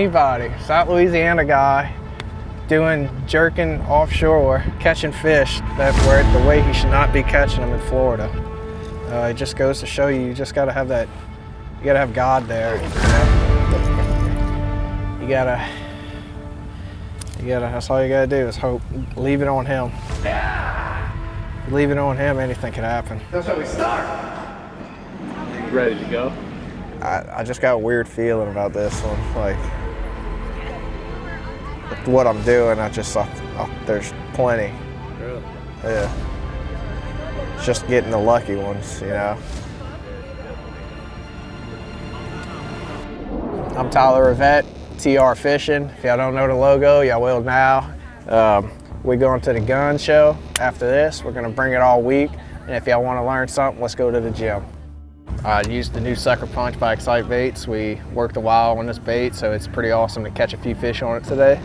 anybody. South Louisiana guy doing jerking offshore, catching fish that were the way he should not be catching them in Florida. It just goes to show you just gotta have that, you gotta have God there. You gotta, that's all you gotta do is hope. Leave it on him. Leave it on him, anything can happen. That's how we start. Ready to go? I just got a weird feeling about this one. Like, what I'm doing, there's plenty. Really? Yeah. It's just getting the lucky ones, you know. I'm Tyler Rivet, TR Fishing. If y'all don't know the logo, y'all will now. We're going to the gun show after this. We're gonna bring it all week. And if y'all wanna learn something, let's go to the gym. I used the new Sucker Punch by Excite Baits. We worked a while on this bait, so it's pretty awesome to catch a few fish on it today.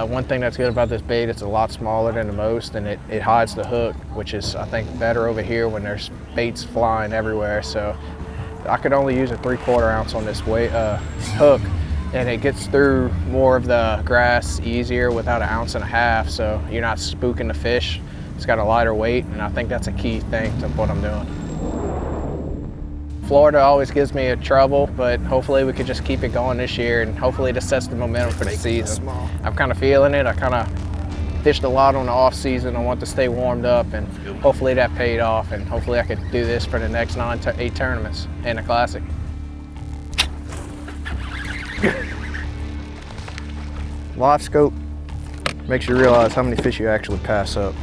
One thing that's good about this bait, it's a lot smaller than the most, and it hides the hook, which is, I think, better over here when there's baits flying everywhere. So I could only use a 3/4 ounce on this hook, and it gets through more of the grass easier without 1.5 ounces, so you're not spooking the fish. It's got a lighter weight, and I think that's a key thing to what I'm doing. Florida always gives me a trouble, but hopefully we could just keep it going this year, and hopefully this sets the momentum for the season. I'm kind of feeling it. I kind of fished a lot on the off season. I want to stay warmed up, and hopefully that paid off, and hopefully I could do this for the next 9 to 8 tournaments and the Classic. Live scope makes you realize how many fish you actually pass up.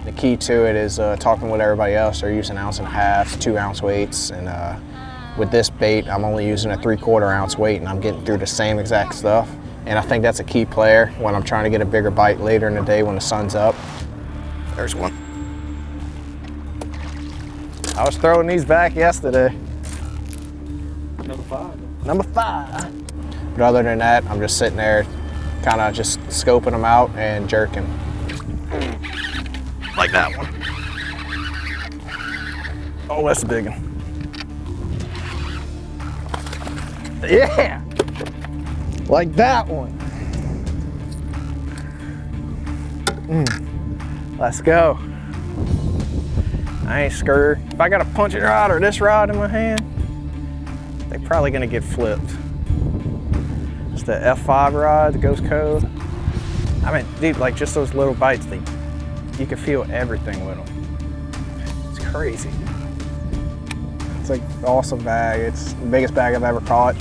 The key to it is talking with everybody else. They're using 1.5 ounces, 2 ounce weights, and with this bait, I'm only using a 3/4 ounce weight, and I'm getting through the same exact stuff. And I think that's a key player when I'm trying to get a bigger bite later in the day when the sun's up. There's one. I was throwing these back yesterday. Number 5. Number 5. But other than that, I'm just sitting there, kind of just scoping them out and jerking. Like that one. Oh, that's a big one. Yeah! Like that one. Let's go. I ain't scared. If I got a punching rod or this rod in my hand, they're probably gonna get flipped. It's the F5 rod, the Ghost Code. I mean, dude, like just those little bites, you can feel everything with them. It's crazy. It's like an awesome bag. It's the biggest bag I've ever caught.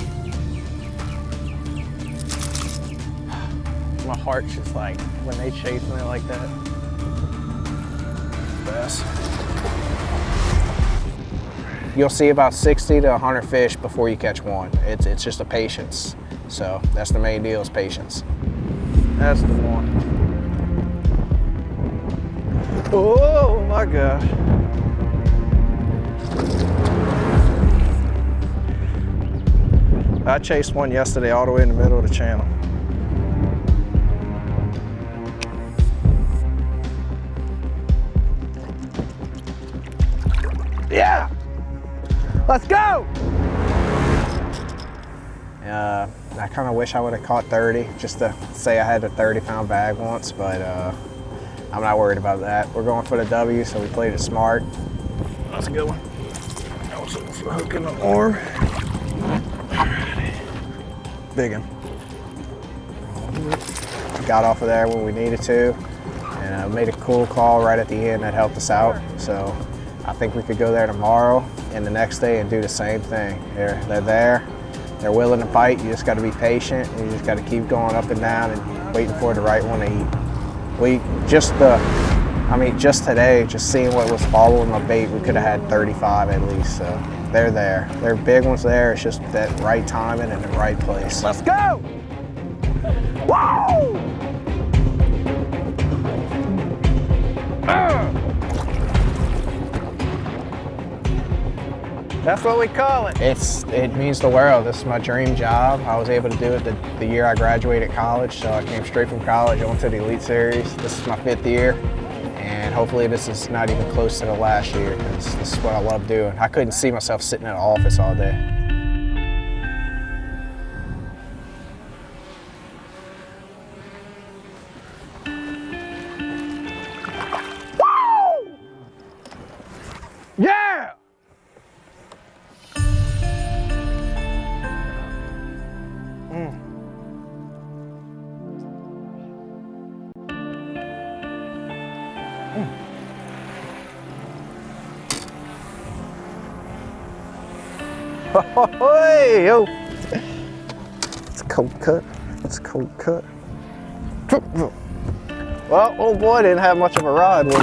My heart's just like, when they chasing it like that. Best. You'll see about 60 to 100 fish before you catch one. It's just a patience. So that's the main deal, is patience. That's the one. Oh my gosh. I chased one yesterday all the way in the middle of the channel. Yeah! Let's go! I kind of wish I would have caught 30, just to say I had a 30-pound bag once, but I'm not worried about that. We're going for the W, so we played it smart. That's a good one. Also hook in the arm. Big one. Got off of there when we needed to, and made a cool call right at the end that helped us out. So I think we could go there tomorrow and the next day and do the same thing. They're there. They're willing to bite. You just got to be patient. You just got to keep going up and down and waiting for the right one to eat. Just today, just seeing what was following my bait, we could have had 35 at least. So they're there. They're big ones there. It's just that right timing and the right place. Let's go! Whoa! That's what we call it. It means the world. This is my dream job. I was able to do it the year I graduated college, so I came straight from college onto the Elite Series. This is my 5th year, and hopefully this is not even close to the last year, because this is what I love doing. I couldn't see myself sitting in an office all day. Hey, yo. It's a cold cut. It's a cold cut. Well, old boy didn't have much of a ride with it.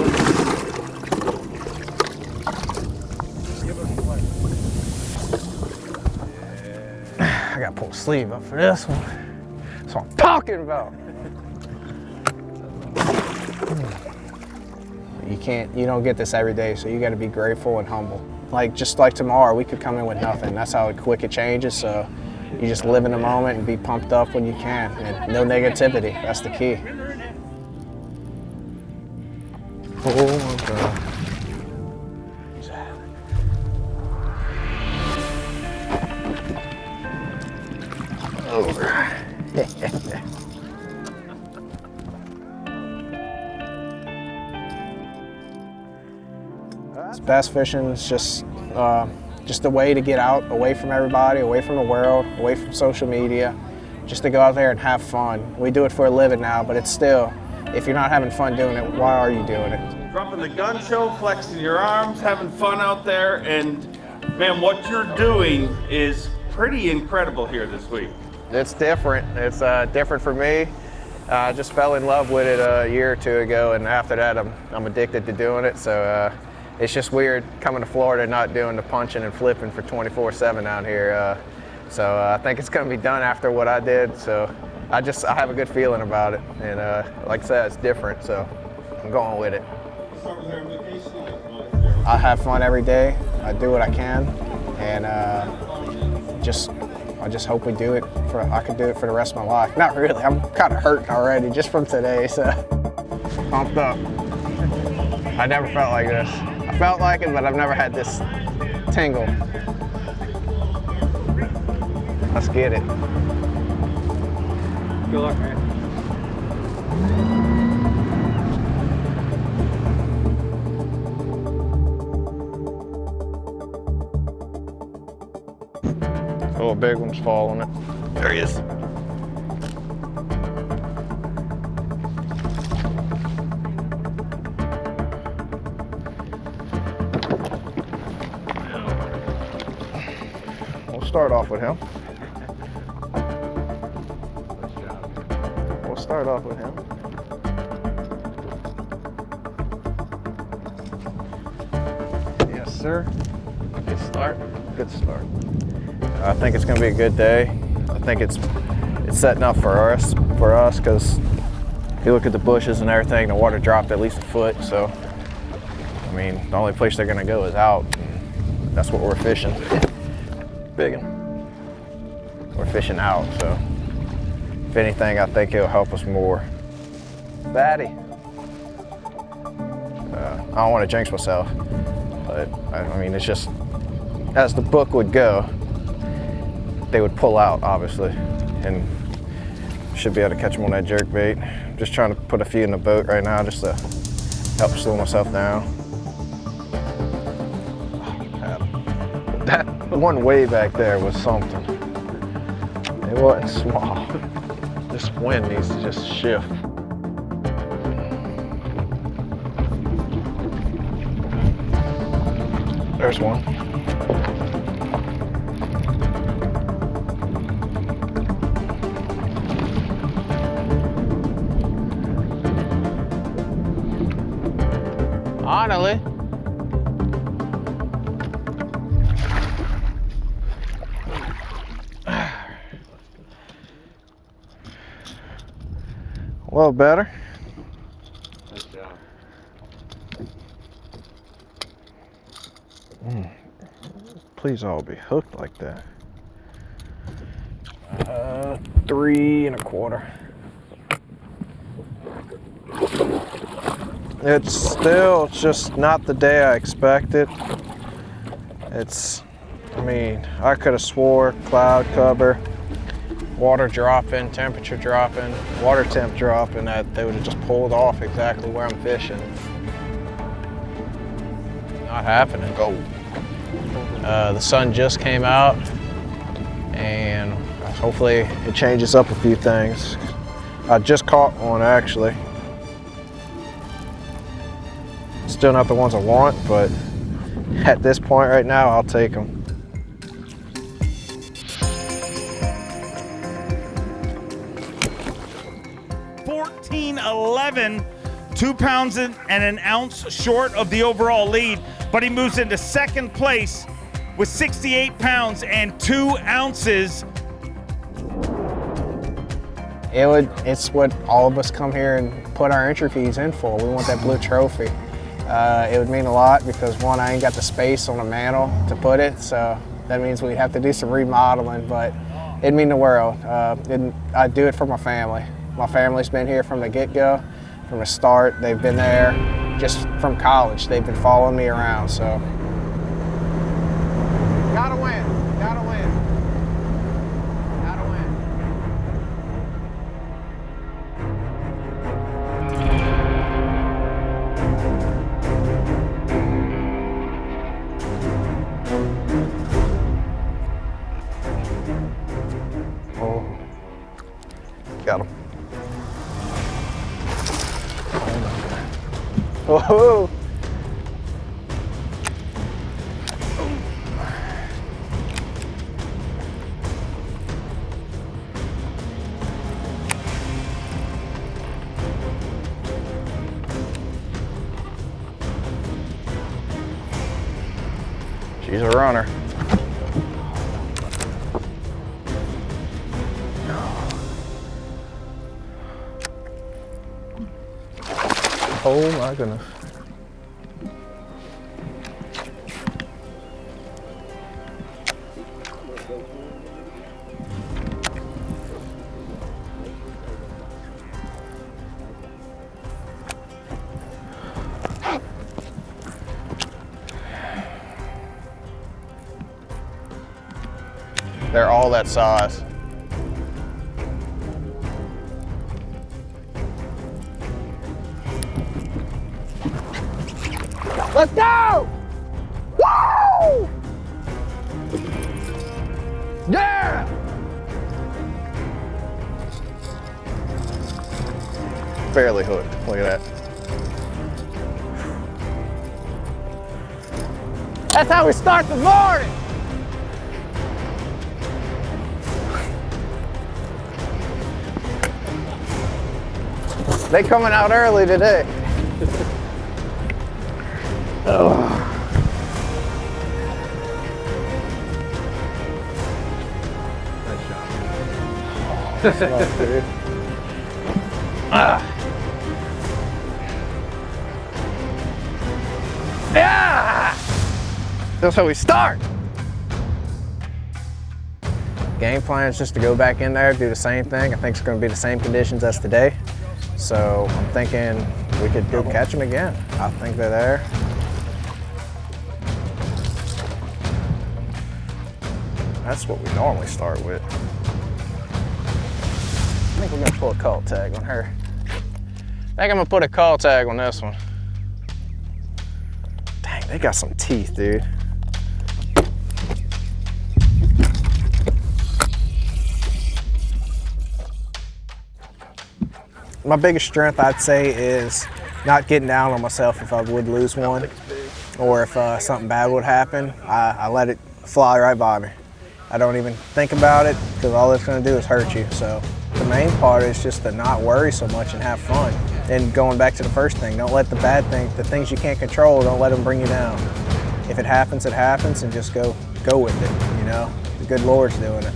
I gotta pull the sleeve up for this one. That's what I'm talking about. You don't get this every day, so you gotta be grateful and humble. Like, just like tomorrow, we could come in with nothing. That's how quick it changes, so you just live in the moment and be pumped up when you can, and no negativity, that's the key. Oh my God. Over. Bass fishing is just a way to get out, away from everybody, away from the world, away from social media, just to go out there and have fun. We do it for a living now, but it's still, if you're not having fun doing it, why are you doing it? Dropping the gun show, flexing your arms, having fun out there, and man, what you're doing is pretty incredible here this week. It's different. It's different for me. I just fell in love with it a year or two ago, and after that, I'm addicted to doing it. So it's just weird coming to Florida and not doing the punching and flipping for 24/7 out here. So I think it's going to be done after what I did. So I have a good feeling about it, and like I said, it's different. So I'm going with it. I have fun every day. I do what I can, and I just hope we do it I could do it for the rest of my life. Not really, I'm kind of hurt already just from today, so. Pumped up. I never felt like this. I felt like it, but I've never had this tingle. Let's get it. Good luck, man. Oh, a big one's following it. There he is. We'll start off with him. We'll start off with him. Yes, sir. Good start. Good start. I think it's going to be a good day. I think it's setting up for us because if you look at the bushes and everything, the water dropped at least a foot. So, I mean, the only place they're going to go is out. That's what we're fishing. Big one. We're fishing out, so if anything, I think it'll help us more. Batty. I don't want to jinx myself, but I mean, it's just as the book would go. They would pull out, obviously, and should be able to catch them on that jerk bait. Just trying to put a few in the boat right now just to help slow myself down. That one way back there was something. It wasn't small. This wind needs to just shift. There's one. Finally. A little better. Nice job. Please all be hooked like that. 3 1/4. It's still just not the day I expected. I mean, I could have swore cloud cover, water dropping, temperature dropping, water temp dropping, that they would have just pulled off exactly where I'm fishing. Not happening. Go. The sun just came out, and hopefully it changes up a few things. I just caught one actually. Still not the ones I want, but at this point right now, I'll take them. 7, 2 pounds and an ounce short of the overall lead, but he moves into second place with 68 pounds and 2 ounces. It's what all of us come here and put our entry fees in for. We want that blue trophy. It would mean a lot because one, I ain't got the space on the mantle to put it, so that means we'd have to do some remodeling, but it'd mean the world. I'd do it for my family. My family's been here from the get-go, from the start. They've been there just from college. They've been following me around, so. Gotta win, gotta win, gotta win. Oh, got him. Whoa. She's a runner. Oh my goodness. They're all that size. Let's go! Woo! Yeah! Barely hooked. Look at that. That's how we start the morning. They coming out early today. Oh. Nice shot. Nice, dude. Ah. Yeah! That's how we start. Game plan is just to go back in there, do the same thing. I think it's going to be the same conditions as today. So I'm thinking we could go catch them again. I think they're there. That's what we normally start with. I think we're gonna pull a call tag on her. I think I'm gonna put a call tag on this one. Dang, they got some teeth, dude. My biggest strength, I'd say, is not getting down on myself if I would lose one, or if something bad would happen. I let it fly right by me. I don't even think about it because all it's going to do is hurt you. So the main part is just to not worry so much and have fun. And going back to the first thing, don't let the bad things, the things you can't control, don't let them bring you down. If it happens, and just go with it. You know, the good Lord's doing it.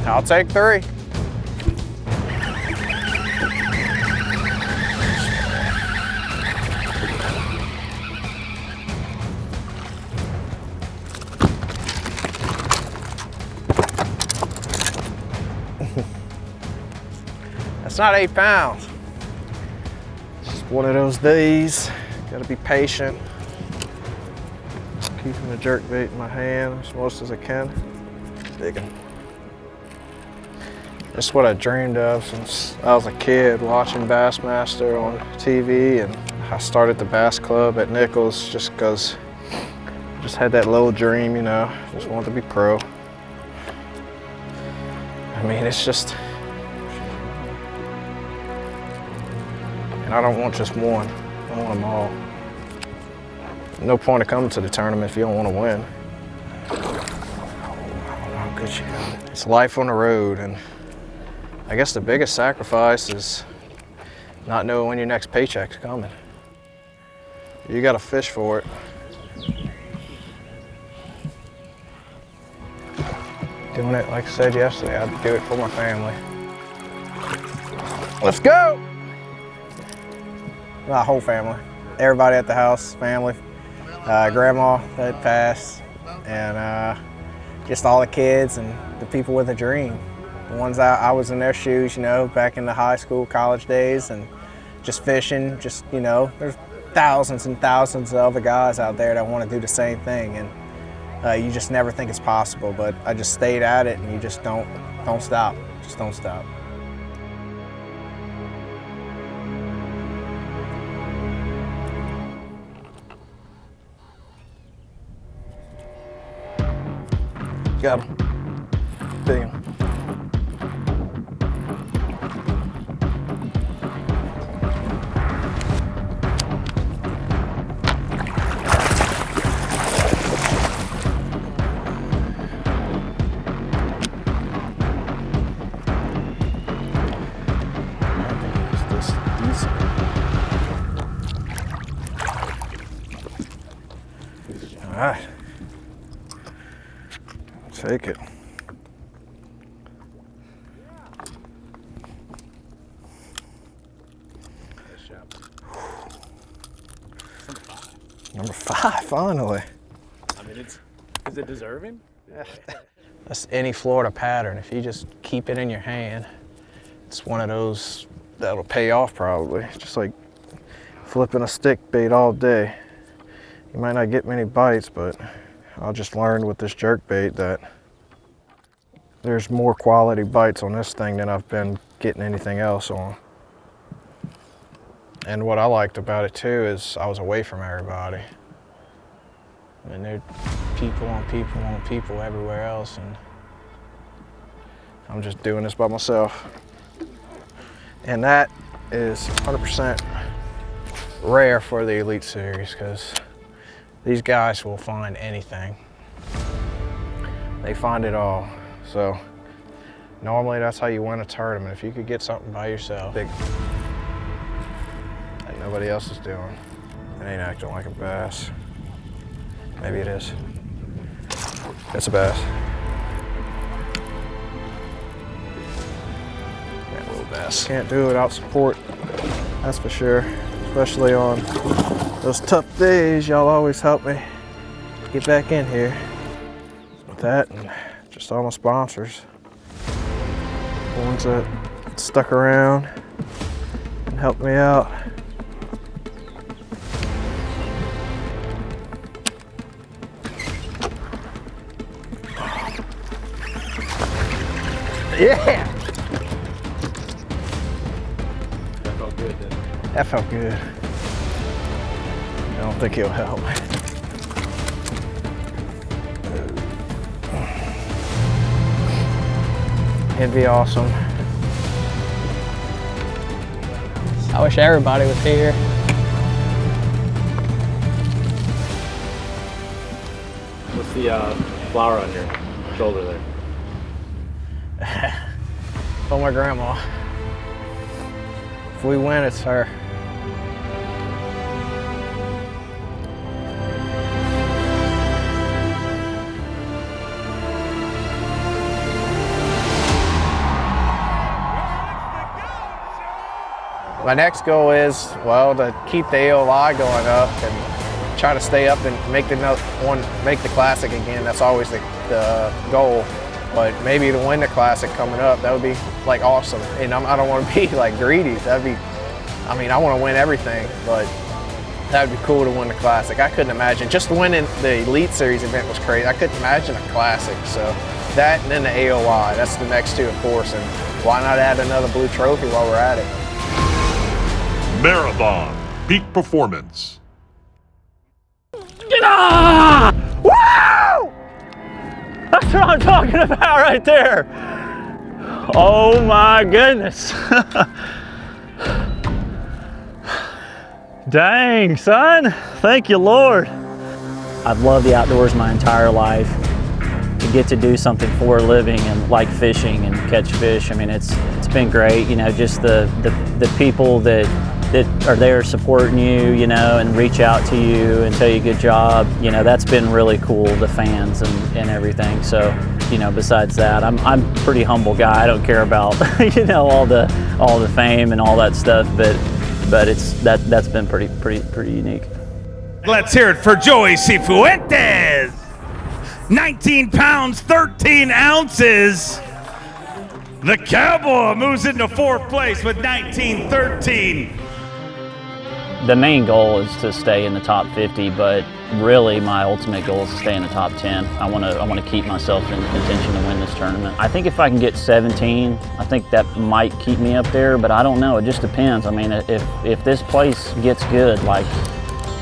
I'll take 3. That's not 8 pounds. It's just one of those days. Gotta be patient. Keeping the jerk bait in my hand as most as I can. Digging. This is what I dreamed of since I was a kid, watching Bassmaster on TV, and I started the Bass Club at Nichols just because I just had that little dream, you know, just wanted to be pro. I mean, it's just, and I don't want just one, I want them all. No point of coming to the tournament if you don't want to win. I don't know how good you got it. It's life on the road, and I guess the biggest sacrifice is not knowing when your next paycheck's coming. You gotta fish for it. Doing it, like I said yesterday, I'd do it for my family. Let's go! My whole family. Everybody at the house, family. Grandma that passed, and just all the kids and the people with a dream. The ones I was in their shoes, you know, back in the high school, college days, and just fishing, just, you know, there's thousands and thousands of other guys out there that want to do the same thing, and you just never think it's possible, but I just stayed at it, and you just don't stop, just don't stop. Got him. Big one. All right. Take it. Number 5, finally. I mean, is it deserving? That's any Florida pattern. If you just keep it in your hand, it's one of those that'll pay off probably. It's just like flipping a stick bait all day. You might not get many bites, but I'll just learn with this jerk bait that there's more quality bites on this thing than I've been getting anything else on. And what I liked about it too is I was away from everybody. And there are people on people on people everywhere else, and I'm just doing this by myself. And that is 100% rare for the Elite Series, because these guys will find anything. They find it all. So normally that's how you win a tournament. If you could get something by yourself, big, that nobody else is doing. It ain't acting like a bass. Maybe it is. It's a bass. Yeah, a little bass. Can't do it without support, that's for sure. Especially on those tough days, y'all always help me get back in here. With that, and just all my sponsors. The ones that stuck around and helped me out. Yeah! That felt good, didn't it? That felt good. I don't think he'll help. It'd be awesome. I wish everybody was here. What's the flower on your shoulder there? For my grandma. If we win, it's her. My next goal is, well, to keep the AOI going up and try to stay up and make the Classic again. That's always the goal. But maybe to win the Classic coming up, that would be like awesome. And I don't want to be like greedy. That'd be, I mean, I want to win everything, but that would be cool to win the Classic. I couldn't imagine, just winning the Elite Series event was crazy. I couldn't imagine a Classic. So that and then the AOI, that's the next two, of course. And why not add another blue trophy while we're at it? Marathon Peak Performance. Ah! Woo! That's what I'm talking about right there. Oh my goodness. Dang, son. Thank you, Lord. I've loved the outdoors my entire life. to get to do something for a living and like fishing and catch fish. I mean, it's been great. You know, just the people that are there supporting you, you know, and reach out to you and tell you good job. You know, that's been really cool. The fans and everything. So, you know, besides that, I'm a pretty humble guy. I don't care about you know all the fame and all that stuff, but that's been pretty unique. Let's hear it for Joey Cifuentes. 19 pounds, 13 ounces. The Cowboy moves into 4th place with 19-13. The main goal is to stay in the top 50, but really my ultimate goal is to stay in the top 10. I want to keep myself in contention to win this tournament. I think if I can get 17, I think that might keep me up there, but I don't know. It just depends. I mean, if this place gets good, like,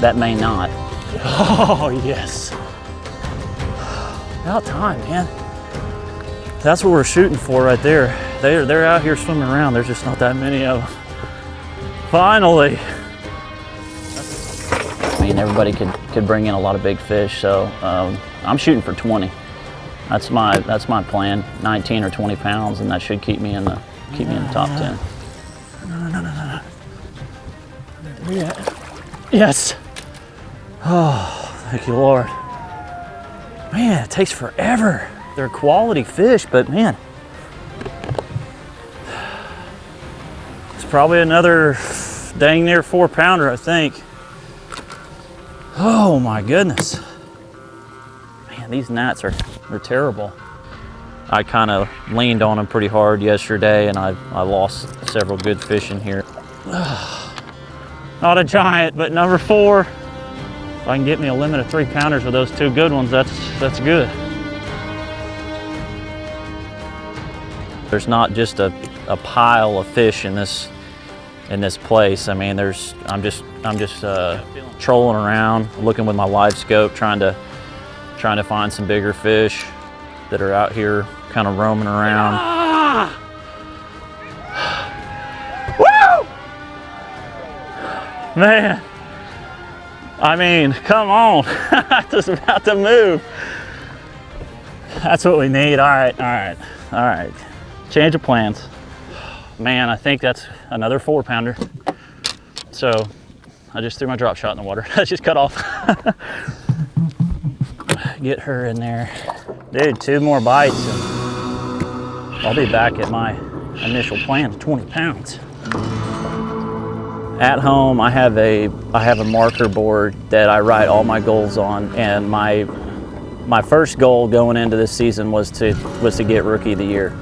that may not. Oh, yes. About time, man. That's what we're shooting for right there. They're out here swimming around. There's just not that many of them. Finally. I mean, everybody could bring in a lot of big fish, so I'm shooting for 20. That's my plan. 19 or 20 pounds, and that should keep me in the top 10. No. Yeah. Yes. Oh, thank you, Lord. Man, it takes forever. They're quality fish, but man, it's probably another dang near 4-pounder, I think. Oh my goodness. Man, these gnats they're terrible. I kind of leaned on them pretty hard yesterday, and I lost several good fish in here. Not a giant, but number 4. If I can get me a limit of 3-pounders with those 2 good ones, that's good. There's not just a pile of fish in this place. I mean, I'm just trolling around, looking with my live scope, trying to find some bigger fish that are out here kind of roaming around. Ah! Woo! Man, I mean, come on. I'm just about to move. That's what we need. All right. Change of plans. Man, I think that's another 4-pounder. So I just threw my drop shot in the water. I just cut off. Get her in there. Dude, 2 more bites and I'll be back at my initial plan of 20 pounds. At home, I have a marker board that I write all my goals on, and my first goal going into this season was to get Rookie of the Year.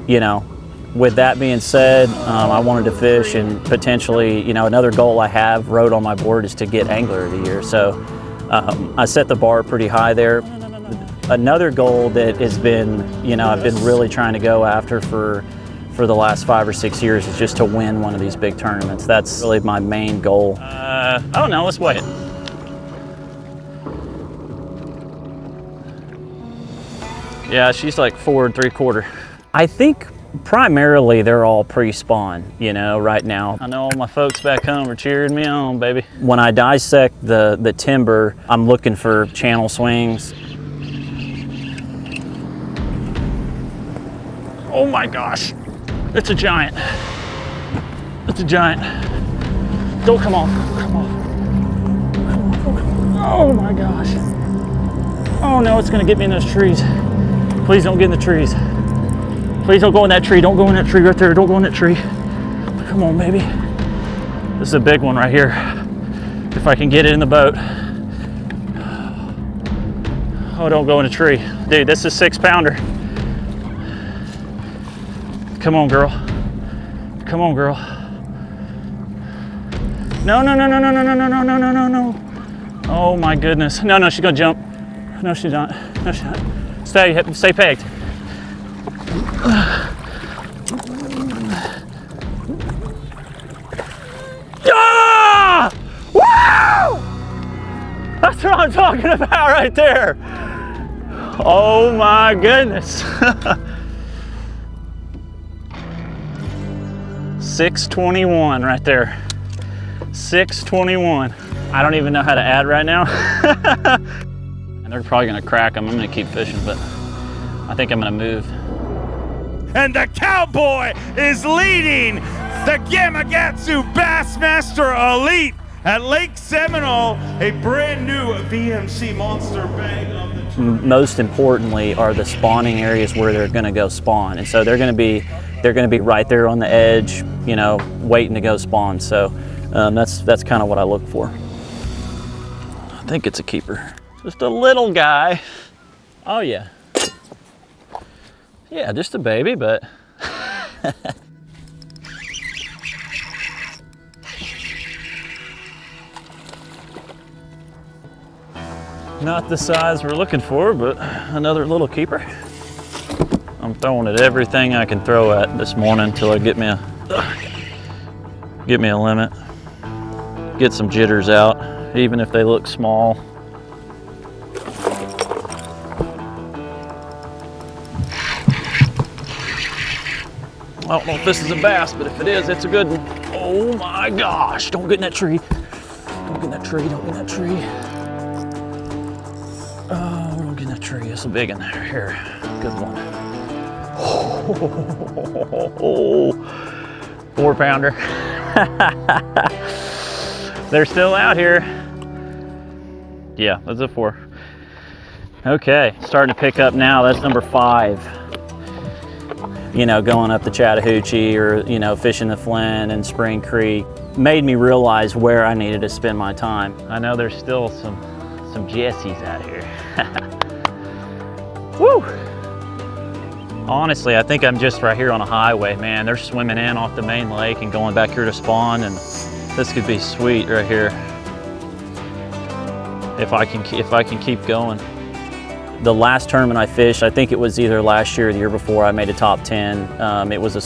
You know, with that being said, I wanted to fish, and potentially, you know, another goal I have wrote on my board is to get Angler of the Year. So I set the bar pretty high there. Another goal that has been, you know, I've been really trying to go after for the last 5 or 6 years is just to win one of these big tournaments. That's really my main goal. Oh no, let's weigh it. Yeah, she's like 4 3/4. I think primarily they're all pre-spawn, you know, right now. I know all my folks back home are cheering me on, baby. When I dissect the timber, I'm looking for channel swings. Oh my gosh, it's a giant. It's a giant. Don't come off, come off. Oh my gosh. Oh no, it's gonna get me in those trees. Please don't get in the trees. Please don't go in that tree. Don't go in that tree right there. Don't go in that tree. Come on, baby. This is a big one right here. If I can get it in the boat. Oh, don't go in a tree. Dude, this is 6-pounder. Come on, girl. Come on, girl. No, no, no, no, no, no, no, no, no, no, no, no. Oh my goodness. No, no, she's gonna jump. No, she's not. No, she's not. Stay pegged. Ah! Woo! That's what I'm talking about right there. Oh my goodness. 621 right there. 621. I don't even know how to add right now. And they're probably gonna crack them. I'm gonna keep fishing, but I think I'm gonna move. And the cowboy is leading the Gamakatsu Bassmaster Elite at Lake Seminole, a brand new VMC monster bag of the tournament. Most importantly are the spawning areas where they're gonna go spawn. And so they're gonna be right there on the edge, you know, waiting to go spawn. So that's kind of what I look for. I think it's a keeper. Just a little guy. Oh yeah. Yeah, just a baby, but. Not the size we're looking for, but another little keeper. I'm throwing at everything I can throw at this morning until I get me a limit. Get some jitters out, even if they look small. I don't know if this is a bass, but if it is, it's a good one. Oh my gosh, don't get in that tree. Don't get in that tree, don't get in that tree. Oh, don't get in that tree, it's a big one there. Here, good one. Oh, 4-pounder. They're still out here. Yeah, that's a 4. Okay, starting to pick up now, that's number 5. You know, going up the Chattahoochee or, you know, fishing the Flint and Spring Creek made me realize where I needed to spend my time. I know there's still some Jessies out here. Woo! Honestly, I think I'm just right here on a highway, man. They're swimming in off the main lake and going back here to spawn, and this could be sweet right here. If I can keep going. The last tournament I fished, I think it was either last year or the year before, I made a top 10. It was a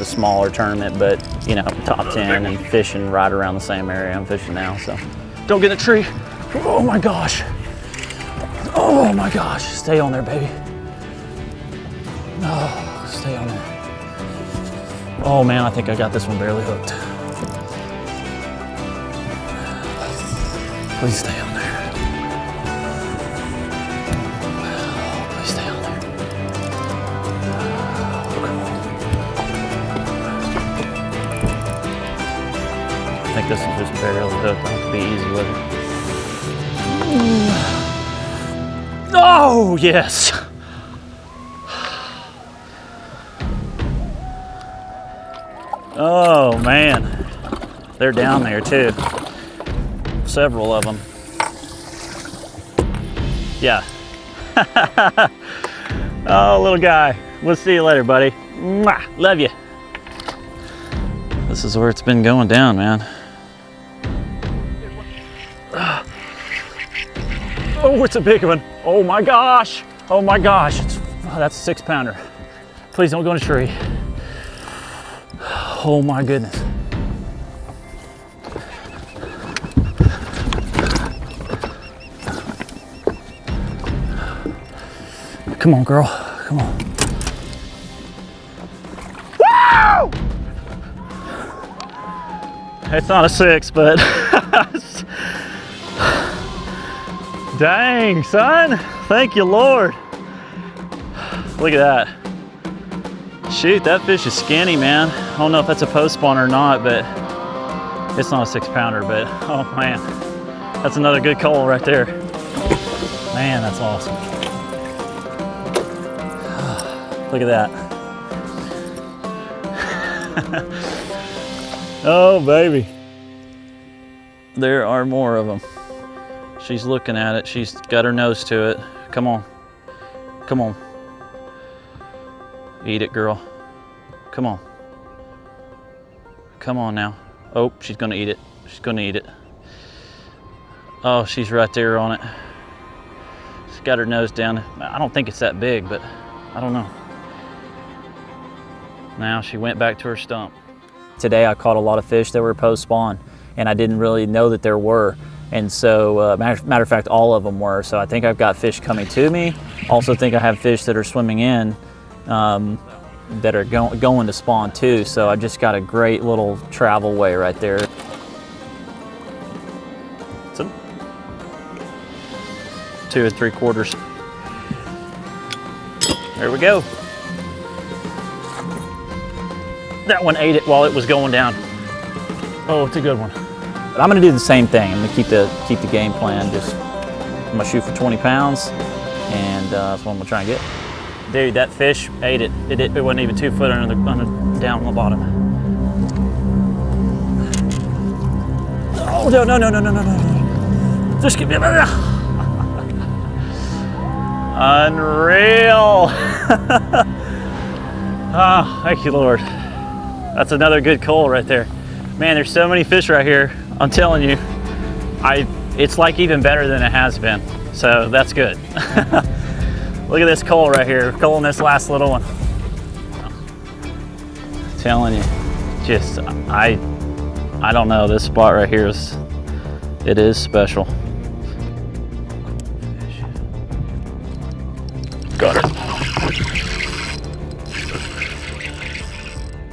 smaller tournament, but you know, top 10 and fishing right around the same area I'm fishing now. So, don't get in a tree. Oh my gosh. Oh my gosh. Stay on there, baby. Oh, stay on there. Oh man, I think I got this one barely hooked. Please stay on there. I think this one's just barely hooked. I have to be easy with it. Oh, yes. Oh, man. They're down there, too. Several of them. Yeah. Oh, little guy. We'll see you later, buddy. Mwah. Love you. This is where it's been going down, man. Oh, it's a big one. Oh my gosh. Oh my gosh. That's a 6-pounder. Please don't go in a tree. Oh my goodness. Come on, girl. Come on. Woo! It's not a 6, but dang, son. Thank you, Lord. Look at that. Shoot, that fish is skinny, man. I don't know if that's a post spawn or not, but it's not a 6-pounder, but oh man. That's another good call right there. Man, that's awesome. Look at that. Oh, baby. There are more of them. She's looking at it. She's got her nose to it. Come on. Come on. Eat it, girl. Come on. Come on now. Oh, she's gonna eat it. She's gonna eat it. Oh, she's right there on it. She's got her nose down. I don't think it's that big, but I don't know. Now she went back to her stump. Today I caught a lot of fish that were post spawn, and I didn't really know that there were. And so, matter of fact, all of them were. So I think I've got fish coming to me. Also think I have fish that are swimming in that are going to spawn too. So I just got a great little travel way right there. 2 3/4. There we go. That one ate it while it was going down. Oh, it's a good one. But I'm gonna do the same thing. I'm gonna keep the game plan. I'm gonna shoot for 20 pounds, and that's what I'm gonna try and get. Dude, that fish ate it. It wasn't even 2 foot down on the bottom. Oh, no. Just give me a Unreal. Oh, thank you, Lord. That's another good coal right there. Man, there's so many fish right here. I'm telling you, it's like even better than it has been. So that's good. Look at this coal right here. Coal in this last little one. I'm telling you, just, I don't know, this spot right here it is special. Got it.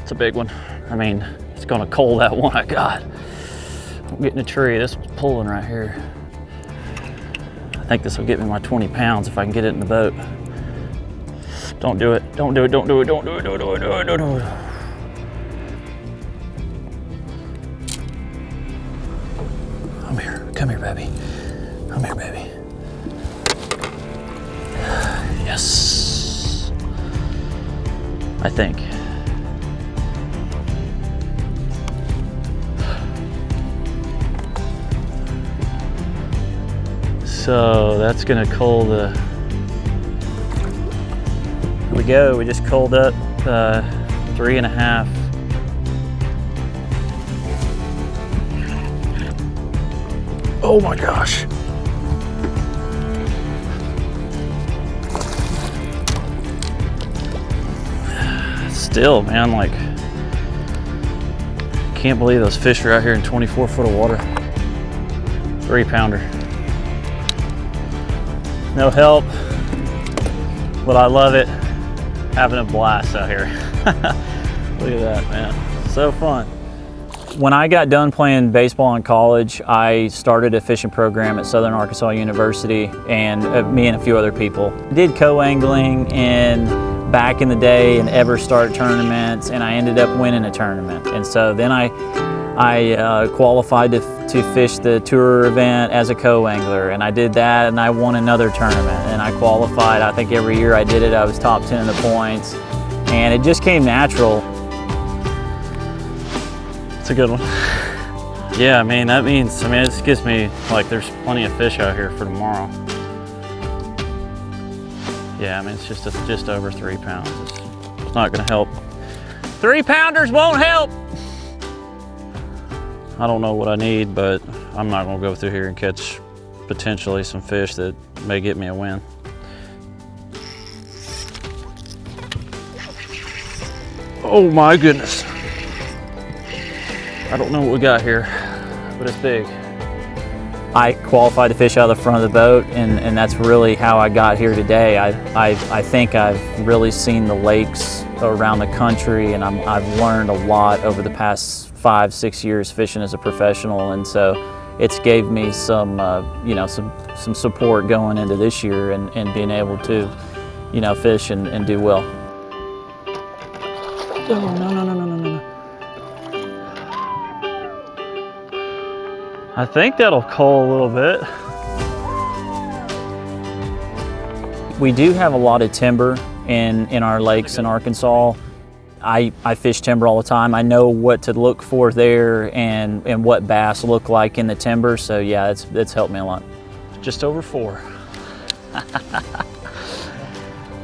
It's a big one. I mean, it's gonna coal that one I got. I'm getting a tree. This one's pulling right here. I think this will get me my 20 pounds if I can get it in the boat. Don't do it. Don't do it. Don't do it. Don't do it. Don't do it. Don't do it. Don't do it. Come here. Come here, baby. Come here, baby. Yes. I think. So that's gonna coal the, here we go, we just coaled up 3.5. Oh my gosh. Still, man, like, can't believe those fish are out here in 24 foot of water. 3-pounder. No help, but I love it. Having a blast out here. Look at that, man. So fun. When I got done playing baseball in college, I started a fishing program at Southern Arkansas University, and me and a few other people did co-angling back in the day in ever start tournaments, and I ended up winning a tournament. And so then I qualified to fish the tour event as a co-angler, and I did that, and I won another tournament, and I qualified. I think every year I did it, I was top 10 in the points, and it just came natural. It's a good one. Yeah, I mean, that means, it gives me, like, there's plenty of fish out here for tomorrow. Yeah, I mean, it's just over 3 pounds. It's not gonna help. 3-pounders won't help. I don't know what I need, but I'm not gonna go through here and catch potentially some fish that may get me a win. Oh my goodness. I don't know what we got here, but it's big. I qualified to fish out of the front of the boat, and that's really how I got here today. I think I've really seen the lakes around the country, and I've learned a lot over the past 5-6 years fishing as a professional, and so it's gave me some some support going into this year and being able to fish and do well. Oh, no. I think that'll coal a little bit. We do have a lot of timber in our lakes in Arkansas. I fish timber all the time. I know what to look for there and what bass look like in the timber. So yeah, it's helped me a lot. Just over 4.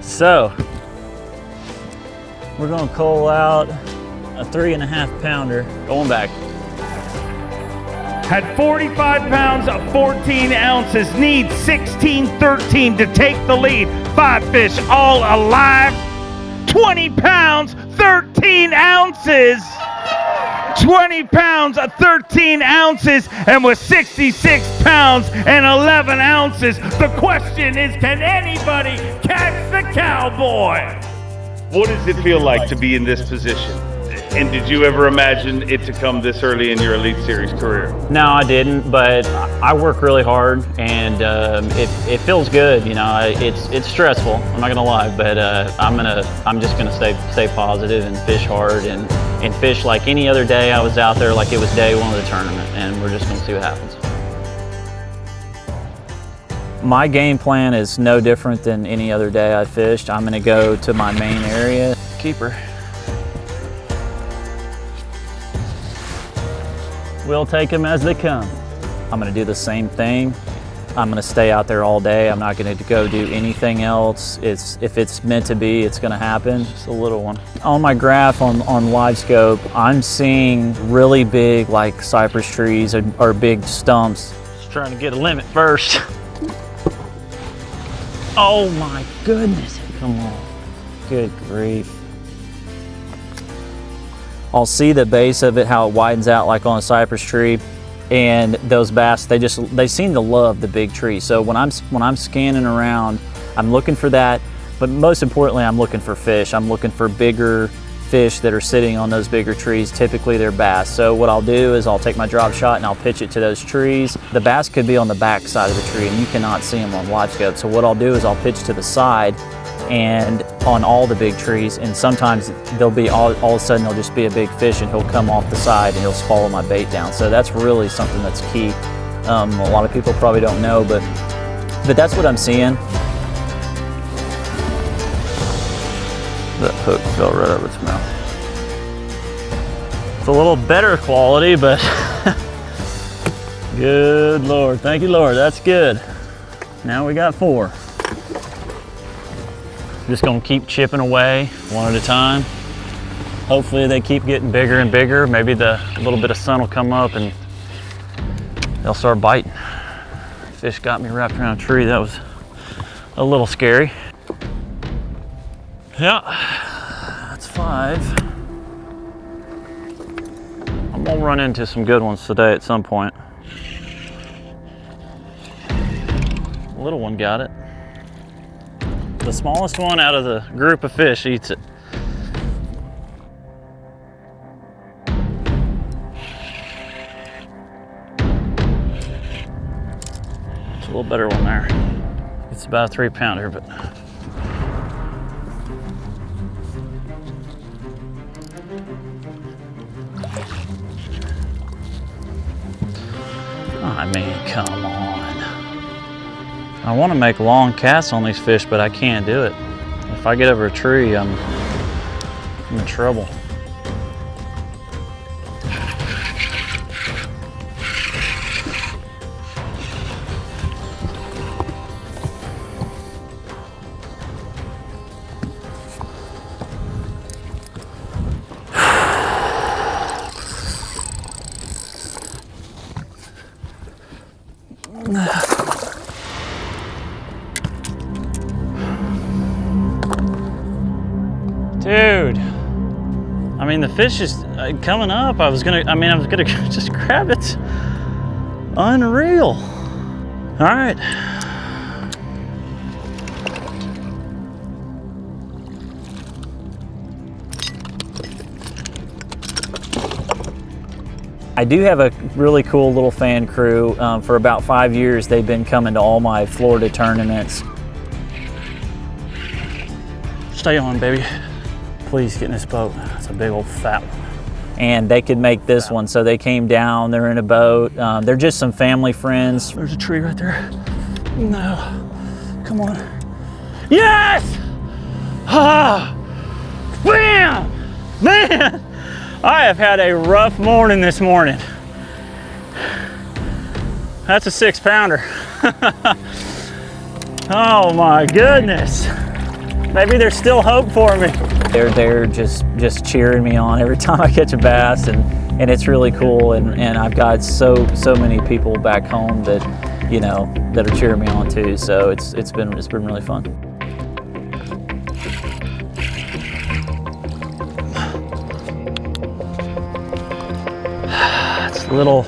So we're gonna coal out a 3.5-pounder going back. At 45 pounds of 14 ounces, needs 16-13 to take the lead. 5 fish all alive. 20 pounds, 13 ounces. 20 pounds, 13 ounces, and with 66 pounds and 11 ounces, the question is, can anybody catch the cowboy? What does it feel like to be in this position? And did you ever imagine it to come this early in your Elite Series career? No, I didn't, but I work really hard, and it feels good. You know, it's stressful. I'm not gonna lie, but I'm just gonna stay positive and fish hard and fish like any other day I was out there, like it was day one of the tournament, and we're just gonna see what happens. My game plan is no different than any other day I fished. I'm gonna go to my main area. Keeper. We'll take them as they come. I'm gonna do the same thing. I'm gonna stay out there all day. I'm not gonna go do anything else. If it's meant to be, it's gonna happen. Just a little one. On my graph on Live Scope, I'm seeing really big like cypress trees or big stumps. Just trying to get a limit first. Oh my goodness, come on. Good grief. I'll see the base of it, how it widens out like on a cypress tree, and those bass, they seem to love the big tree. So when I'm scanning around, I'm looking for that, but most importantly, I'm looking for fish. I'm looking for bigger fish that are sitting on those bigger trees. Typically they're bass. So what I'll do is I'll take my drop shot and I'll pitch it to those trees. The bass could be on the back side of the tree and you cannot see them on Live Scope. So what I'll do is I'll pitch to the side and on all the big trees, and sometimes they'll be all of a sudden there'll just be a big fish and he'll come off the side and he'll follow my bait down. So that's really something that's key. A lot of people probably don't know, but that's what I'm seeing. That hook fell right over its mouth. It's a little better quality, but good Lord, thank you Lord, that's good. Now we got 4. Just gonna keep chipping away one at a time. Hopefully they keep getting bigger and bigger. Maybe a little bit of sun will come up and they'll start biting. Fish got me wrapped around a tree. That was a little scary. Yeah, that's 5. I'm gonna run into some good ones today at some point. Little one got it. The smallest one out of the group of fish eats it. It's a little better one there. It's about a 3-pounder, but I mean, come on. I want to make long casts on these fish, but I can't do it. If I get over a tree, I'm in trouble. Dude, I mean, the fish is coming up. I was gonna just grab it. Unreal. All right. I do have a really cool little fan crew. For about 5 years, they've been coming to all my Florida tournaments. Stay on, baby. Please get in this boat. It's a big old fat one. And they could make this one, so they came down, they're in a boat. They're just some family friends. There's a tree right there. No, come on. Yes! Ah, bam! Man, I have had a rough morning this morning. That's a 6-pounder. Oh my goodness. Maybe there's still hope for me. They're just cheering me on every time I catch a bass, and it's really cool. And I've got so many people back home that, you know, that are cheering me on too. So it's been really fun. It's a little.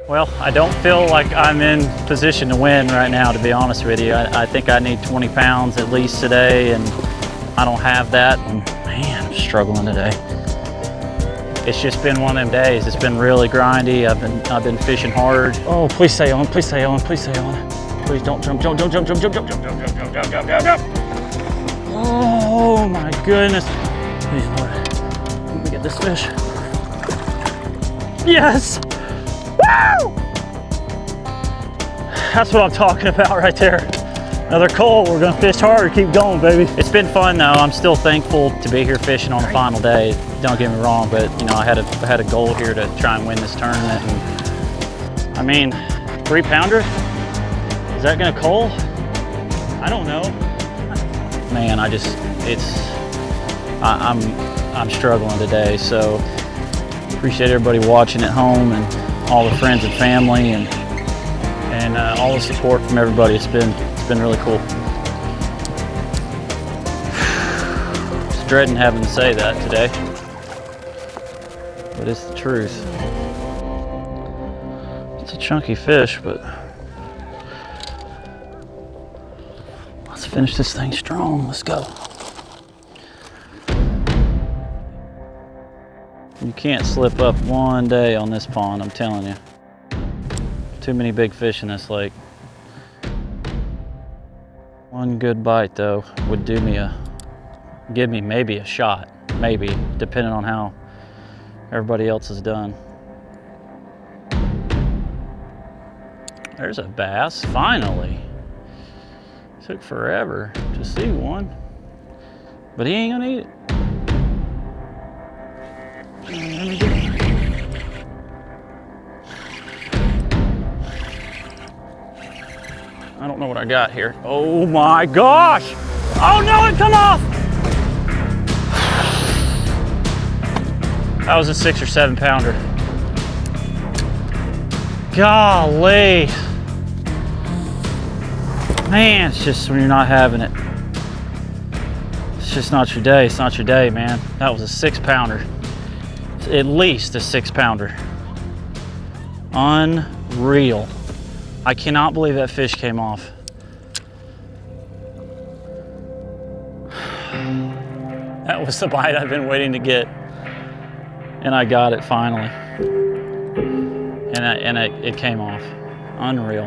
Well, I don't feel like I'm in position to win right now, to be honest with you. I think I need 20 pounds at least today, and I don't have that. And man, I'm struggling today. It's just been one of them days. It's been really grindy. I've been fishing hard. Oh, please stay on, please stay on, please stay on. Please don't jump, jump, jump, jump, jump, jump, jump, jump, jump, jump, jump, jump, jump, jump. Oh my goodness. Please, Lord, let me get this fish. Yes! Woo! That's what I'm talking about right there. Another coal, we're gonna fish hard, keep going, baby. It's been fun though. I'm still thankful to be here fishing on the final day. Don't get me wrong, but you know, I had a goal here to try and win this tournament. And I mean, 3-pounder? Is that gonna coal? I don't know. Man, I'm struggling today. So appreciate everybody watching at home and all the friends and family and all the support from everybody. It's been really cool. Just dreading having to say that today, but it's the truth. It's a chunky fish, but let's finish this thing strong. Let's go. You can't slip up one day on this pond, I'm telling you. Too many big fish in this lake. One good bite though would give me maybe a shot, maybe, depending on how everybody else is done. There's a bass, finally. Took forever to see one, but he ain't gonna eat it. I don't know what I got here. Oh my gosh! Oh no, it come off! That was a 6 or 7 pounder. Golly. Man, it's just when you're not having it. It's just not your day. It's not your day, man. That was a 6 pounder. At least a 6 pounder. Unreal. I cannot believe that fish came off. That was the bite I've been waiting to get. And I got it finally. And it came off. Unreal.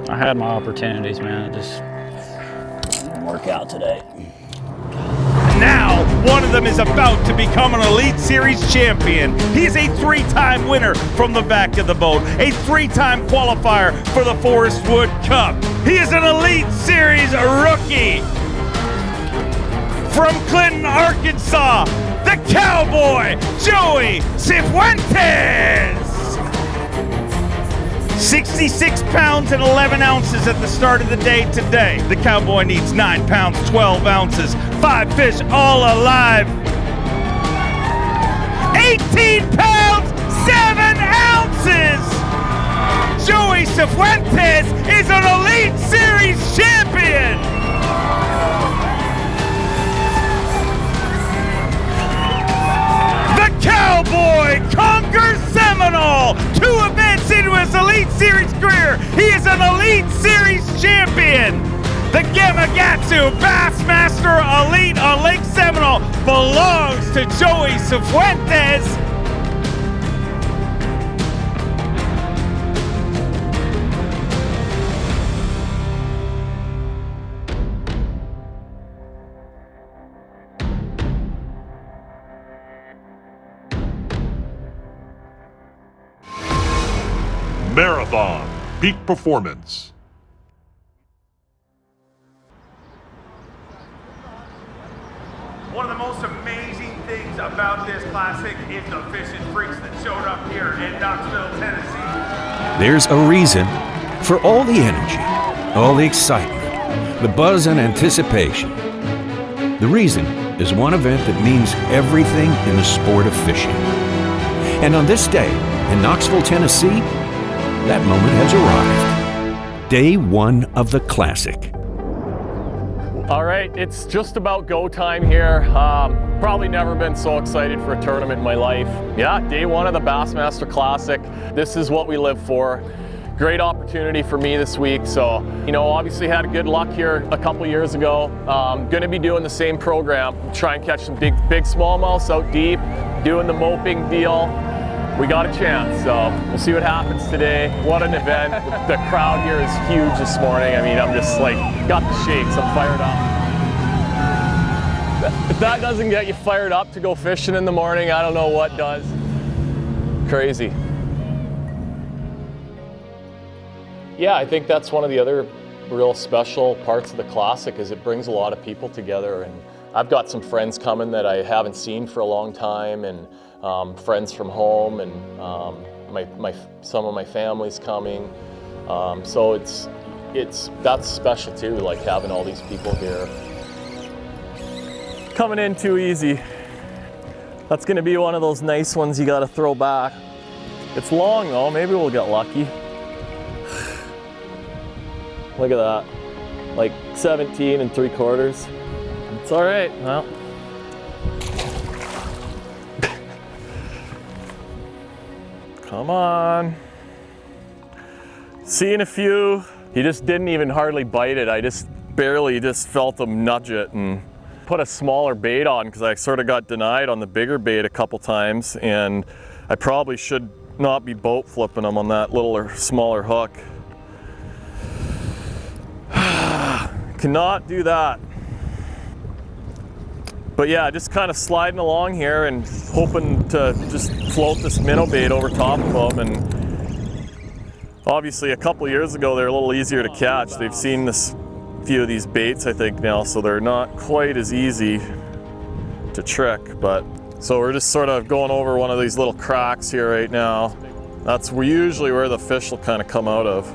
I had my opportunities, man. It just didn't work out today. Now, one of them is about to become an Elite Series champion. He is a 3-time winner from the back of the boat, a 3-time qualifier for the Forest Wood Cup. He is an Elite Series rookie. From Clinton, Arkansas, the Cowboy, Joey Cifuentes. 66 pounds and 11 ounces at the start of the day today. The Cowboy needs 9 pounds, 12 ounces, 5 fish all alive. 18 pounds, 7 ounces. Joey Cifuentes is an Elite Series champion. The Cowboy conquers Seminole. 2 events into his Elite Series career. He is an Elite Series champion. The Gamakatsu Bassmaster Elite on Lake Seminole belongs to Joey Cifuentes. Marathon Peak Performance. One of the most amazing things about this classic is the fishing freaks that showed up here in Knoxville, Tennessee. There's a reason for all the energy, all the excitement, the buzz and anticipation. The reason is one event that means everything in the sport of fishing. And on this day in Knoxville, Tennessee, that moment has arrived. Day 1 of the Classic. All right, it's just about go time here. Probably never been so excited for a tournament in my life. Yeah, day 1 of the Bassmaster Classic. This is what we live for. great opportunity for me this week. So, you know, obviously had a good luck here a couple years ago. Going to be doing the same program, try and catch some big smallmouths out deep, doing the moping deal. We got a chance, so we'll see what happens today. What an event. The crowd here is huge this morning. I mean, I'm just like, got the shakes, I'm fired up. If that doesn't get you fired up to go fishing in the morning, I don't know what does. Crazy. Yeah, I think that's one of the other real special parts of the Classic is it brings a lot of people together. And I've got some friends coming that I haven't seen for a long time, and friends from home, and some of my family's coming. So that's special too, like having all these people here. Coming in too easy. That's gonna be one of those nice ones you gotta throw back. It's long though, maybe we'll get lucky. Look at that, like 17 3/4. It's all right, well. Come on. Seeing a few. He just didn't even hardly bite it. I just barely felt him nudge it and put a smaller bait on because I sort of got denied on the bigger bait a couple times, and I probably should not be boat flipping him on that littler, smaller hook. Cannot do that. But yeah, just kind of sliding along here and hoping to just float this minnow bait over top of them. And obviously a couple years ago, they're a little easier to catch. They've seen this few of these baits, I think, now, so they're not quite as easy to trick. But so we're just sort of going over one of these little cracks here right now. That's usually where the fish will kind of come out of.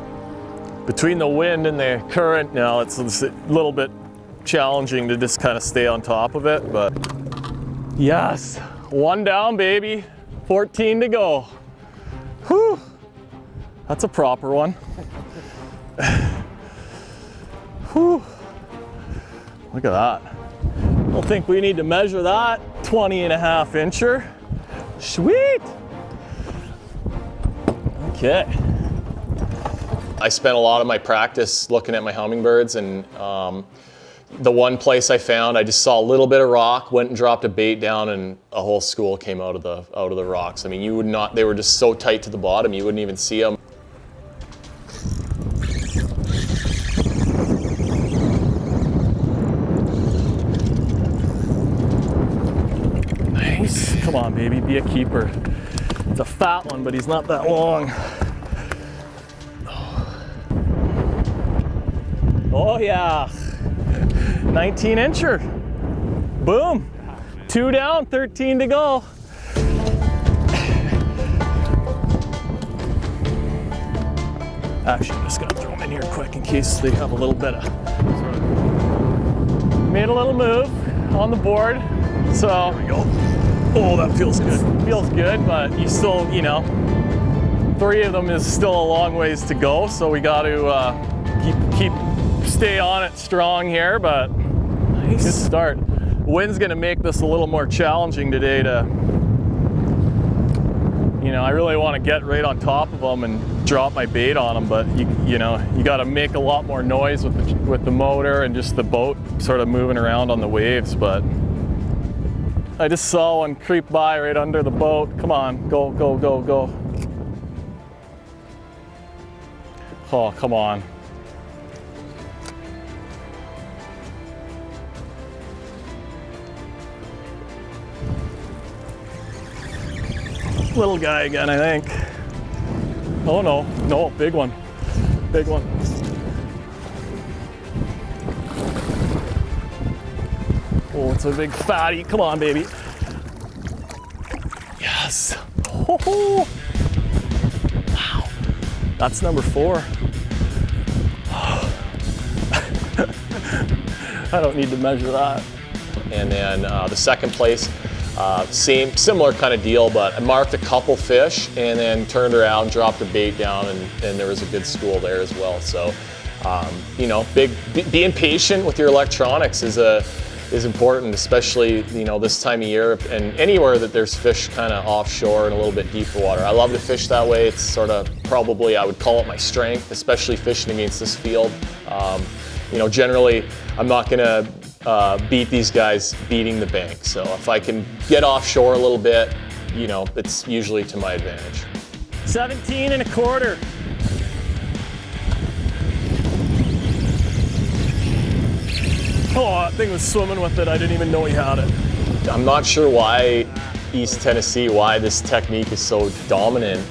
Between the wind and the current now, it's a little bit challenging to just kind of stay on top of it, but yes, one down, baby. 14 to go. Whew, that's a proper one. Whew, look at that. I don't think we need to measure that. 20.5 incher. Sweet. Okay. I spent a lot of my practice looking at my hummingbirds, and the one place I found, I just saw a little bit of rock, went and dropped a bait down, and a whole school came out of the rocks. I mean, you would not, they were just so tight to the bottom, you wouldn't even see them. Nice, come on baby, be a keeper. It's a fat one, but he's not that long. Oh yeah. 19 incher. Boom. 2 down, 13 to go. Actually, I'm just gonna throw them in here quick in case they have a little bit of. Made a little move on the board. So there we go. Oh, that feels good. Feels good, but you still, you know, 3 of them is still a long ways to go. So we got to stay on it strong here, but nice. Good start. Wind's gonna make this a little more challenging today to, you know, I really want to get right on top of them and drop my bait on them, but you know, you got to make a lot more noise with the motor and just the boat sort of moving around on the waves. But I just saw one creep by right under the boat. Come on, go, go, go, go. Oh, come on. Little guy again, I think. Oh no, no, big one. Big one. Oh, it's a big fatty. Come on, baby. Yes. Oh, wow. That's number 4. I don't need to measure that. And then the second place, similar kind of deal, but I marked a couple fish and then turned around, dropped a bait down, and there was a good school there as well. So, you know, being patient with your electronics is is important, especially, you know, this time of year and anywhere that there's fish kind of offshore and a little bit deeper water. I love to fish that way. It's sort of probably, I would call it my strength, especially fishing against this field. You know, generally, I'm not gonna beat these guys beating the bank. So if I can get offshore a little bit, you know, it's usually to my advantage. 17 1/4. Oh, that thing was swimming with it. I didn't even know he had it. I'm not sure why East Tennessee, why this technique is so dominant,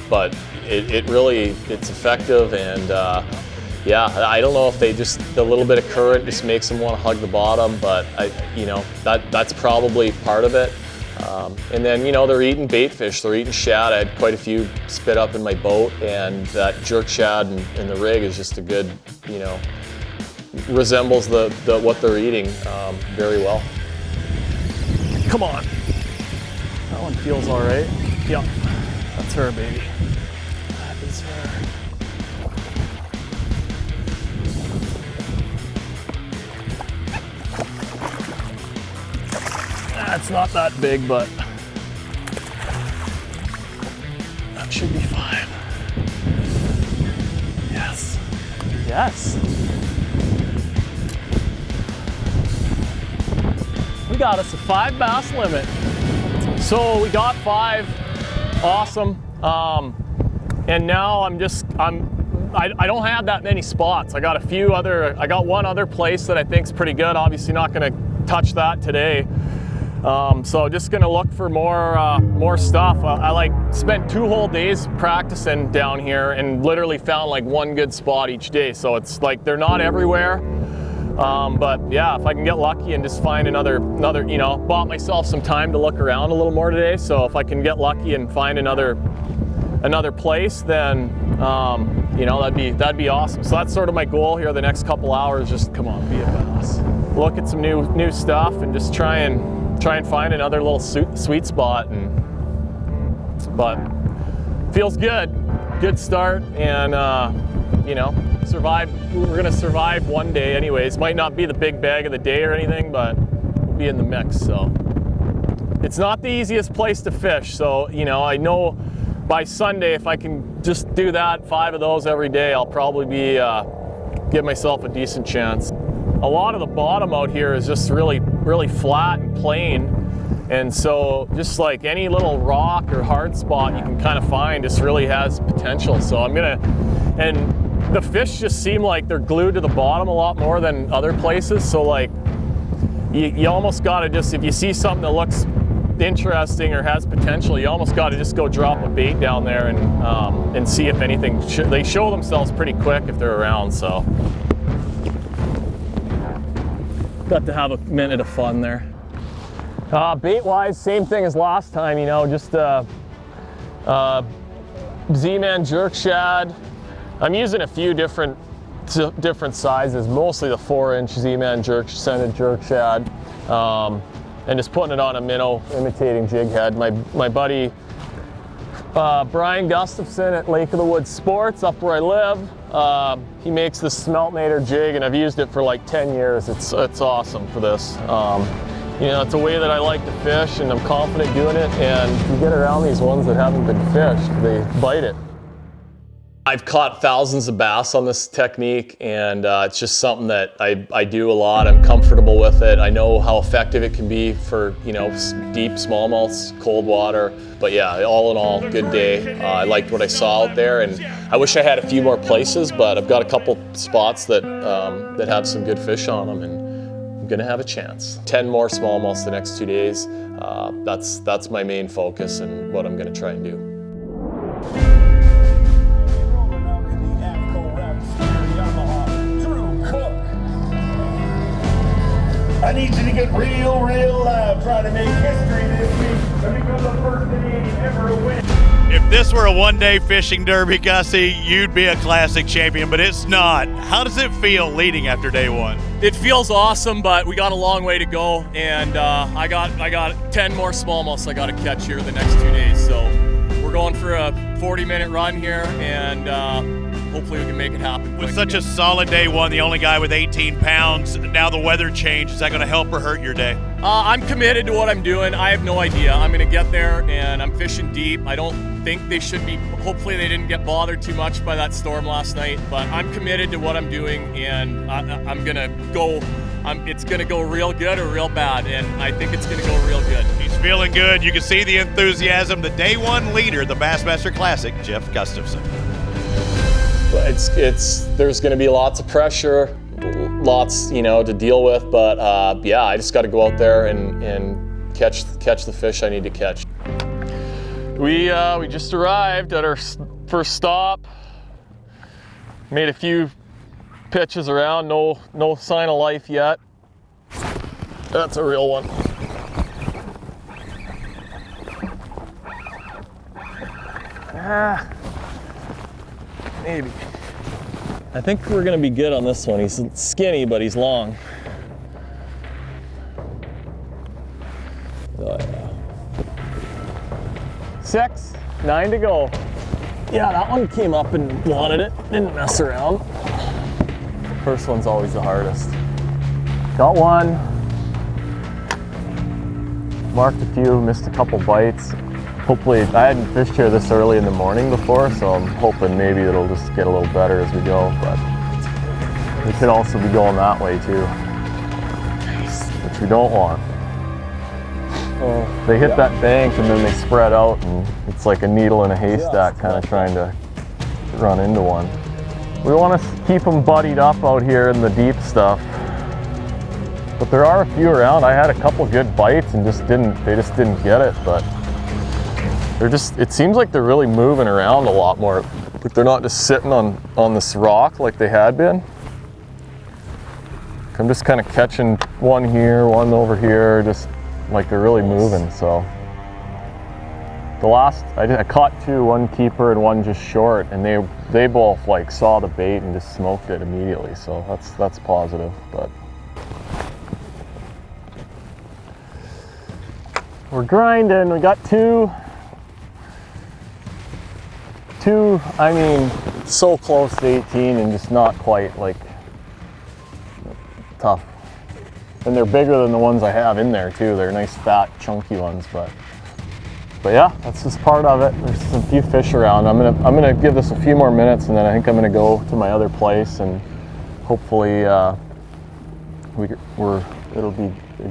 but it really, it's effective, and yeah, I don't know if they just, a little bit of current just makes them want to hug the bottom, but you know, that's probably part of it. And then, you know, they're eating bait fish, they're eating shad. I had quite a few spit up in my boat, and that jerk shad in the rig is just a good, you know, resembles what they're eating very well. Come on. That one feels all right. Yep, that's her, baby. That is her. That's not that big, but that should be fine. Yes. Yes. We got us a 5 bass limit. So we got 5, awesome. And now I don't have that many spots. I got one other place that I think's pretty good. Obviously not gonna touch that today. So just gonna look for more stuff. I spent 2 whole days practicing down here and literally found like one good spot each day. So it's like they're not everywhere. But yeah, if I can get lucky and just find another, you know, bought myself some time to look around a little more today. So if I can get lucky and find another place, then you know, that'd be awesome. So that's sort of my goal here the next couple hours. Just come on, be a bass. Look at some new stuff and just try and find another little sweet spot. But feels good start, and you know, we're gonna survive one day anyways. Might not be the big bag of the day or anything, but we'll be in the mix. So it's not the easiest place to fish, so you know, I know by Sunday, if I can just do that 5 of those every day, I'll probably give myself a decent chance. A lot of the bottom out here is just really flat and plain, and so just like any little rock or hard spot you can kind of find just really has potential. So and the fish just seem like they're glued to the bottom a lot more than other places. So like you almost gotta just, if you see something that looks interesting or has potential, you almost gotta just go drop a bait down there and see if anything, they show themselves pretty quick if they're around. So got to have a minute of fun there. Bait wise, same thing as last time, you know, just Z-Man jerk shad. I'm using a few different sizes, mostly the 4-inch Z-Man scented jerk shad, and just putting it on a minnow imitating jig head. My buddy Brian Gustafson at Lake of the Woods Sports up where I live, he makes this Smeltnator jig, and I've used it for like 10 years. It's awesome for this. You know, it's a way that I like to fish, and I'm confident doing it, and you get around these ones that haven't been fished, they bite it. I've caught thousands of bass on this technique, and it's just something that I do a lot. I'm comfortable with it. I know how effective it can be for, you know, deep smallmouths, cold water. But yeah, all in all, good day. I liked what I saw out there, and I wish I had a few more places, but I've got a couple spots that have some good fish on them, and I'm gonna have a chance. 10 more smallmouths the next 2 days. That's my main focus and what I'm gonna try and do. I need you to get real loud, trying to make history this week and become the first Canadian ever to win. If this were a one-day fishing derby, Gussie, you'd be a classic champion, but it's not. How does it feel leading after day 1? It feels awesome, but we got a long way to go, and I got 10 more smallmouths I got to catch here the next 2 days. So we're going for a 40-minute run here, and hopefully we can make it happen. With such a solid day one, the only guy with 18 pounds, now the weather changed. Is that going to help or hurt your day? I'm committed to what I'm doing. I have no idea. I'm going to get there, and I'm fishing deep. I don't think they should be. Hopefully they didn't get bothered too much by that storm last night, but I'm committed to what I'm doing, and I'm going to go. It's going to go real good or real bad, and I think it's going to go real good. He's feeling good. You can see the enthusiasm. The day one leader, the Bassmaster Classic, Jeff Gustafson. There's going to be lots of pressure, lots to deal with, but yeah, I just got to go out there and catch the fish I need to catch. We just arrived at our first stop. Made a few pitches around, no sign of life yet. That's a real one. Maybe. I think we're gonna be good on this one. He's skinny, but he's long. Oh yeah. 6, 9 to go. Yeah, that one came up and wanted it. Didn't mess around. First one's always the hardest. Got one. Marked a few, missed a couple bites. Hopefully, I hadn't fished here this early in the morning before, so I'm hoping maybe it'll just get a little better as we go, but we could also be going that way too, which we don't want. They hit that bank and then they spread out, and it's like a needle in a haystack kind of trying to run into one. We want to keep them buddied up out here in the deep stuff, but there are a few around. I had a couple good bites and they just didn't get it, but it seems like they're really moving around a lot more. Like they're not just sitting on this rock like they had been. I'm just kind of catching one here, one over here, just like they're really moving. So the last, I caught two, one keeper and one just short, and they both like saw the bait and just smoked it immediately. So that's positive. But we're grinding. We got two, I mean, so close to 18 and just not quite, like, tough. And they're bigger than the ones I have in there too. They're nice, fat, chunky ones, but yeah, that's just part of it. There's a few fish around. I'm gonna give this a few more minutes, and then I think I'm gonna go to my other place, and hopefully it'll be a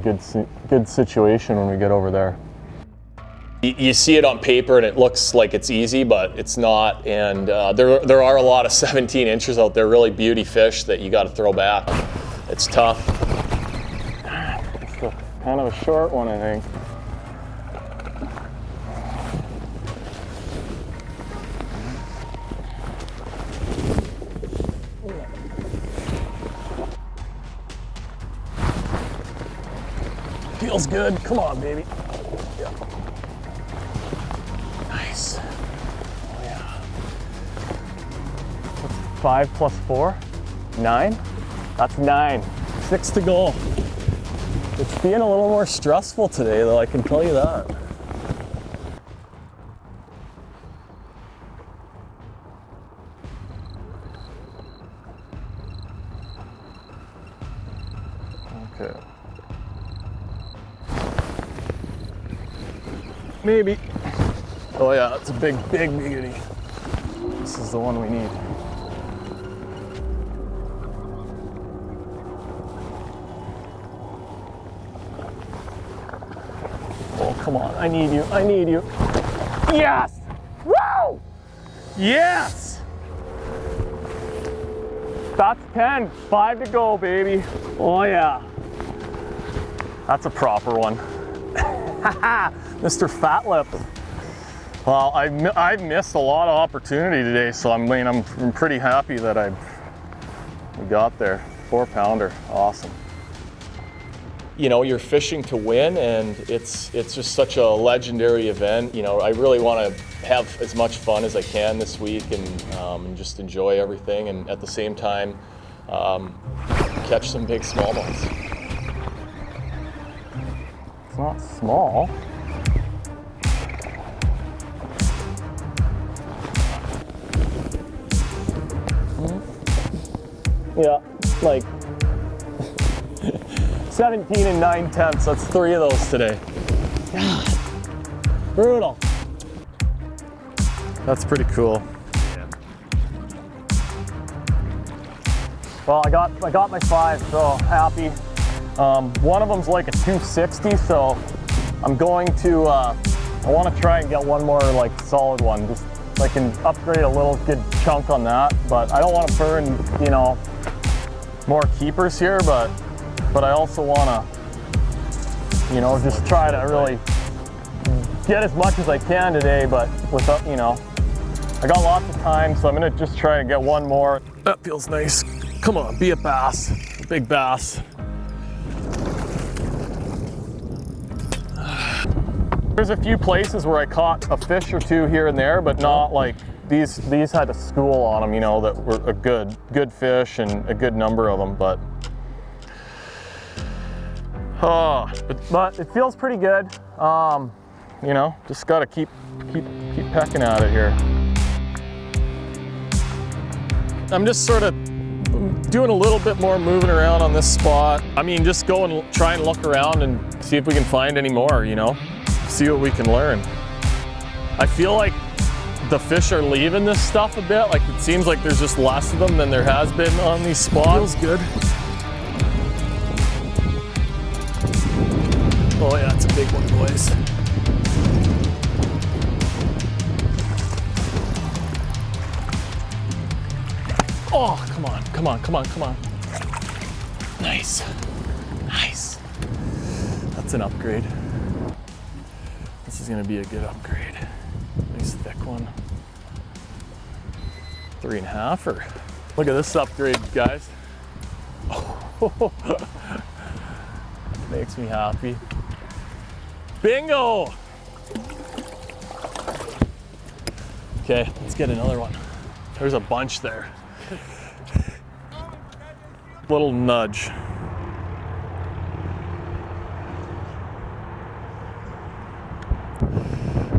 good situation when we get over there. You see it on paper and it looks like it's easy, but it's not. And there are a lot of 17 inchers out there, really beauty fish that you got to throw back. It's tough. It's kind of a short one, I think. Feels good. Come on, baby. Yeah. Nice. Oh yeah. What's 5 plus 4? 9? That's 9. 6 to go. It's being a little more stressful today, though, I can tell you that. Okay. Maybe. Oh yeah, that's a big beauty. This is the one we need. Oh, come on, I need you, I need you. Yes! Woo! Yes! That's 10, 5 to go, baby. Oh yeah. That's a proper one. Mr. Fat Lip. Well, I've missed a lot of opportunity today, so I'm pretty happy that we got there. 4-pounder, awesome. You know, you're fishing to win, and it's just such a legendary event. You know, I really want to have as much fun as I can this week, and just enjoy everything, and at the same time catch some big smallmouths. It's not small. Yeah, like 17 and 9/10. That's 3 of those today. God, brutal. That's pretty cool. Well, I got my 5, so happy. One of them's like a 260, so I'm going to, I want to try and get one more like solid one. Just I can upgrade a little good chunk on that, but I don't want to burn, you know, more keepers here, but I also want to, you know, just try to really get as much as I can today, but without, you know, I got lots of time, so I'm gonna just try to get one more. That feels nice. Come on, be a bass, big bass. There's a few places where I caught a fish or 2 here and there, but not like these had a school on them, you know, that were a good fish and a good number of them, but it feels pretty good. You know, just gotta keep pecking at it here. I'm just sort of doing a little bit more moving around on this spot. I mean, just go and try and look around and see if we can find any more, you know? See what we can learn. I feel like the fish are leaving this stuff a bit. Like it seems like there's just less of them than there has been on these spots. Feels good. Oh yeah, it's a big one, boys. Oh, come on, come on, come on, come on. Nice, nice. That's an upgrade. This is gonna be a good upgrade. Nice thick one. 3.5 or, look at this upgrade, guys. Oh, makes me happy. Bingo! Okay, let's get another one. There's a bunch there. Little nudge.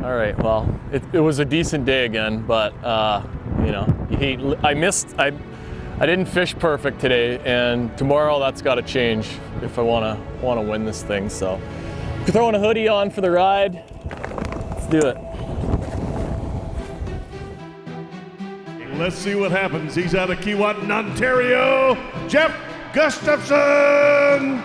All right, well, it was a decent day again, but you know, I didn't fish perfect today, and tomorrow that's got to change if I want to win this thing. So, throwing a hoodie on for the ride. Let's do it. Let's see what happens. He's out of Keewatin, Ontario, Jeff Gustafson.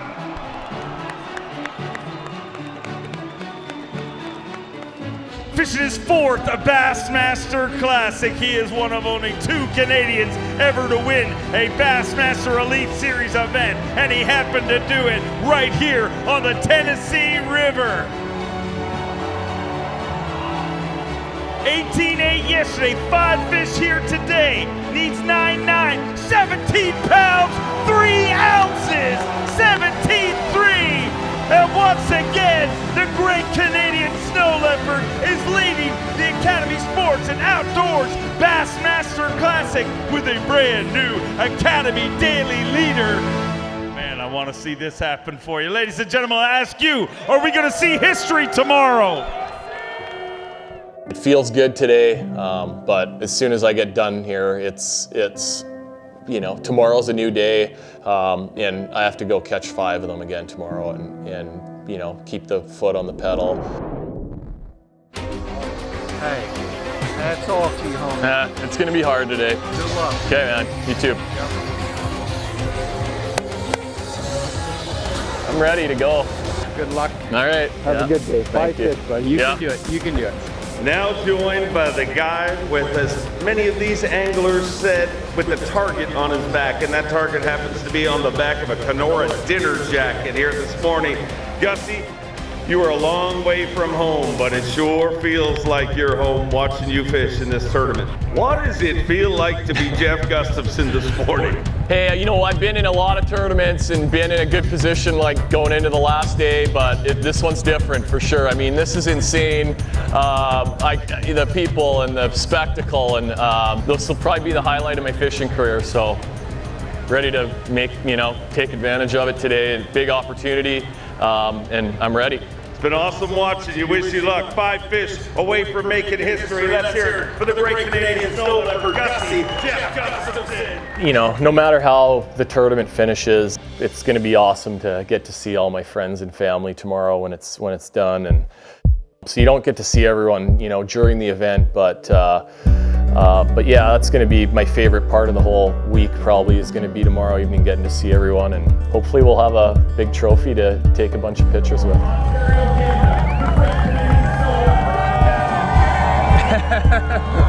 Fishing his 4th Bassmaster Classic. He is one of only 2 Canadians ever to win a Bassmaster Elite Series event, and he happened to do it right here on the Tennessee River. 18-8 yesterday, 5 fish here today, needs 9-9, 17 pounds, 3 ounces, 17-3. And once again, the great Canadian snow leopard is leading the Academy Sports and Outdoors Bassmaster Classic with a brand new Academy Daily leader. Man, I want to see this happen for you. Ladies and gentlemen, I ask you, are we going to see history tomorrow? It feels good today, but as soon as I get done here, it's you know, tomorrow's a new day, and I have to go catch 5 of them again tomorrow, and you know, keep the foot on the pedal. Hey, that's off to you, homie. It's gonna be hard today. Good luck. Okay, man. You too. Yep. I'm ready to go. Good luck. All right. Have a good day. Thank you. Buddy. You can do it. You can do it. Now joined by the guy with, as many of these anglers said, with the target on his back, and that target happens to be on the back of a Kenora dinner jacket here this morning. Gussie, you are a long way from home, but it sure feels like you're home watching you fish in this tournament. What does it feel like to be Jeff Gustafson this morning? Hey, you know, I've been in a lot of tournaments and been in a good position like going into the last day, but this one's different for sure. I mean, this is insane. The people and the spectacle, and this will probably be the highlight of my fishing career. So ready to take advantage of it today. Big opportunity, and I'm ready. It's been awesome watching you. Wish you luck. 5 fish away from making history. Let's hear it for the great Canadian snow leopard. Gussie, Jeff Gustafson. You know, no matter how the tournament finishes, it's going to be awesome to get to see all my friends and family tomorrow when it's done. And so you don't get to see everyone, you know, during the event, but yeah, that's going to be my favorite part of the whole week. Probably is going to be tomorrow evening, getting to see everyone, and hopefully we'll have a big trophy to take a bunch of pictures with.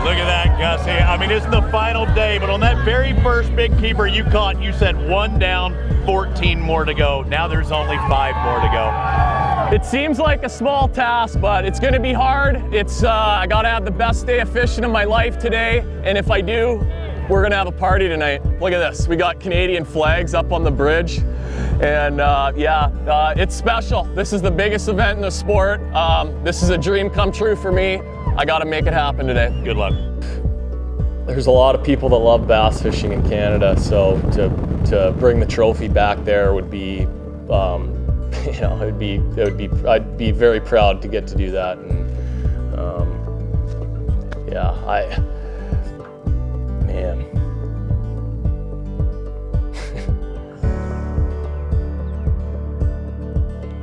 Look at that, Gussie. I mean, it's the final day, but on that very first big keeper you caught, you said 1 down, 14 more to go. Now there's only 5 more to go. It seems like a small task, but it's going to be hard. I got to have the best day of fishing of my life today, and if I do, we're going to have a party tonight. Look at this. We got Canadian flags up on the bridge, and it's special. This is the biggest event in the sport. This is a dream come true for me. I got to make it happen today. Good luck. There's a lot of people that love bass fishing in Canada, so to bring the trophy back there would be, you know, I'd be very proud to get to do that. And man.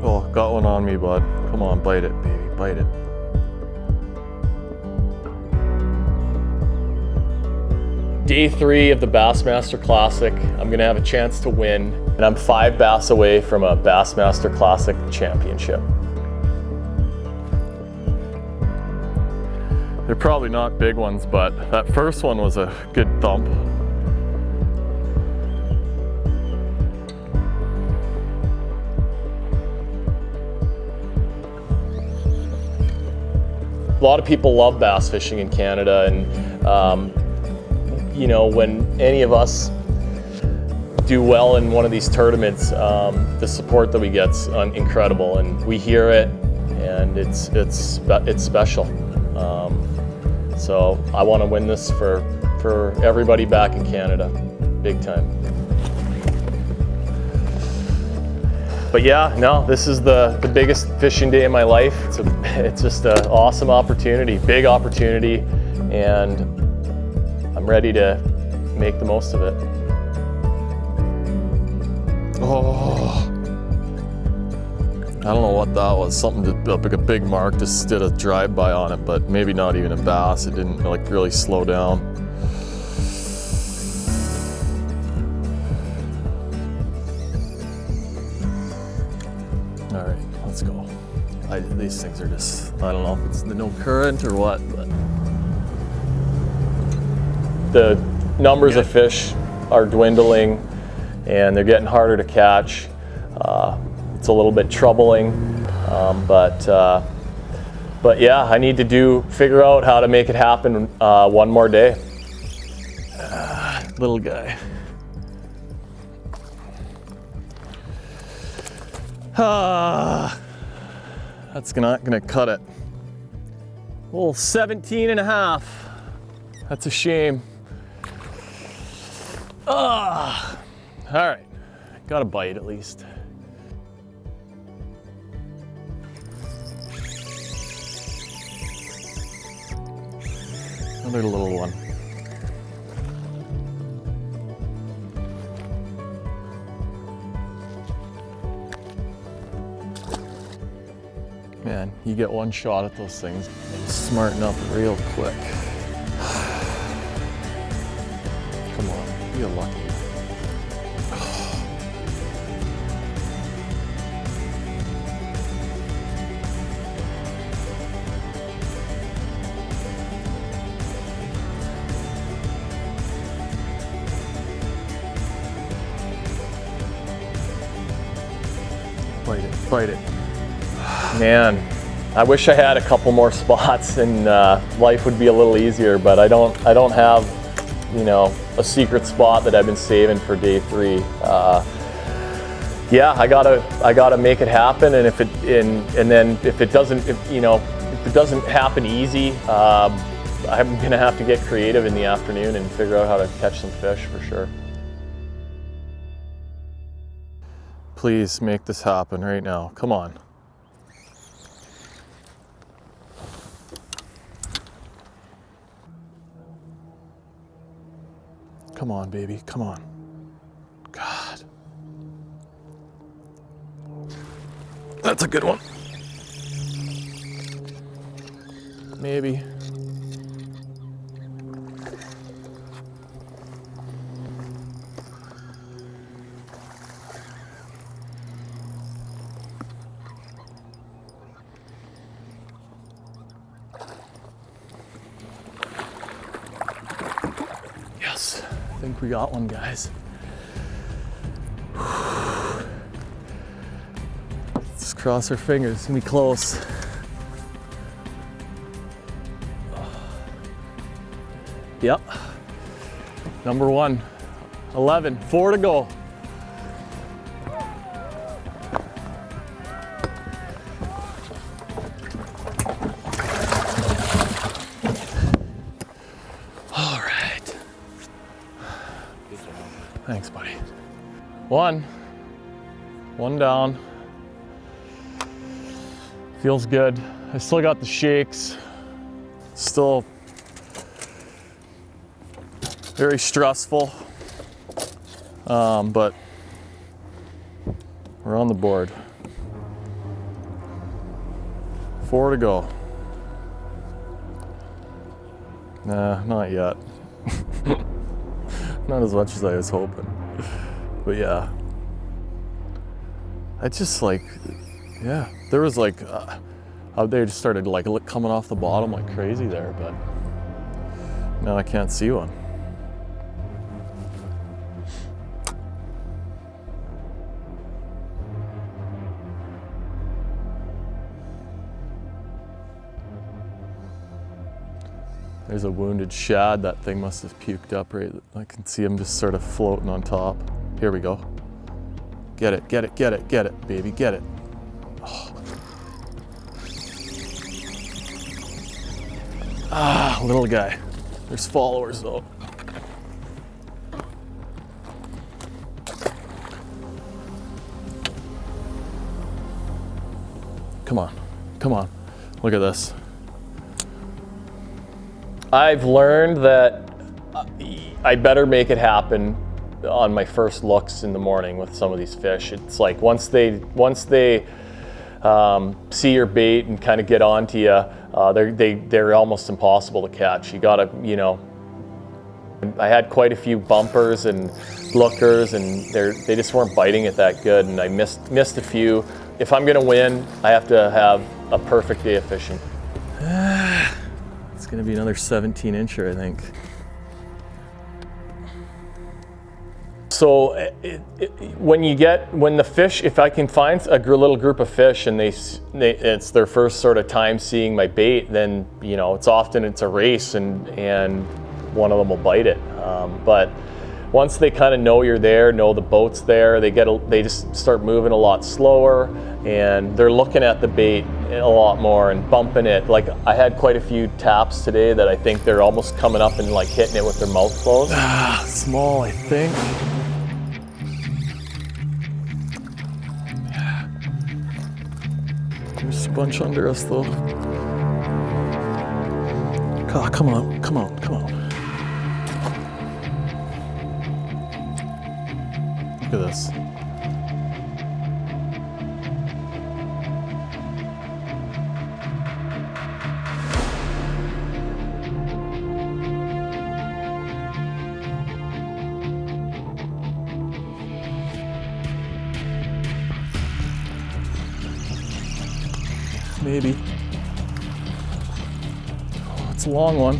Oh, got one on me, bud. Come on, bite it, baby, bite it. Day 3 of the Bassmaster Classic. I'm gonna have a chance to win, and I'm 5 bass away from a Bassmaster Classic championship. They're probably not big ones, but that first one was a good thump. A lot of people love bass fishing in Canada, and you know, when any of us do well in one of these tournaments, the support that we get's incredible, and we hear it, and it's special. So I want to win this for everybody back in Canada, big time. But yeah, no, this is the biggest fishing day of my life. It's just an awesome opportunity, big opportunity, and I'm ready to make the most of it. Oh, I don't know what that was. Something like a big mark just did a drive-by on it, but maybe not even a bass. It didn't like really slow down. All right, let's go. These things are just, I don't know if it's the no current or what, but the numbers of fish are dwindling and they're getting harder to catch. It's a little bit troubling, but yeah, I need to figure out how to make it happen one more day. Little guy. That's not gonna cut it. Well, 17 and a half. That's a shame. All right, got a bite at least. Another little one. Man, you get one shot at those things and smarten up real quick. Come on, you're lucky. Bite it. Man, I wish I had a couple more spots and life would be a little easier, but I don't have, you know, a secret spot that I've been saving for day 3. Yeah, I gotta make it happen, and if it doesn't happen easy, I'm gonna have to get creative in the afternoon and figure out how to catch some fish for sure. Please make this happen right now. Come on. Come on, baby, come on. God. That's a good one. Maybe. Yes, I think we got one, guys. Let's cross our fingers, it's gonna be close. Yep, number one, 11, 4 to go. All right. Thanks, buddy. One down. Feels good. I still got the shakes. Still very stressful, but we're on the board. 4 to go. Nah, not yet. Not as much as I was hoping. But yeah. I just like, yeah, there was like, they just started like coming off the bottom like crazy there, but now I can't see one. There's a wounded shad. That thing must have puked up right. I can see him just sort of floating on top. Here we go. Get it, get it, get it, get it, baby, get it. Oh. Ah, little guy. There's followers though. Come on, come on. Look at this. I've learned that I better make it happen on my first looks in the morning with some of these fish. It's like once they see your bait and kind of get onto you, they're almost impossible to catch. You gotta, you know. I had quite a few bumpers and lookers, and they just weren't biting it that good, and I missed a few. If I'm gonna win, I have to have a perfect day of fishing. It's gonna be another 17-incher, I think. So when the fish, if I can find a little group of fish and it's their first sort of time seeing my bait, then you know it's a race and one of them will bite it. But once they kind of know you're there, know the boat's there, they just start moving a lot slower, and they're looking at the bait a lot more and bumping it. Like I had quite a few taps today that I think they're almost coming up and like hitting it with their mouth closed. Small, I think. There's a bunch under us though. Oh, come on, come on, come on. Look at this. Maybe. Oh, it's a long one.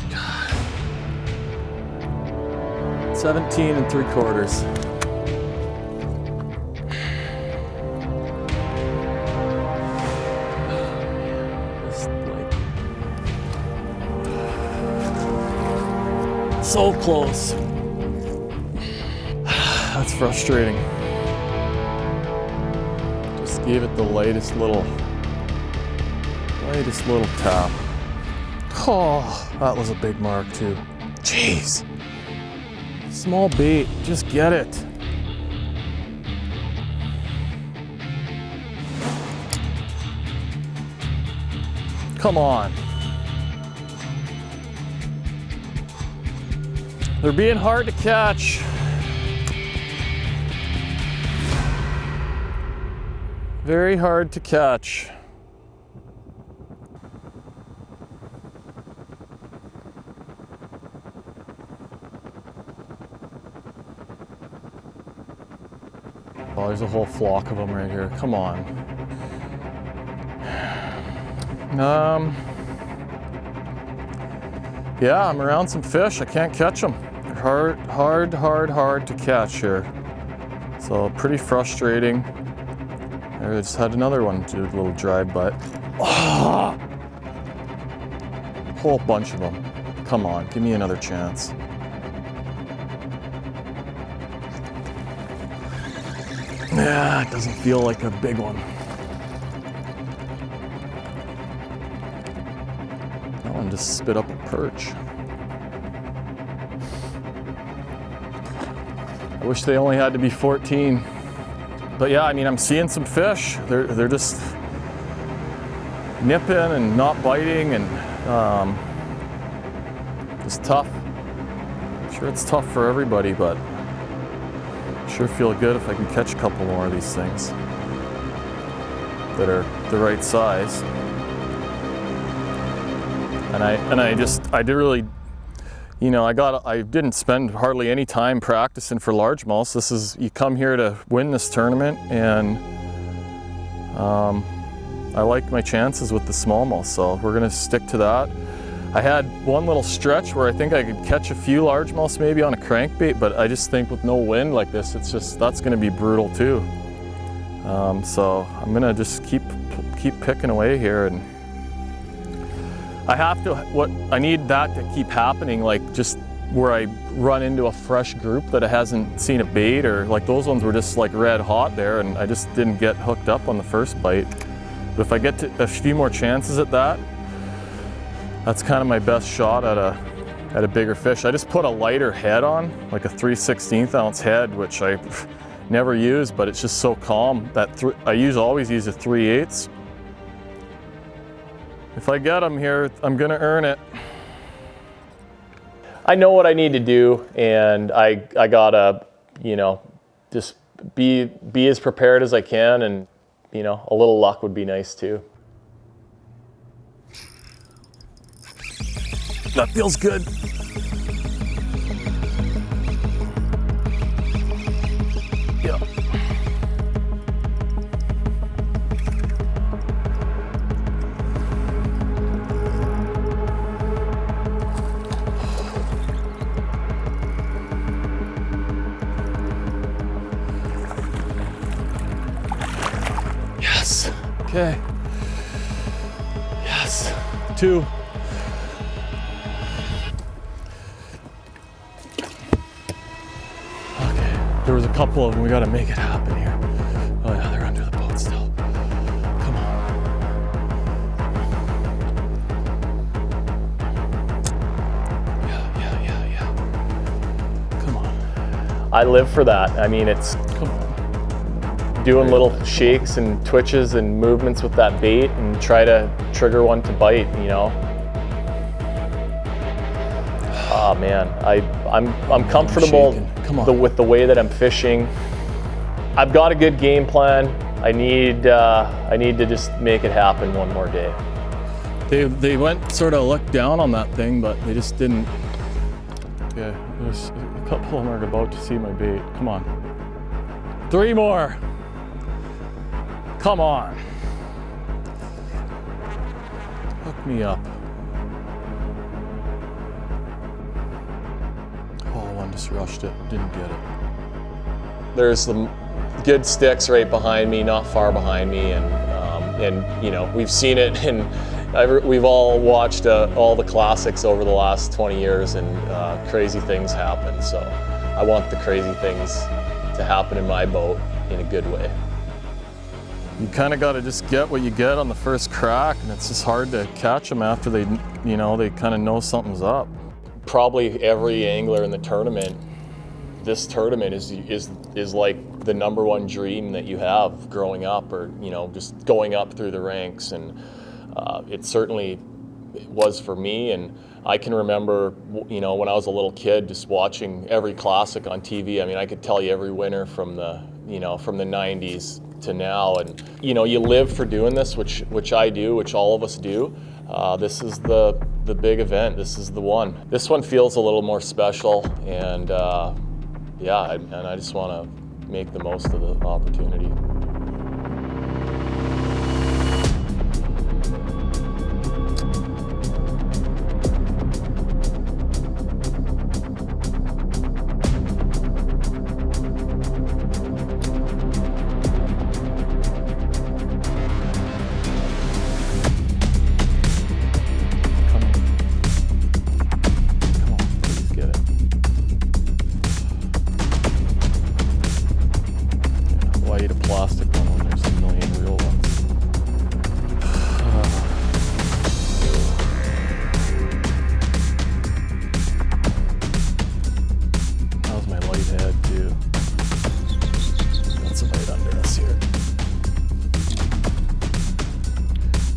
God. 17 3/4. Just like so close. That's frustrating. Gave it the lightest little tap. Oh, that was a big mark too. Jeez. Small bait, just get it. Come on. They're being hard to catch. Very hard to catch. Oh, there's a whole flock of them right here. Come on. Yeah, I'm around some fish. I can't catch them. They're hard to catch here. So pretty frustrating. I just had another one do a little drive butt. Oh! Whole bunch of them. Come on, give me another chance. Yeah, it doesn't feel like a big one. That one just spit up a perch. I wish they only had to be 14. But yeah, I mean, I'm seeing some fish. They're just nipping and not biting, and just tough. I'm sure it's tough for everybody, but sure feel good if I can catch a couple more of these things that are the right size. And I did really, you know, I didn't spend hardly any time practicing for largemouths. This is, you come here to win this tournament, and I like my chances with the smallmouth, so we're gonna stick to that. I had one little stretch where I think I could catch a few largemouths maybe on a crankbait, but I just think with no wind like this, it's just, that's gonna be brutal too. So I'm gonna just keep picking away here, and I need that to keep happening, like just where I run into a fresh group that hasn't seen a bait, or like those ones were just like red hot there, and I just didn't get hooked up on the first bite. But if I get to a few more chances at that, that's kind of my best shot at a bigger fish. I just put a lighter head on, like a 3/16 ounce head, which I never use, but it's just so calm. I always use a 3/8. If I get them here, I'm gonna earn it. I know what I need to do, and I gotta, you know, just be as prepared as I can, and you know, a little luck would be nice too. That feels good. Yeah. Yes. Okay. Yes. 2. There was a couple of them. We got to make it happen here. Oh yeah, they're under the boat still. Come on. Yeah. Come on. I live for that. I mean, it's doing little shakes and twitches and movements with that bait and try to trigger one to bite, you know. Oh man, I'm comfortable with the way that I'm fishing. I've got a good game plan. I need to just make it happen one more day. They went sort of looked down on that thing, but they just didn't. Yeah, there's a couple of them are about to see my bait. Come on. 3 more. Come on. Hook me up. Just rushed it, didn't get it. There's some good sticks right behind me, not far behind me, and you know, we've seen it, and we've all watched all the classics over the last 20 years, and crazy things happen. So I want the crazy things to happen in my boat in a good way. You kind of got to just get what you get on the first crack, and it's just hard to catch them after they kind of know something's up. Probably every angler in the tournament, this tournament is like the #1 dream that you have growing up, or you know, just going up through the ranks, and it certainly was for me. And I can remember, you know, when I was a little kid, just watching every classic on TV. I mean, I could tell you every winner from the, you know, from the 90s to now. And, you know, you live for doing this, which I do, which all of us do. This is the big event. This is the one. This one feels a little more special, and yeah, and I just want to make the most of the opportunity.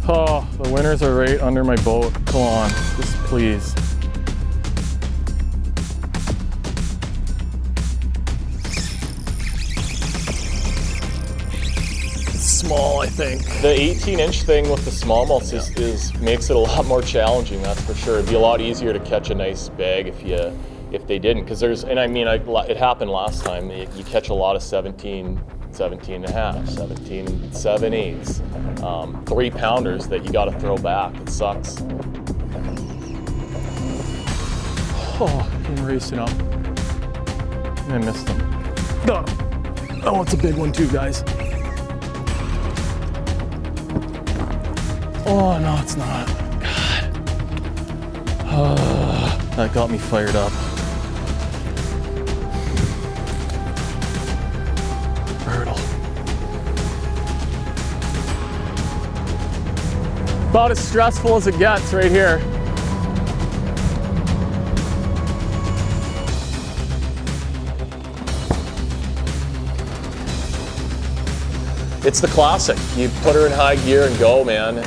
Oh, the winners are right under my boat. Come on, just please. It's small, I think. The 18-inch thing with the smallmouths makes it a lot more challenging, that's for sure. It'd be a lot easier to catch a nice bag if they didn't, because there's, and I mean, it happened last time. You catch a lot of 17 and a half, 17 7/8, 3-pounders that you got to throw back. It sucks. Oh, I'm racing up. I missed him. Oh, it's a big one too, guys. Oh, no, it's not. God. That got me fired up. About as stressful as it gets right here. It's the classic. You put her in high gear and go, man.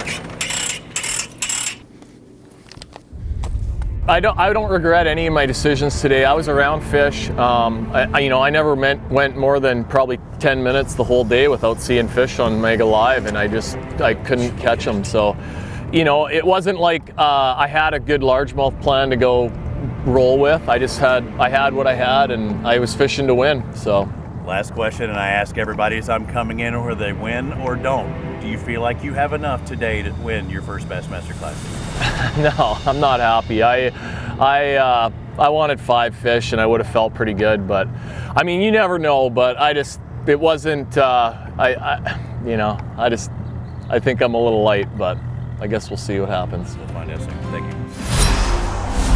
I don't regret any of my decisions today. I was around fish. I never went more than probably 10 minutes the whole day without seeing fish on Mega Live, and I couldn't catch them. So, you know, it wasn't like I had a good largemouth plan to go roll with. I had what I had, and I was fishing to win. So. Last question, and I ask everybody as I'm coming in whether they win or don't. Do you feel like you have enough today to win your first Bassmaster Classic? No, I'm not happy. I wanted 5 fish, and I would have felt pretty good. But I mean, you never know. But it wasn't. I think I'm a little light, but I guess we'll see what happens. We'll find out soon. Thank you.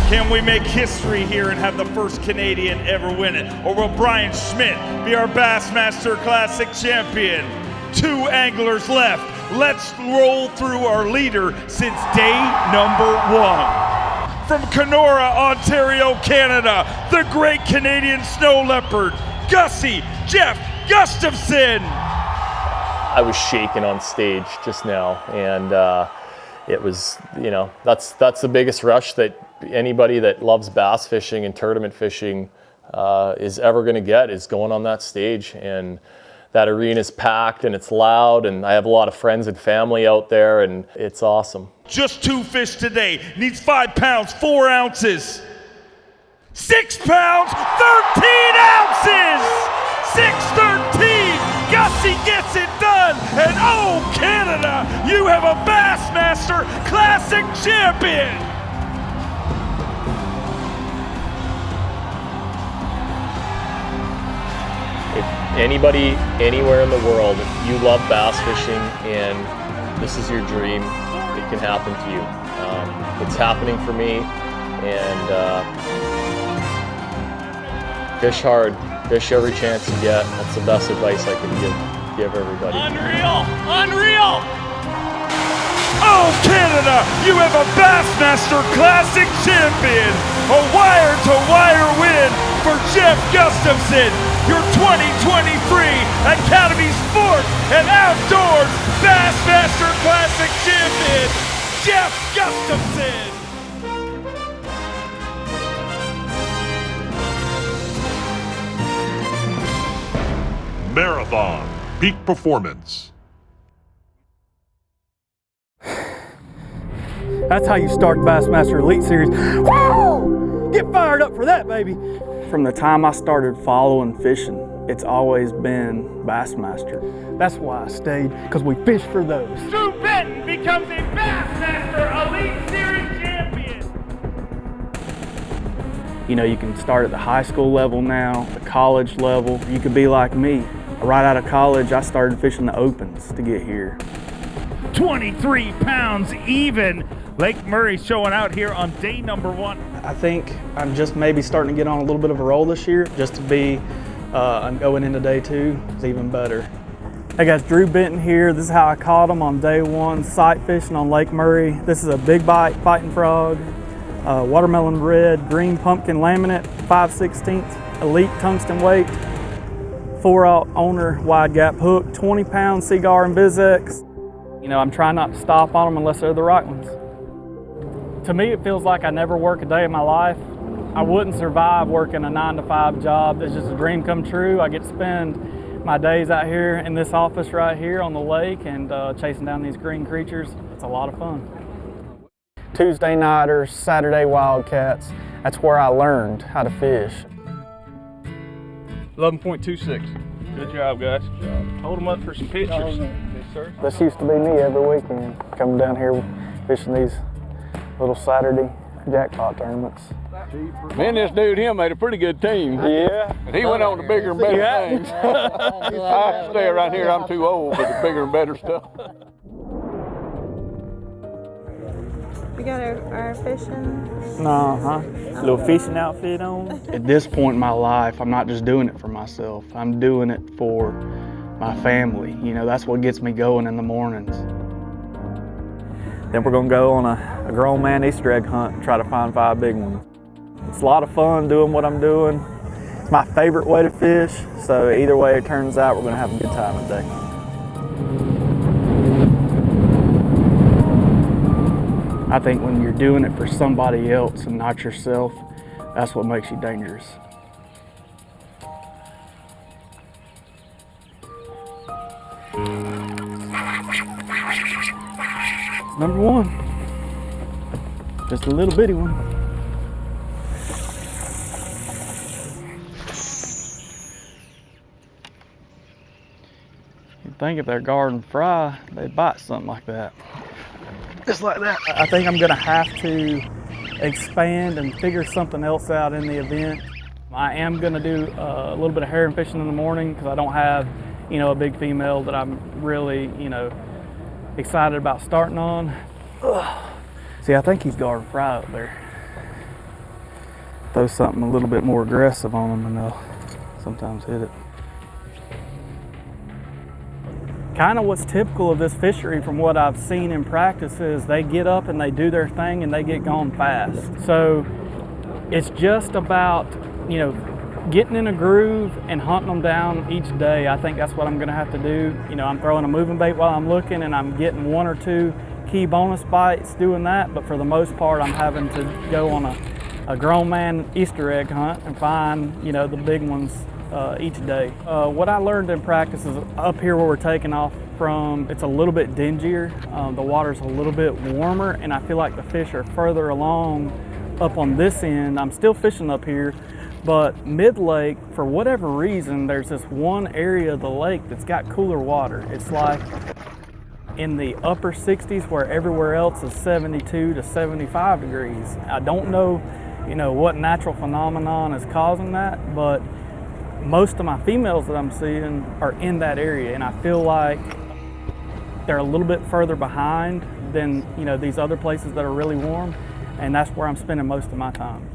Can we make history here and have the first Canadian ever win it? Or will Brian Schmidt be our Bassmaster Classic champion? 2 anglers left. Let's roll through our leader since day number 1. From Kenora, Ontario, Canada, the great Canadian snow leopard, Gussie Jeff Gustafson. I was shaking on stage just now, and it was, you know, that's the biggest rush that anybody that loves bass fishing and tournament fishing is ever going to get, is going on that stage. And that arena's packed and it's loud, and I have a lot of friends and family out there, and it's awesome. Just 2 fish today. Needs 5 pounds, 4 ounces. 6 pounds, 13 ounces! 613! Gussie gets it done! And oh, Canada, you have a Bassmaster Classic champion! If anybody, anywhere in the world, if you love bass fishing and this is your dream, it can happen to you. It's happening for me, and fish hard, fish every chance you get. That's the best advice I can give everybody. Unreal! Unreal! Oh, Canada, you have a Bassmaster Classic champion! A wire-to-wire win for Jeff Gustafson, your 2023 Academy Sports and Outdoors Bassmaster Classic champion! Jeff Gustafson. Marathon Peak Performance. That's how you start the Bassmaster Elite Series. Woo! Get fired up for that, baby. From the time I started following fishing, it's always been Bassmaster. That's why I stayed, because we fish for those. Drew Benton becomes a Bassmaster Elite Series champion. You know, you can start at the high school level now, the college level. You could be like me. Right out of college, I started fishing the opens to get here. 23 pounds even. Lake Murray showing out here on day number 1. I think I'm just maybe starting to get on a little bit of a roll this year. Just to be going into day 2 is even better. Hey guys, Drew Benton here. This is how I caught him on day 1, sight fishing on Lake Murray. This is a big bite fighting frog, watermelon red, green pumpkin laminate, 5/16 elite tungsten weight, 4-aught owner wide gap hook, 20 pound Seagar and Biz-X. You know, I'm trying not to stop on them unless they're the right ones. To me, it feels like I never work a day in my life. I wouldn't survive working a 9-to-5 job. It's just a dream come true. I get to spend my days out here in this office right here on the lake and chasing down these green creatures. It's a lot of fun. Tuesday nighters, Saturday wildcats. That's where I learned how to fish. 11.26. Good job, guys. Good job. Hold them up for some pictures. Yes, sir. This used to be me every weekend, coming down here fishing these little Saturday jackpot tournaments. Me and this dude, him made a pretty good team. Yeah. And he went on to bigger and better things. I stay around here, I'm too old for the bigger and better stuff. We got our fishing. Little fishing outfit on. At this point in my life, I'm not just doing it for myself. I'm doing it for my family. You know, that's what gets me going in the mornings. Then we're gonna go on a grown man Easter egg hunt and try to find 5 big ones. It's a lot of fun doing what I'm doing. It's my favorite way to fish, so either way it turns out, we're gonna have a good time today. I think when you're doing it for somebody else and not yourself, that's what makes you dangerous. Number 1, just a little bitty one. You'd think if they're garden fry, they'd bite something like that. Just like that. I think I'm gonna have to expand and figure something else out in the event. I am gonna do a little bit of herring fishing in the morning because I don't have, you know, a big female that I'm really, you know, excited about starting on. Ugh. See, I think he's garden fry up there. Throw something a little bit more aggressive on them and they'll sometimes hit it. Kind of what's typical of this fishery from what I've seen in practice is they get up and they do their thing and they get gone fast. So it's just about, you know, getting in a groove and hunting them down each day. I think that's what I'm gonna have to do. You know, I'm throwing a moving bait while I'm looking and I'm getting 1 or 2 key bonus bites doing that, but for the most part I'm having to go on a grown man Easter egg hunt and find, you know, the big ones each day. What I learned in practice is up here where we're taking off from, it's a little bit dingier. The water's a little bit warmer and I feel like the fish are further along up on this end. I'm still fishing up here, but mid-lake, for whatever reason, there's this one area of the lake that's got cooler water. It's like in the upper 60s where everywhere else is 72 to 75 degrees. I don't know, you know, what natural phenomenon is causing that, but most of my females that I'm seeing are in that area, and I feel like they're a little bit further behind than, you know, these other places that are really warm, and that's where I'm spending most of my time.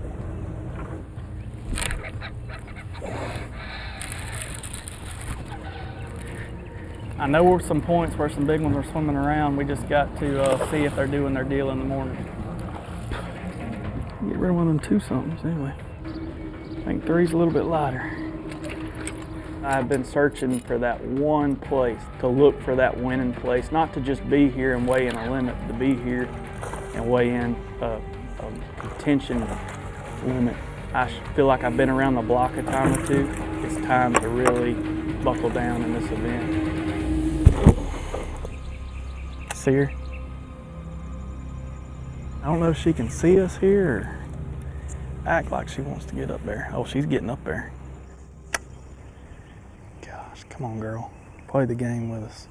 I know where some points where some big ones are swimming around. We just got to see if they're doing their deal in the morning. Get rid of one of them 2-somethings anyway. I think 3's a little bit lighter. I've been searching for that one place, to look for that winning place, not to just be here and weigh in a limit, to be here and weigh in a tension limit. I feel like I've been around the block a time or two. It's time to really buckle down in this event. See her? I don't know if she can see us here or act like she wants to get up there. Oh, she's getting up there. Gosh, come on, girl. Play the game with us.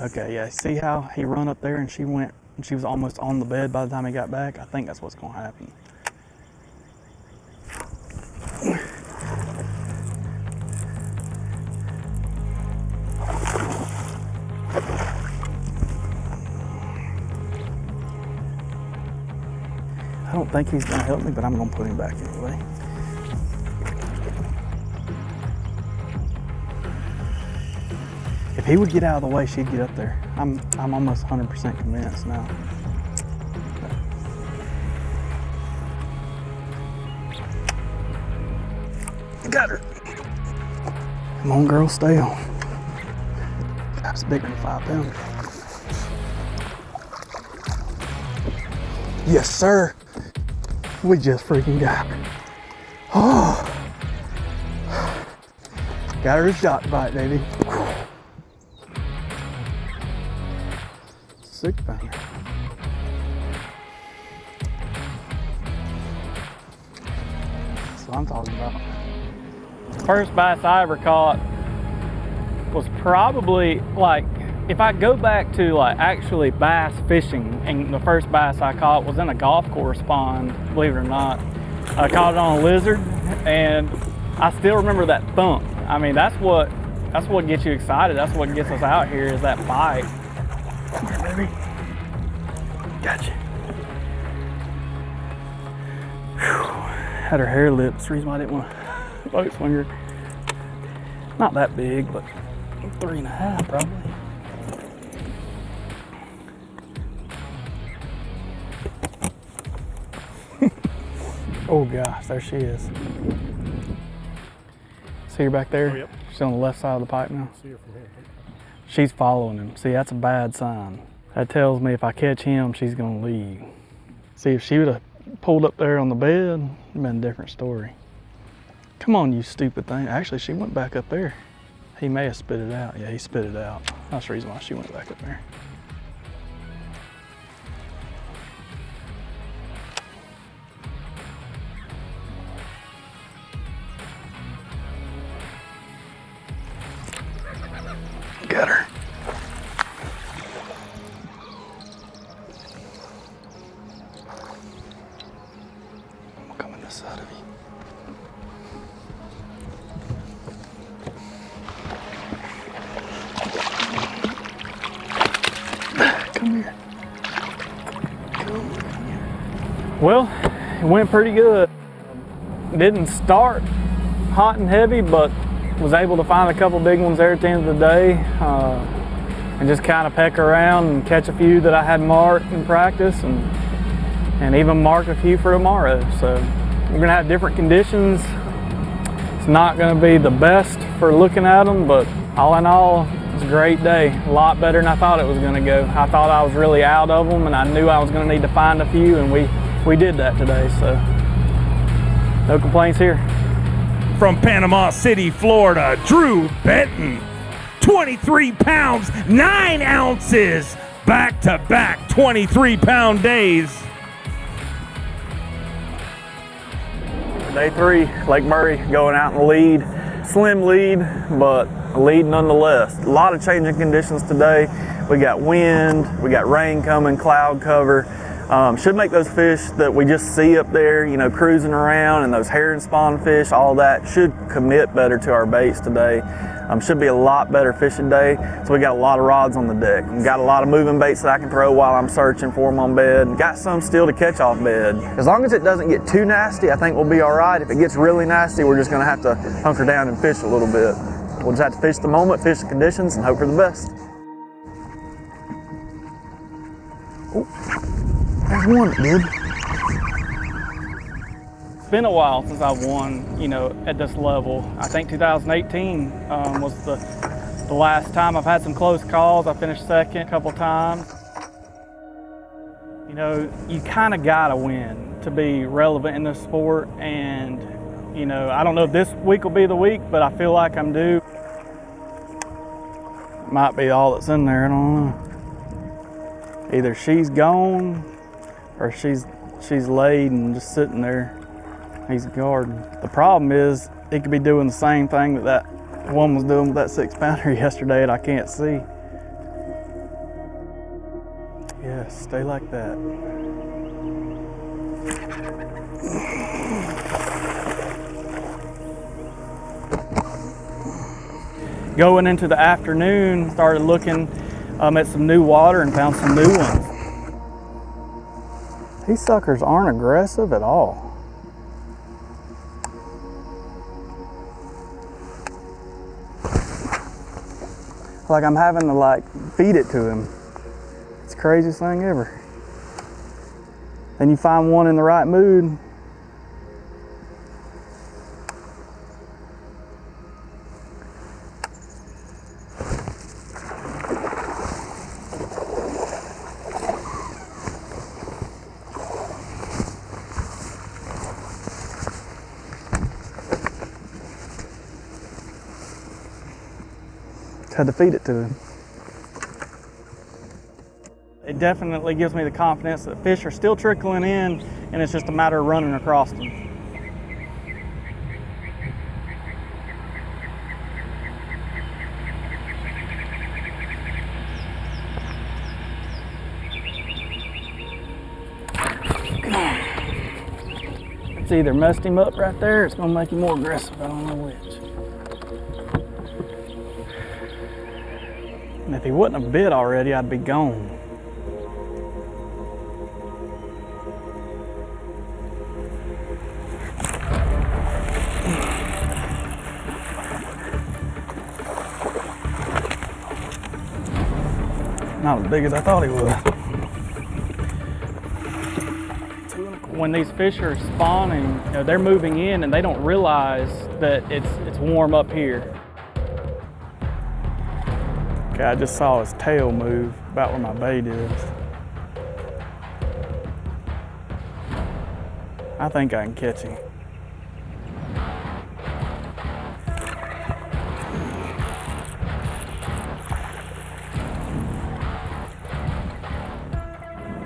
Okay, yeah, see how he run up there and she was almost on the bed by the time he got back? I think that's what's gonna happen. I don't think he's gonna help me, but I'm gonna put him back anyway. If he would get out of the way, she'd get up there. I'm almost 100% convinced now. Got her. Come on, girl, stay on. That's bigger than 5 pounds. Yes, sir. We just freaking got her. Oh. Got her a shot bite, baby. 6 pounder. That's what I'm talking about. First bass I ever caught was probably like, if I go back to like actually bass fishing, and the first bass I caught was in a golf course pond, believe it or not. I caught it on a lizard, and I still remember that thump. I mean, that's what gets you excited. That's what gets us out here, is that bite. Come here, baby. Gotcha. Whew. Had her hair lip. That's the reason why I didn't want to boat swing her. Not that big, but 3.5 probably. Oh gosh, there she is. See her back there? Oh, yep. She's on the left side of the pipe now. See her from here. She's following him. See, that's a bad sign. That tells me if I catch him, she's gonna leave. See, if she would have pulled up there on the bed, it'd been a different story. Come on, you stupid thing. Actually, she went back up there. He may have spit it out. Yeah, he spit it out. That's the reason why she went back up there. Got her. I'm coming this side of you. Come here. Come here. Well, it went pretty good. Didn't start hot and heavy, but was able to find a couple big ones there at the end of the day, and just kind of peck around and catch a few that I had marked in practice, and even mark a few for tomorrow. So we're gonna have different conditions. It's not gonna be the best for looking at them, but all in all, it's a great day. A lot better than I thought it was gonna go. I thought I was really out of them, and I knew I was gonna need to find a few, and we did that today, so no complaints here. From Panama City, Florida, Drew Benton, 23 pounds, 9 ounces, back-to-back 23-pound days. Day 3, Lake Murray going out in the lead. Slim lead, but a lead nonetheless. A lot of changing conditions today. We got wind, we got rain coming, cloud cover. Should make those fish that we just see up there, you know, cruising around, and those herring spawn fish, all that should commit better to our baits today. Should be a lot better fishing day. So we got a lot of rods on the deck. We got a lot of moving baits that I can throw while I'm searching for them on bed. Got some still to catch off bed. As long as it doesn't get too nasty, I think we'll be all right. If it gets really nasty, we're just gonna have to hunker down and fish a little bit. We'll just have to fish the moment, fish the conditions, and hope for the best. Oh. There's one, dude. It's been a while since I've won, you know, at this level. I think 2018 was the The last time I've had some close calls. I finished second a couple times. You know, you kind of gotta win to be relevant in this sport, and you know, I don't know if this week will be the week, but I feel like I'm due. Might be all that's in there, I don't know. Either she's gone or she's laid and just sitting there. He's guarding. The problem is he could be doing the same thing that one was doing with that 6-pounder yesterday, and I can't see. Yeah, stay like that. Going into the afternoon, started looking at some new water and found some new ones. These suckers aren't aggressive at all. Like I'm having to feed it to him. It's the craziest thing ever. Then you find one in the right mood. Had to feed it to him. It definitely gives me the confidence that fish are still trickling in, and it's just a matter of running across them. It's either messed him up right there, or it's gonna make him more aggressive. I don't know which. And if he wouldn't have bit already, I'd be gone. Not as big as I thought he was. When these fish are spawning, you know, they're moving in and they don't realize that it's warm up here. Okay, I just saw his tail move about where my bait is. I think I can catch him.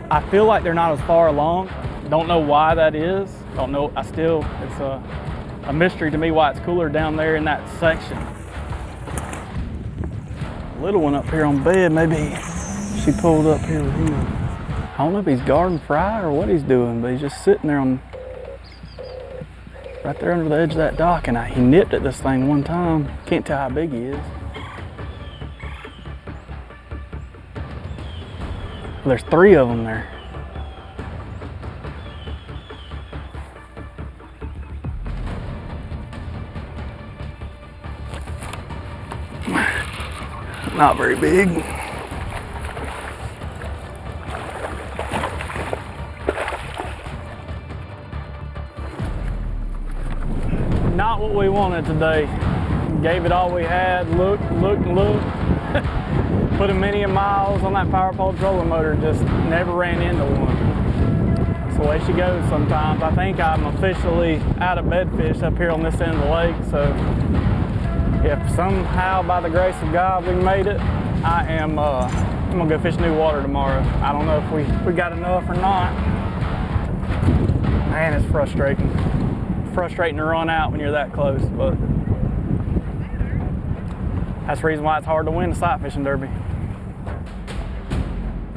I feel like they're not as far along. Don't know why that is. Don't know, it's a mystery to me why it's cooler down there in that section. Little one up here on bed, maybe she pulled up here with him. I don't know if he's guarding fry or what he's doing, but he's just sitting there right there under the edge of that dock, and he nipped at this thing one time. Can't tell how big he is. There's 3 of them there. Not very big. Not what we wanted today. Gave it all we had, looked. Put a million miles on that power pole trolling motor, just never ran into one. That's the way she goes sometimes. I think I'm officially out of bedfish up here on this end of the lake, so if somehow, by the grace of God, we made it, I'm gonna go fish new water tomorrow. I don't know if we got enough or not. Man, it's frustrating. Frustrating to run out when you're that close, but that's the reason why it's hard to win the sight fishing derby.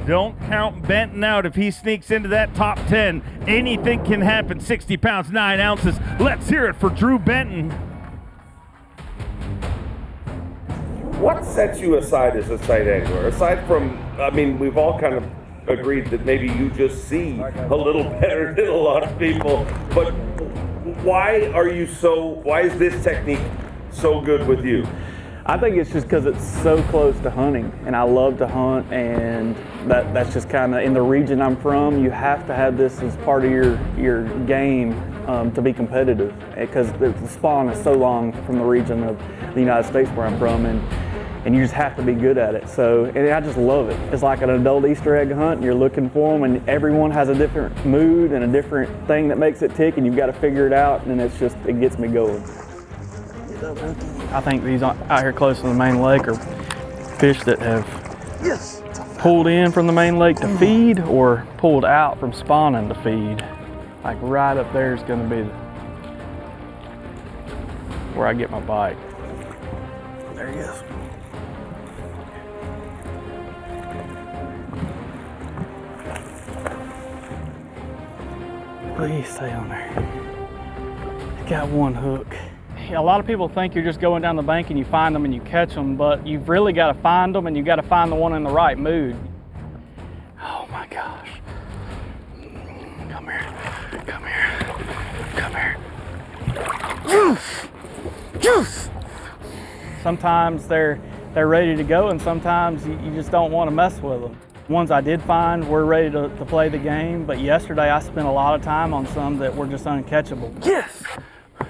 Don't count Benton out. If he sneaks into that top 10, anything can happen. 60 pounds, 9 ounces. Let's hear it for Drew Benton. What sets you aside as a sight angler? Aside from, I mean, we've all kind of agreed that maybe you just see a little better than a lot of people, but why is this technique so good with you? I think it's just because it's so close to hunting, and I love to hunt, and that's just kind of, in the region I'm from, you have to have this as part of your game to be competitive, because the spawn is so long from the region of the United States where I'm from, and and you just have to be good at it. So, and I just love it. It's like an adult Easter egg hunt, and you're looking for them, and everyone has a different mood and a different thing that makes it tick, and you've got to figure it out, and it's just, it gets me going. I think these out here close to the main lake are fish that have pulled in from the main lake to feed or pulled out from spawning to feed. Like right up there is going to be where I get my bite. There he is. Please stay on there. Got one hook. A lot of people think you're just going down the bank and you find them and you catch them, but you've really got to find them, and you've got to find the one in the right mood. Oh my gosh. Come here, come here, come here. Juice! Juice! Sometimes they're ready to go, and sometimes you just don't want to mess with them. Ones I did find were ready to play the game, but yesterday I spent a lot of time on some that were just uncatchable. Yes!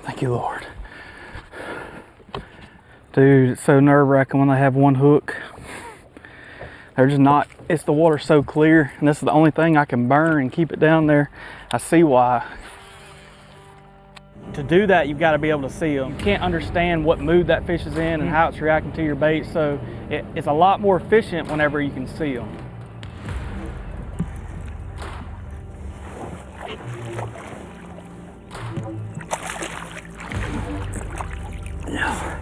Thank you, Lord. Dude, it's so nerve-wracking when they have one hook. They're just not, it's the water so clear, and this is the only thing I can burn and keep it down there. I see why. To do that, you've got to be able to see them. You can't understand what mood that fish is in and how it's reacting to your bait, so it's a lot more efficient whenever you can see them. Yes.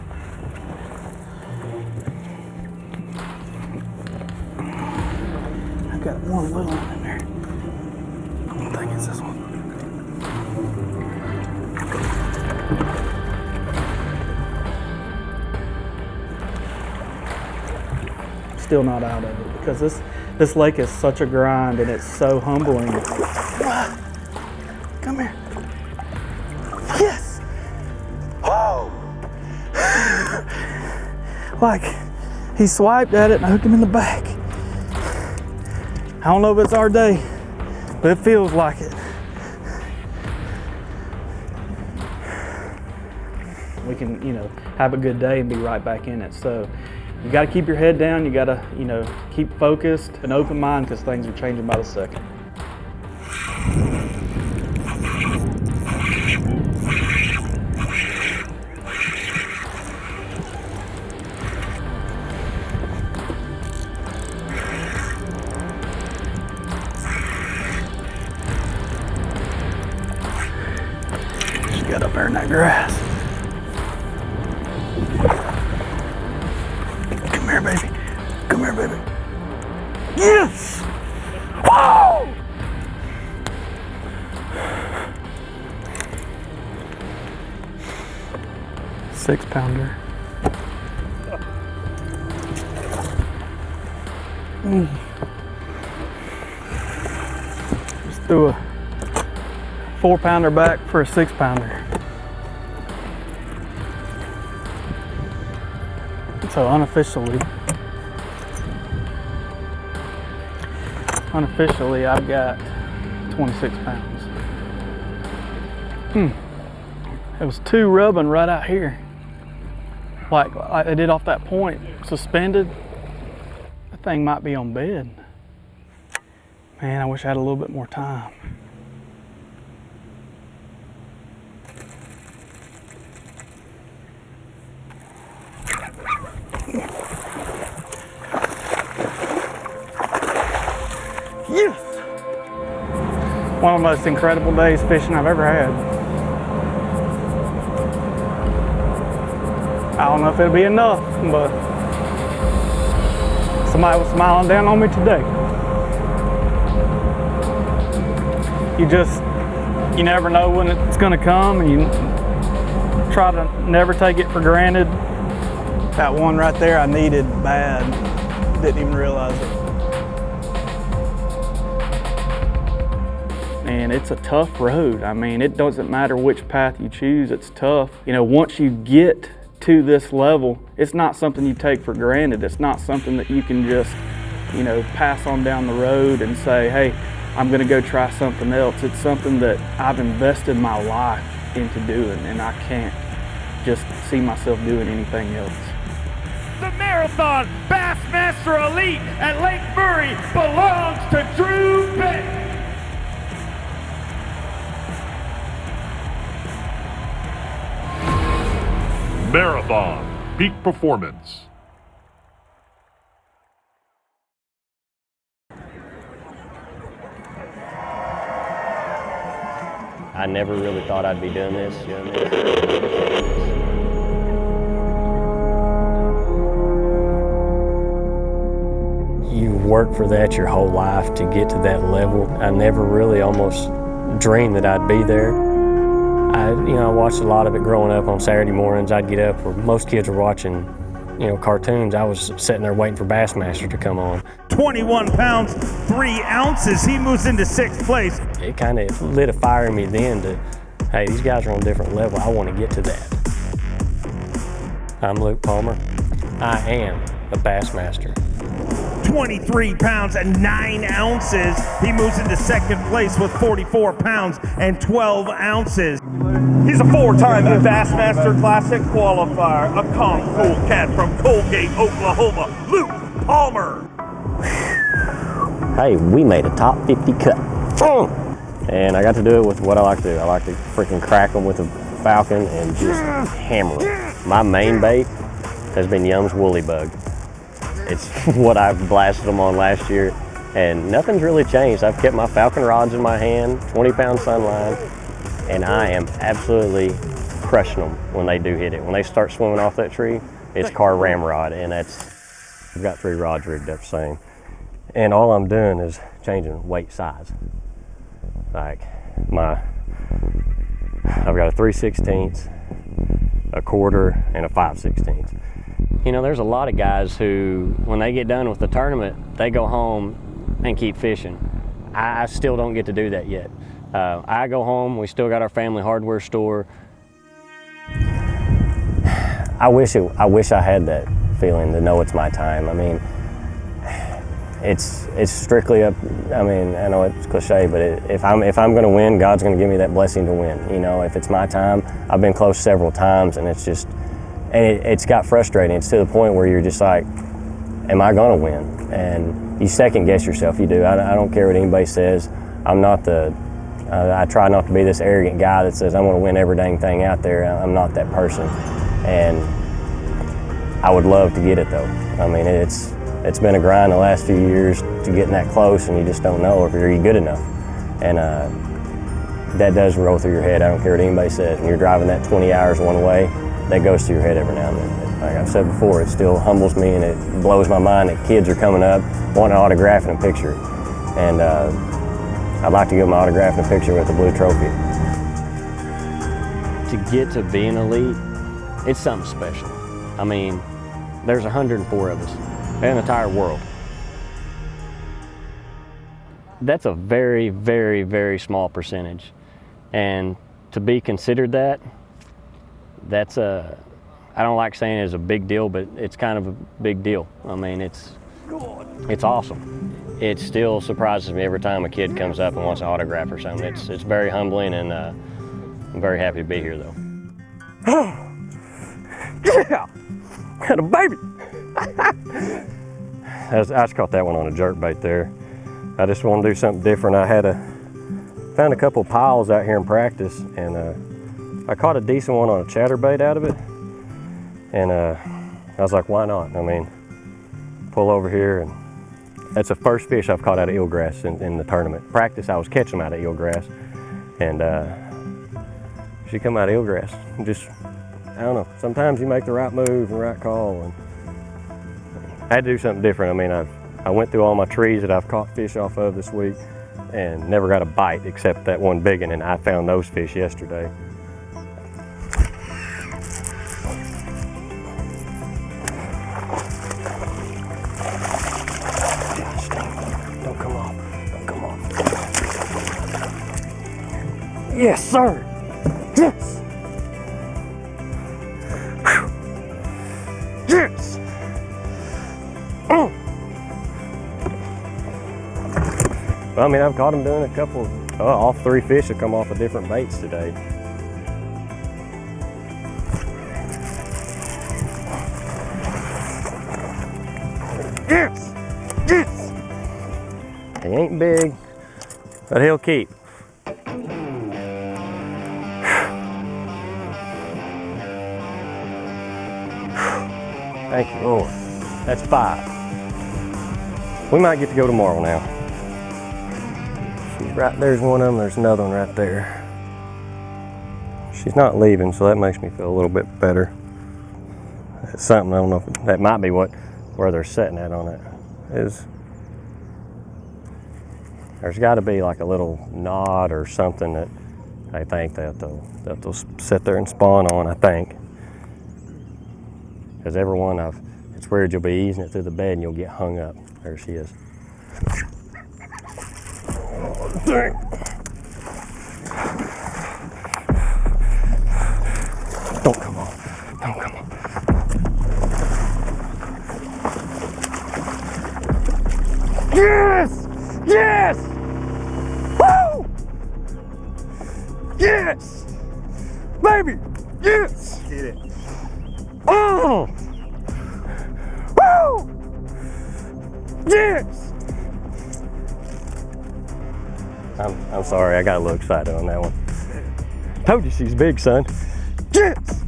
I've got one little one in there. I don't think it's this one. Still not out of it because this lake is such a grind and it's so humbling. Come here. Yes. Oh. Like he swiped at it and I hooked him in the back. I don't know if it's our day, but it feels like it. We can, have a good day and be right back in it. So you got to keep your head down. You got to, keep focused and open mind because things are changing by the second. Just got up there in that grass. Come here, baby. Come here, baby. Yes! Whoa! Six-pounder. Just threw a 4-pounder back for a 6-pounder. So unofficially, I've got 26 pounds. It was 2 rubbing right out here. Like I did off that point, suspended. That thing might be on bed. Man, I wish I had a little bit more time. Yes! One of the most incredible days fishing I've ever had. I don't know if it'll be enough, but somebody was smiling down on me today. You never know when it's gonna come, and you try to never take it for granted. That one right there I needed bad, didn't even realize it. And it's a tough road. I mean, it doesn't matter which path you choose, it's tough. Once you get to this level, it's not something you take for granted. It's not something that you can just, pass on down the road and say, hey, I'm gonna go try something else. It's something that I've invested my life into doing, and I can't just see myself doing anything else. The Marathon Bassmaster Elite at Lake Murray belongs to Drew Benton. Marathon Peak Performance. I never really thought I'd be doing this, you know what I mean? You work for that your whole life to get to that level. I never really almost dreamed that I'd be there. I watched a lot of it growing up on Saturday mornings. I'd get up where most kids were watching, cartoons. I was sitting there waiting for Bassmaster to come on. 21 pounds, 3 ounces. He moves into 6th place. It kind of lit a fire in me then to, hey, these guys are on a different level. I want to get to that. I'm Luke Palmer. I am a Bassmaster. 23 pounds and 9 ounces. He moves into 2nd place with 44 pounds and 12 ounces. He's a 4-time Bassmaster Classic qualifier, a cool cat from Colgate, Oklahoma, Luke Palmer. Hey, we made a top 50 cut. And I got to do it with what I like to do. I like to freaking crack them with a falcon and just hammer them. My main bait has been Yum's Woolly Bug. It's what I blasted them on last year, and nothing's really changed. I've kept my falcon rods in my hand, 20-pound sunline, and I am absolutely crushing them when they do hit it. When they start swimming off that tree, it's car ramrod, and I've got 3 rods rigged up same. And all I'm doing is changing weight size. Like I've got a 3/16, a quarter, and a 5/16. There's a lot of guys who, when they get done with the tournament, they go home and keep fishing. I still don't get to do that yet. I go home, we still got our family hardware store. I wish I had that feeling to know it's my time. I mean, it's strictly up. I mean, I know it's cliche, but if I'm going to win, God's going to give me that blessing to win. If it's my time, I've been close several times, and it's just. And it's got frustrating. It's to the point where you're just like, am I gonna win? And you second guess yourself, you do. I don't care what anybody says. I'm not I try not to be this arrogant guy that says I'm gonna win every dang thing out there. I'm not that person. And I would love to get it though. I mean, it's been a grind the last few years to getting that close, and you just don't know if you're good enough. And that does roll through your head. I don't care what anybody says. When you're driving that 20 hours one way, that goes through your head every now and then. Like I've said before, it still humbles me, and it blows my mind that kids are coming up wanting an autograph and a picture. And I'd like to give them an autograph and a picture with the blue trophy. To get to being elite, it's something special. I mean, there's 104 of us in the entire world. That's a very, very, very small percentage. And to be considered that, that's I don't like saying it's a big deal, but it's kind of a big deal. I mean, it's awesome. It still surprises me every time a kid comes up and wants an autograph or something. It's very humbling, and I'm very happy to be here though. Yeah, got a baby. I just caught that one on a jerkbait there. I just want to do something different. I found a couple piles out here in practice, and I caught a decent one on a chatterbait out of it, and I was like, why not? I mean, pull over here, and that's the first fish I've caught out of eelgrass in the tournament. Practice, I was catching them out of eelgrass, and she come out of eelgrass. Just, I don't know, sometimes you make the right move and right call, and I had to do something different. I mean, I went through all my trees that I've caught fish off of this week and never got a bite except that one big one, and I found those fish yesterday. Don't come off. Don't come off. Yes, sir. Yes. Yes. Well, I mean, I've caught them doing a couple, all 3 fish have come off of different baits today. ain't big, but he'll keep. Thank you, Lord. That's 5. We might get to go tomorrow now. She's right there's one of them. There's another one right there. She's not leaving, so that makes me feel a little bit better. It's something, I don't know if that might be where they're setting at on it. There's got to be like a little knot or something that I think that they'll sit there and spawn on, I think. Because every one it's weird, you'll be easing it through the bed and you'll get hung up. There she is. Oh, dang. Don't come on. Don't come on. Yes! Yes! Woo! Yes! Baby! Yes! Get it. Oh! Woo! Yes! I'm sorry, I got a little excited on that one. Told you she's big, son. Yes!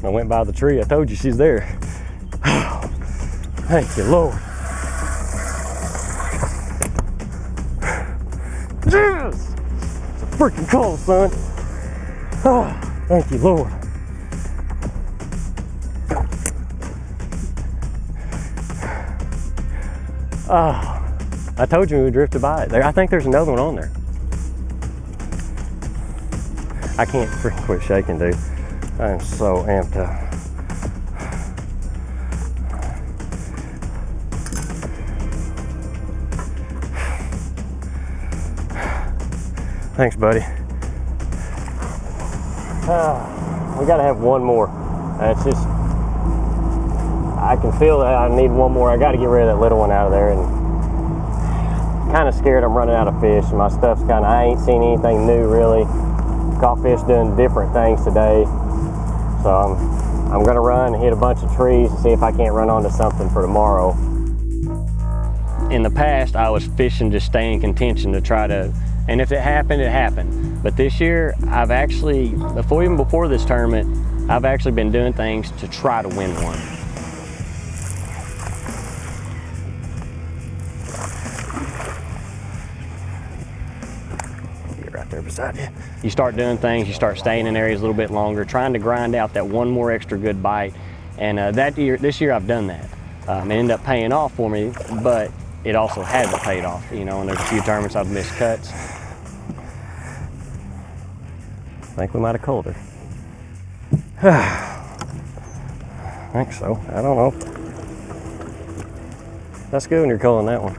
I went by the tree, I told you she's there. Oh, thank you, Lord. Yes! It's a freaking call, son. Oh, thank you, Lord. Oh, I told you we drifted by it. I think there's another one on there. I can't freaking quit shaking, dude. I am so amped up. Thanks, buddy. We gotta have one more. It's just, I can feel that I need one more. I gotta get rid of that little one out of there, and kind of scared I'm running out of fish. My stuff's I ain't seen anything new really. Caught fish doing different things today. So I'm gonna run and hit a bunch of trees and see if I can't run onto something for tomorrow. In the past, I was fishing to stay in contention to try to, and if it happened, it happened. But this year, I've actually, even before this tournament, I've actually been doing things to try to win one. There beside you. You start doing things, you start staying in areas a little bit longer, trying to grind out that one more extra good bite. And this year I've done that. It ended up paying off for me, but it also hasn't paid off, you know, and there's a few tournaments I've missed cuts. I think we might have culled her. I think so, I don't know. That's good when you're culling that one.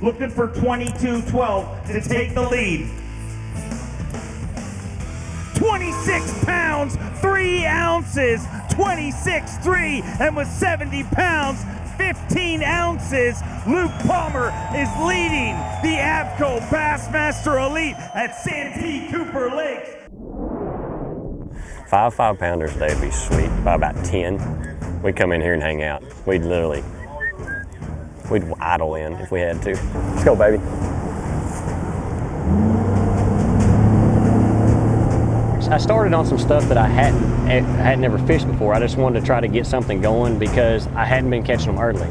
Looking for 22-12 to take the lead. 26 pounds, 3 ounces, 26.3, and with 70 pounds, 15 ounces, Luke Palmer is leading the Avco Bassmaster Elite at Santee Cooper Lakes. 5 5-pounders today would be sweet. By about 10, we'd come in here and hang out. We'd idle in if we had to. Let's go, baby. I started on some stuff that I hadn't never fished before. I just wanted to try to get something going because I hadn't been catching them early.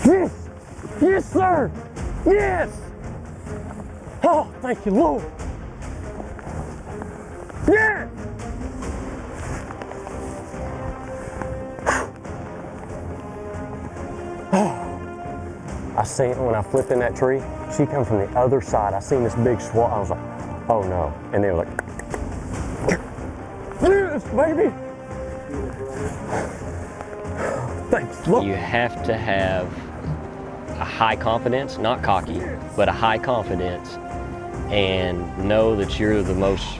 Yes! Yes, sir! Yes! Oh, thank you, Lord! Yes! Oh, I seen it when I flipped in that tree. She come from the other side. I seen this big swat. I was like, oh no. And they were like, yes, baby! Thanks, Lord. You have to have a high confidence, not cocky, but a high confidence and know that you're the most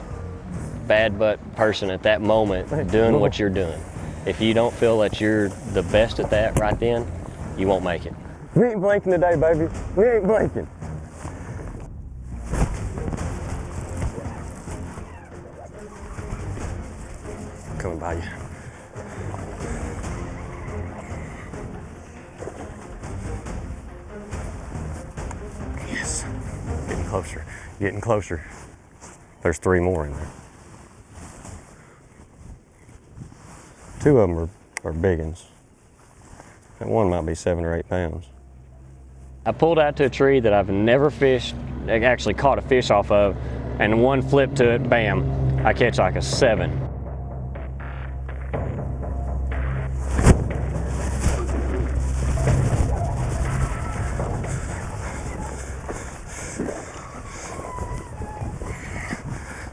bad butt person at that moment doing what you're doing. If you don't feel that you're the best at that right then, you won't make it. We ain't blinking today, baby. We ain't blinking. Coming by you. Yes. Getting closer. Getting closer. There's 3 more in there. 2 of them are big ones. That one might be 7 or 8 pounds. I pulled out to a tree that I've never fished, actually caught a fish off of, and one flip to it, bam, I catch like a 7.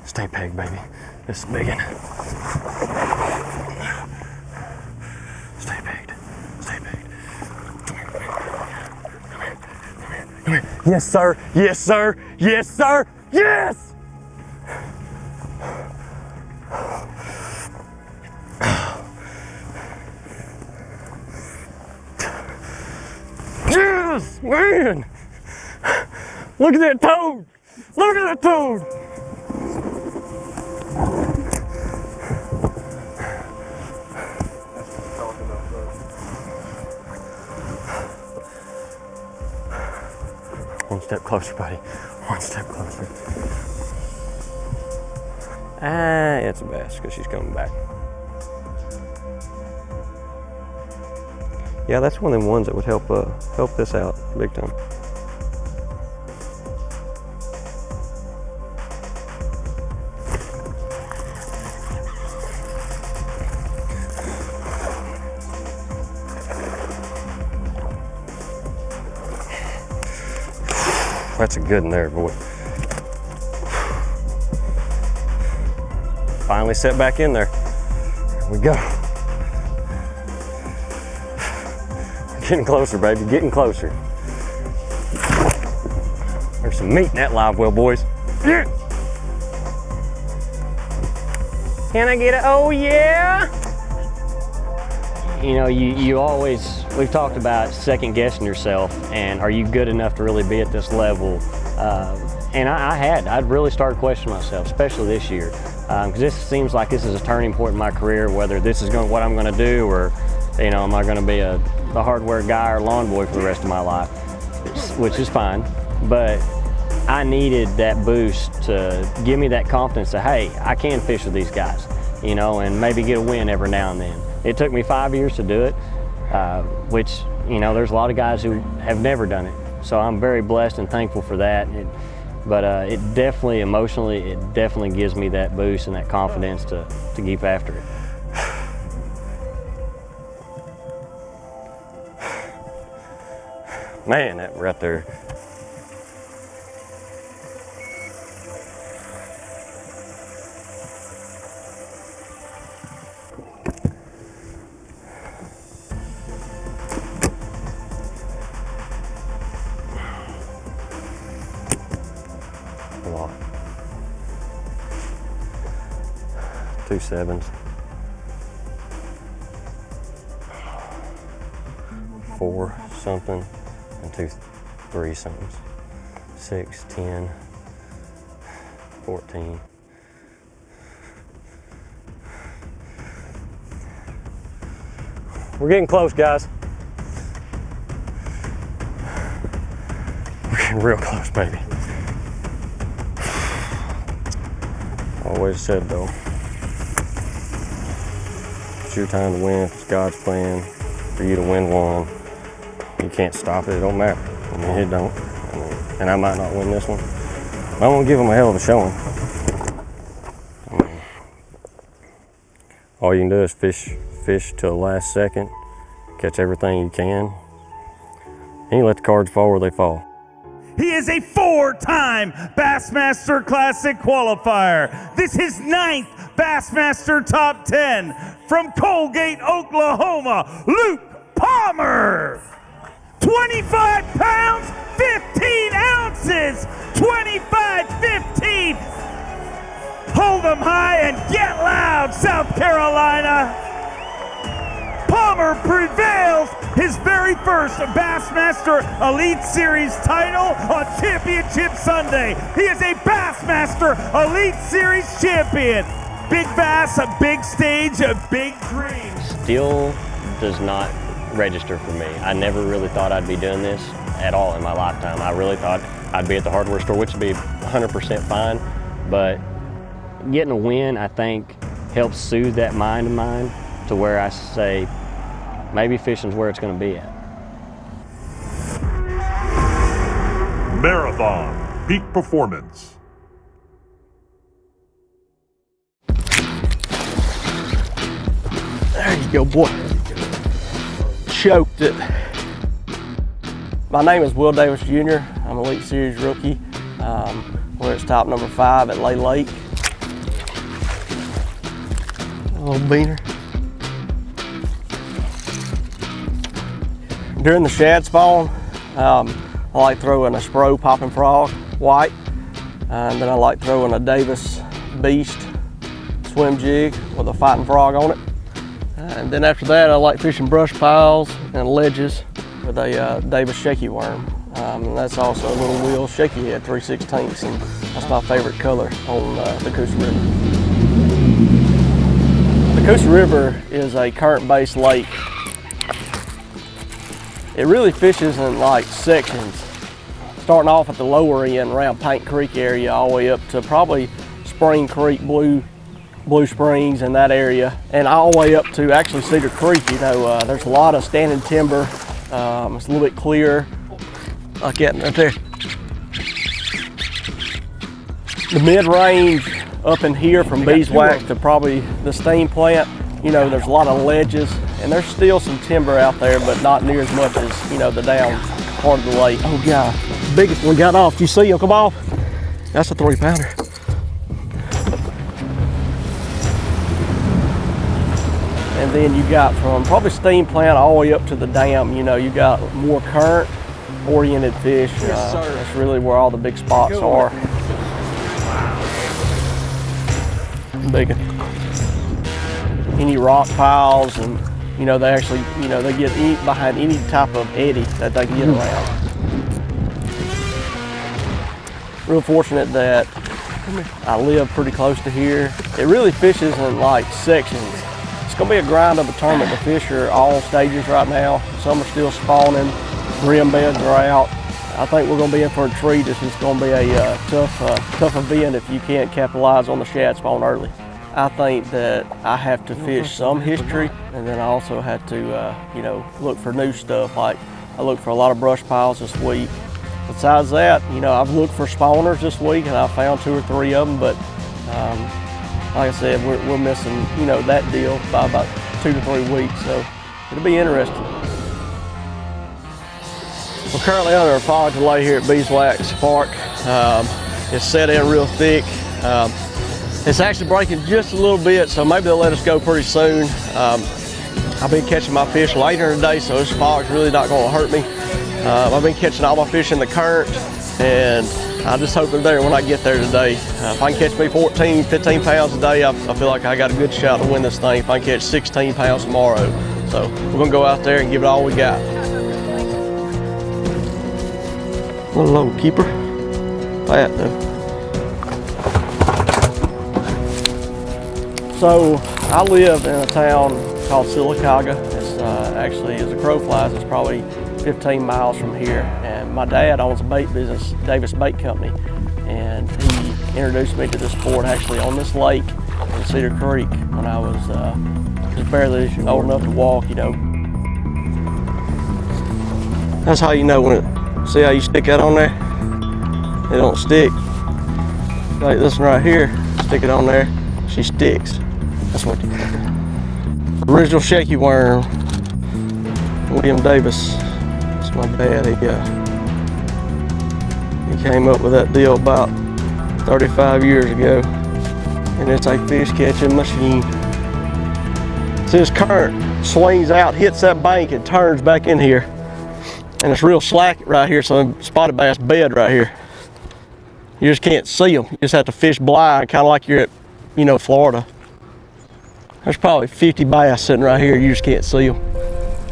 Stay pegged, baby. This is big one. Stay pegged. Stay pegged. Come here. Come here. Come here. Come here. Yes, sir. Yes, sir. Yes, sir. Yes! Yes, man! Look at that toad! Look at that toad! One step closer, buddy. One step closer. It's a bass because she's coming back. Yeah, that's one of them ones that would help this out big time. That's a good one there, boy. Finally set back in there. There we go. Getting closer, baby, getting closer. There's some meat in that live well, boys. Yeah. Can I get it? Oh, yeah. You know, you always, we've talked about second guessing yourself and are you good enough to really be at this level? And I'd really started questioning myself, especially this year. Because this seems like this is a turning point in my career, whether this is what I'm gonna do or, you know, am I gonna be a hardware guy or lawn boy for the rest of my life, which is fine. But I needed that boost to give me that confidence that, hey, I can fish with these guys, you know, and maybe get a win every now and then. It took me 5 years to do it, which, you know, there's a lot of guys who have never done it. So I'm very blessed and thankful for that. But it definitely, emotionally, it definitely gives me that boost and that confidence to keep after it. Man, that right there. A lot. 2 7s. 4 something. And 2 3 somethings. 6, 10, 14. We're getting close, guys. We're getting real close, baby. Always said though, it's your time to win. It's God's plan for you to win one. You can't stop it. It don't matter. I mean, it don't. And I might not win this one. I won't give them a hell of a showing. I mean, all you can do is fish till the last second, catch everything you can, and you let the cards fall where they fall. He is a 4-time Bassmaster Classic qualifier. This is his 9th Bassmaster Top 10 from Colgate, Oklahoma, Luke Palmer. 25 pounds, 15 ounces, 25-15. Hold them high and get loud, South Carolina. Palmer prevails, his very first Bassmaster Elite Series title on Championship Sunday. He is a Bassmaster Elite Series champion. Big bass, a big stage, a big dream. Still does not register for me. I never really thought I'd be doing this at all in my lifetime. I really thought I'd be at the hardware store, which would be 100% fine, but getting a win, I think, helps soothe that mind of mine to where I say, maybe fishing's where it's going to be at. Marathon Peak Performance. There you go, boy. Choked it. My name is Will Davis Jr. I'm an Elite Series rookie. We're at stop number 5 at Lay Lake. A little beaner. During the shad spawn, I like throwing a Spro Popping Frog white, and then I like throwing a Davis Beast swim jig with a fighting frog on it. And then after that, I like fishing brush piles and ledges with a Davis shaky worm. And that's also a little wheel shaky head 3/16, and that's my favorite color on the Coosa River. The Coosa River is a current-based lake. It really fishes in like sections, starting off at the lower end around Paint Creek area all the way up to probably Spring Creek, Blue Springs in that area, and all the way up to actually Cedar Creek. You know, there's a lot of standing timber. It's a little bit clearer, like that right there. The mid-range up in here from Beeswax to probably the steam plant, you know, there's a lot of ledges, and there's still some timber out there, but not near as much as, you know, the down part of the lake. Oh God, the biggest one got off. Did you see him come off? That's a 3-pounder. And then you got from probably steam plant all the way up to the dam, you know, you got more current oriented fish. That's really where all the big spots are. Big. Any rock piles, and you know, they actually, you know, they get behind any type of eddy that they can get around. Real fortunate that I live pretty close to here. It really fishes in like sections. It's gonna be a grind of a tournament. The fish are all stages right now. Some are still spawning, brim beds are out. I think we're gonna be in for a treat. It's gonna be a tough event if you can't capitalize on the shad spawn early. I think that I have to fish some history, and then I also have to, you know, look for new stuff. Like I look for a lot of brush piles this week. Besides that, you know, I've looked for spawners this week, and I found 2 or 3 of them. But like I said, we're missing, you know, that deal by about 2 to 3 weeks. So it'll be interesting. We're currently under a fog delay here at Beeswax Park. It's set in real thick. It's actually breaking just a little bit, so maybe they'll let us go pretty soon. I've been catching my fish later in the day, so this fog's really not going to hurt me. I've been catching all my fish in the current, and I just hope they're there when I get there today. If I can catch me 14, 15 pounds a day, I feel like I got a good shot to win this thing. If I can catch 16 pounds tomorrow. So we're gonna go out there and give it all we got. Little old keeper. Fat though. So I live in a town called Sylacauga. It's actually, as a crow flies, it's probably 15 miles from here. And my dad owns a bait business, Davis Bait Company. And he introduced me to this sport actually on this lake in Cedar Creek when I was just barely old enough to walk, you know. That's how you know when it, see how you stick that on there? It don't stick. Like this one right here, stick it on there, she sticks. That's what you do. Original shaky worm, William Davis. That's my dad. He came up with that deal about 35 years ago, and it's a fish catching machine. So this current swings out, hits that bank, and turns back in here, and it's real slack right here. So spotted bass bed right here. You just can't see them. You just have to fish blind, kind of like you're at, you know, Florida. There's probably 50 bass sitting right here. You just can't see them.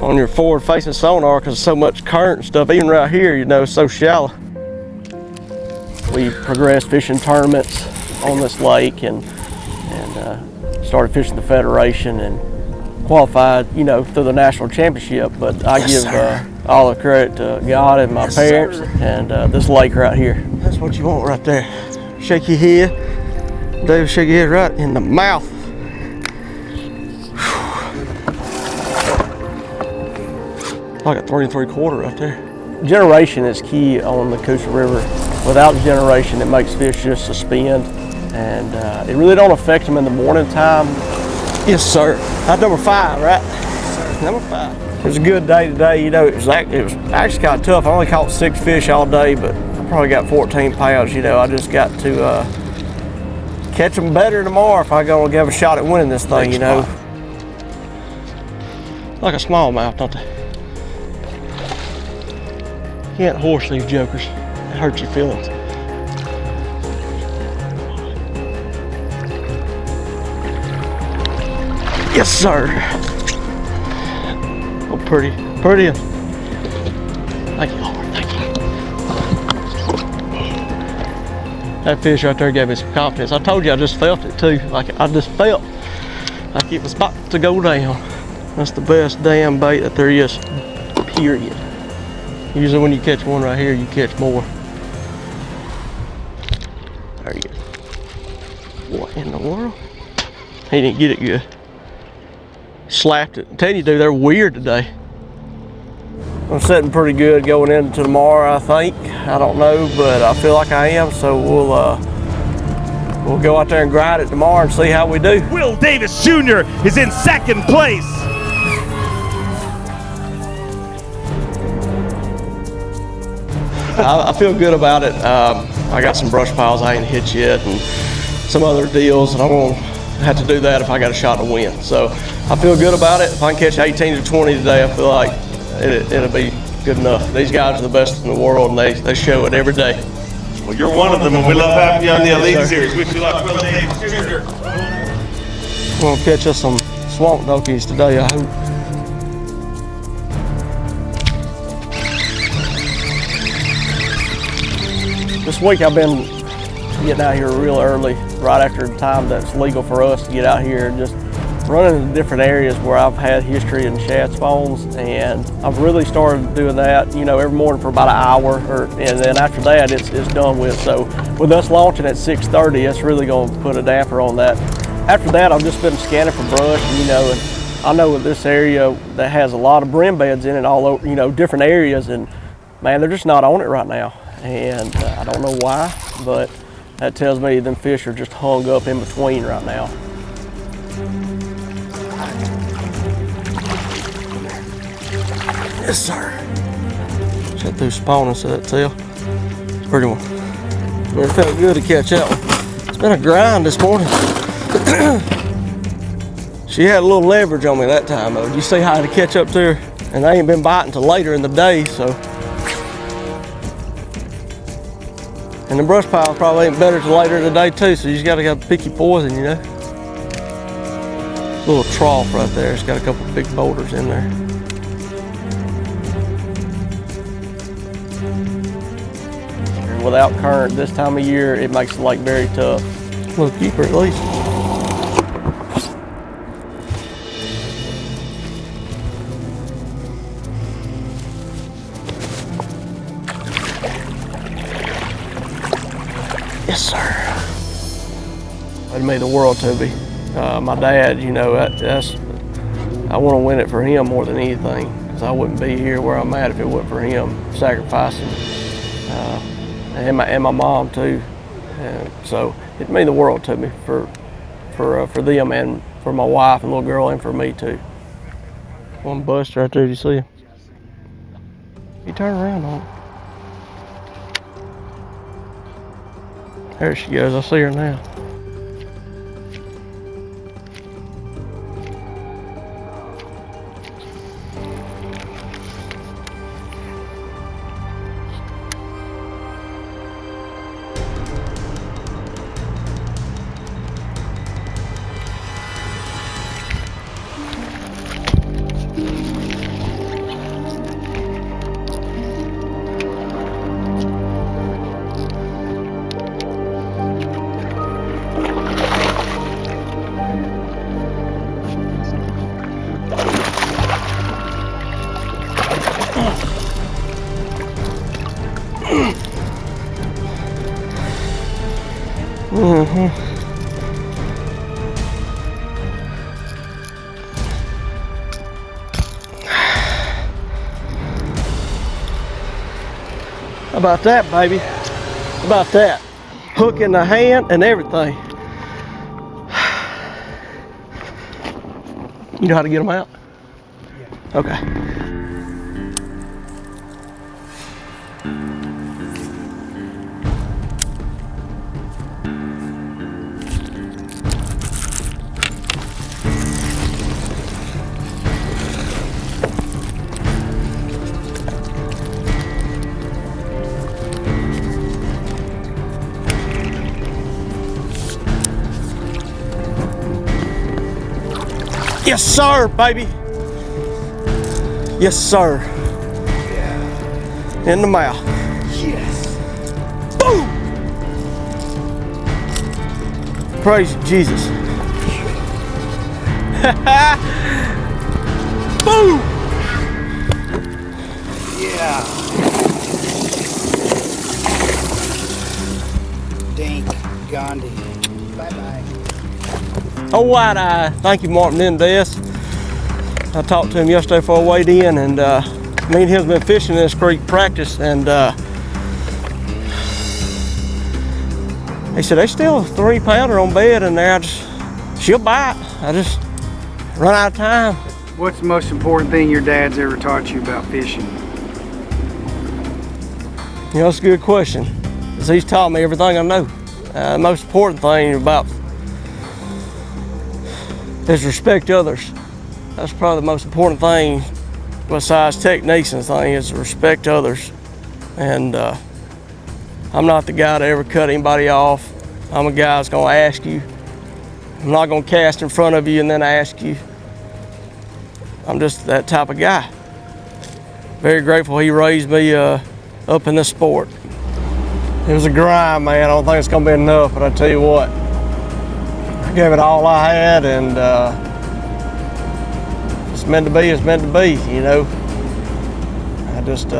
On your forward-facing sonar, because so much current and stuff, even right here, you know, it's so shallow. We progressed fishing tournaments on this lake and started fishing the Federation and qualified, you know, through the national championship. But I give all the credit to God and my parents and this lake right here. That's what you want right there. Shake your head. David, shake your head right in the mouth. Like a 3 3/4 right there. Generation is key on the Coosa River. Without generation, it makes fish just suspend, and it really don't affect them in the morning time. Yes, sir. That's number 5, right? Number 5. It was a good day today. You know, it was actually kind of tough. I only caught 6 fish all day, but I probably got 14 pounds. You know, I just got to catch them better tomorrow if I go and have a shot at winning this thing. You know, like a smallmouth, don't they? You can't horse these jokers. It hurts your feelings. Yes, sir. Oh, pretty. Thank you, Lord. Thank you. That fish right there gave me some confidence. I told you I just felt it too. Like I just felt like it was about to go down. That's the best damn bait that there is, period. Usually when you catch one right here, you catch more. There you go. What in the world? He didn't get it good. Slapped it. I'm telling you, dude, they're weird today. I'm sitting pretty good going into tomorrow, I think. I don't know, but I feel like I am, so we'll go out there and grind it tomorrow and see how we do. Will Davis Jr. is in 2nd place. I feel good about it. I got some brush piles I ain't hit yet and some other deals, and I won't have to do that if I got a shot to win. So I feel good about it. If I can catch 18 to 20 today, I feel like it'll be good enough. These guys are the best in the world, and they show it every day. Well, you're one of them, and we love having you on the Elite Series. Wish you luck, Will Davis Jr. We're gonna catch us some swamp donkeys today, I hope. This week I've been getting out here real early, right after the time that's legal for us to get out here, and just running in different areas where I've had history in shad spawns, and I've really started doing that, you know, every morning for about an hour, and then after that it's done with. So with us launching at 6:30, that's really going to put a damper on that. After that, I've just been scanning for brush, you know, and I know this area that has a lot of brim beds in it all over, you know, different areas, and man, they're just not on it right now. And I don't know why, but that tells me them fish are just hung up in between right now. Yes, sir. Shut through spawn and set that tail. Pretty one. It felt good to catch that one. It's been a grind this morning. She had a little leverage on me that time, though. You see how to catch up to her, and they ain't been biting till later in the day, so. And the brush pile probably ain't better till later in the day too, so you just gotta pick your poison, you know. Little trough right there, it's got a couple big boulders in there. And without current this time of year, it makes the lake very tough. Little keeper at least. Yes, sir. It made the world to me. My dad, you know, I want to win it for him more than anything, because I wouldn't be here where I'm at if it wasn't for him sacrificing, and my mom too. So it made the world to me for them and for my wife and little girl and for me too. One bust right there, you see him? You turn around on it. There she goes, I see her now. How about that, baby? How about that? Hook in the hand and everything. You know how to get them out? Yeah. Okay. Yes, sir, baby. Yes, sir. Yeah. In the mouth. Yes. Boom! Praise Jesus. Boom! Yeah. Dink, Gandhi. Bye-bye. Oh, White Eye. Thank you, Martin and B.A.S.S. I talked to him yesterday before I weighed in, and me and him's been fishing in this creek practice, and he said, there's still a 3-pounder on bed in there. She'll bite. I just run out of time. What's the most important thing your dad's ever taught you about fishing? You know, that's a good question. Because he's taught me everything I know. The most important thing about is respect others. That's probably the most important thing besides techniques and things, is respect others. And I'm not the guy to ever cut anybody off. I'm a guy that's gonna ask you. I'm not gonna cast in front of you and then ask you. I'm just that type of guy. Very grateful he raised me up in this sport. It was a grind, man. I don't think it's gonna be enough, but I tell you what, I gave it all I had, and it's meant to be, it's meant to be, you know. I just,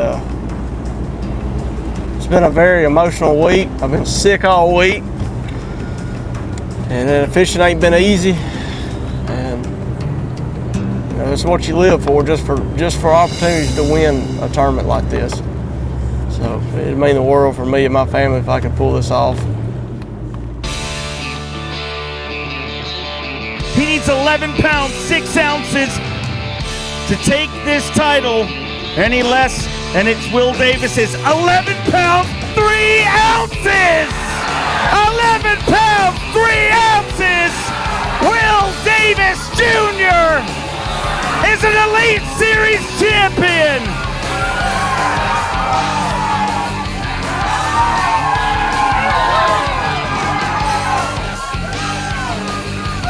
it's been a very emotional week. I've been sick all week, and then fishing ain't been easy, and you know, it's what you live for, just for opportunities to win a tournament like this. So it'd mean the world for me and my family if I could pull this off. He needs 11 pounds, 6 ounces to take this title. Any less, and it's Will Davis's 11 pounds, 3 ounces! 11 pounds, 3 ounces! Will Davis Jr. is an Elite Series champion!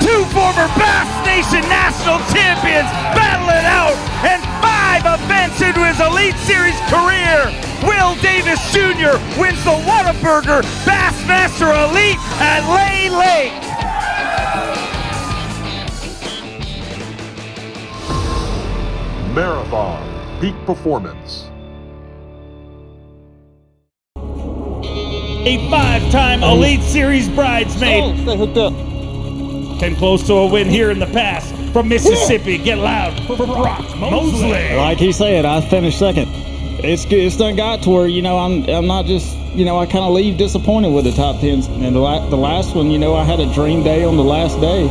Two former Bass Nation national champions battle it out, and 5 events into his Elite Series career. Will Davis Jr. wins the Whataburger Bassmaster Elite at Lay Lake. Marathon Peak Performance. A 5-time Elite Series bridesmaid. Stay hooked up. Came close to a win here in the past from Mississippi. Get loud for Brock Mosley. Like he said, I finished second. It's done got to where, you know, I'm not just, you know, I kind of leave disappointed with the top 10s. And the last one, you know, I had a dream day on the last day,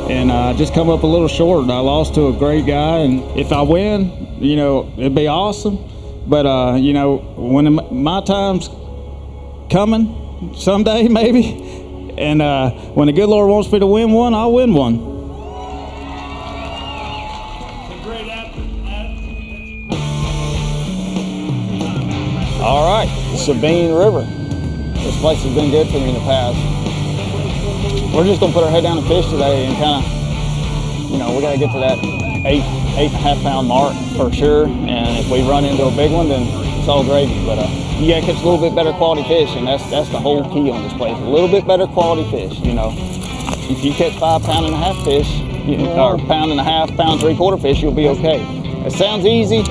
and I just come up a little short. I lost to a great guy, and if I win, you know, it'd be awesome. But you know, when my time's coming someday, maybe. And when the good Lord wants me to win one, I'll win one. All right, Sabine River. This place has been good for me in the past. We're just gonna put our head down and fish today, and kind of, you know, we gotta get to that 8.5 pound mark for sure. And if we run into a big one, then it's all gravy. But you gotta catch a little bit better quality fish, and that's the whole key on this place. A little bit better quality fish, you know. If you catch 5.5 pound fish, or 1.5 pound, 1.5 3/4 fish, you'll be okay. It sounds easy.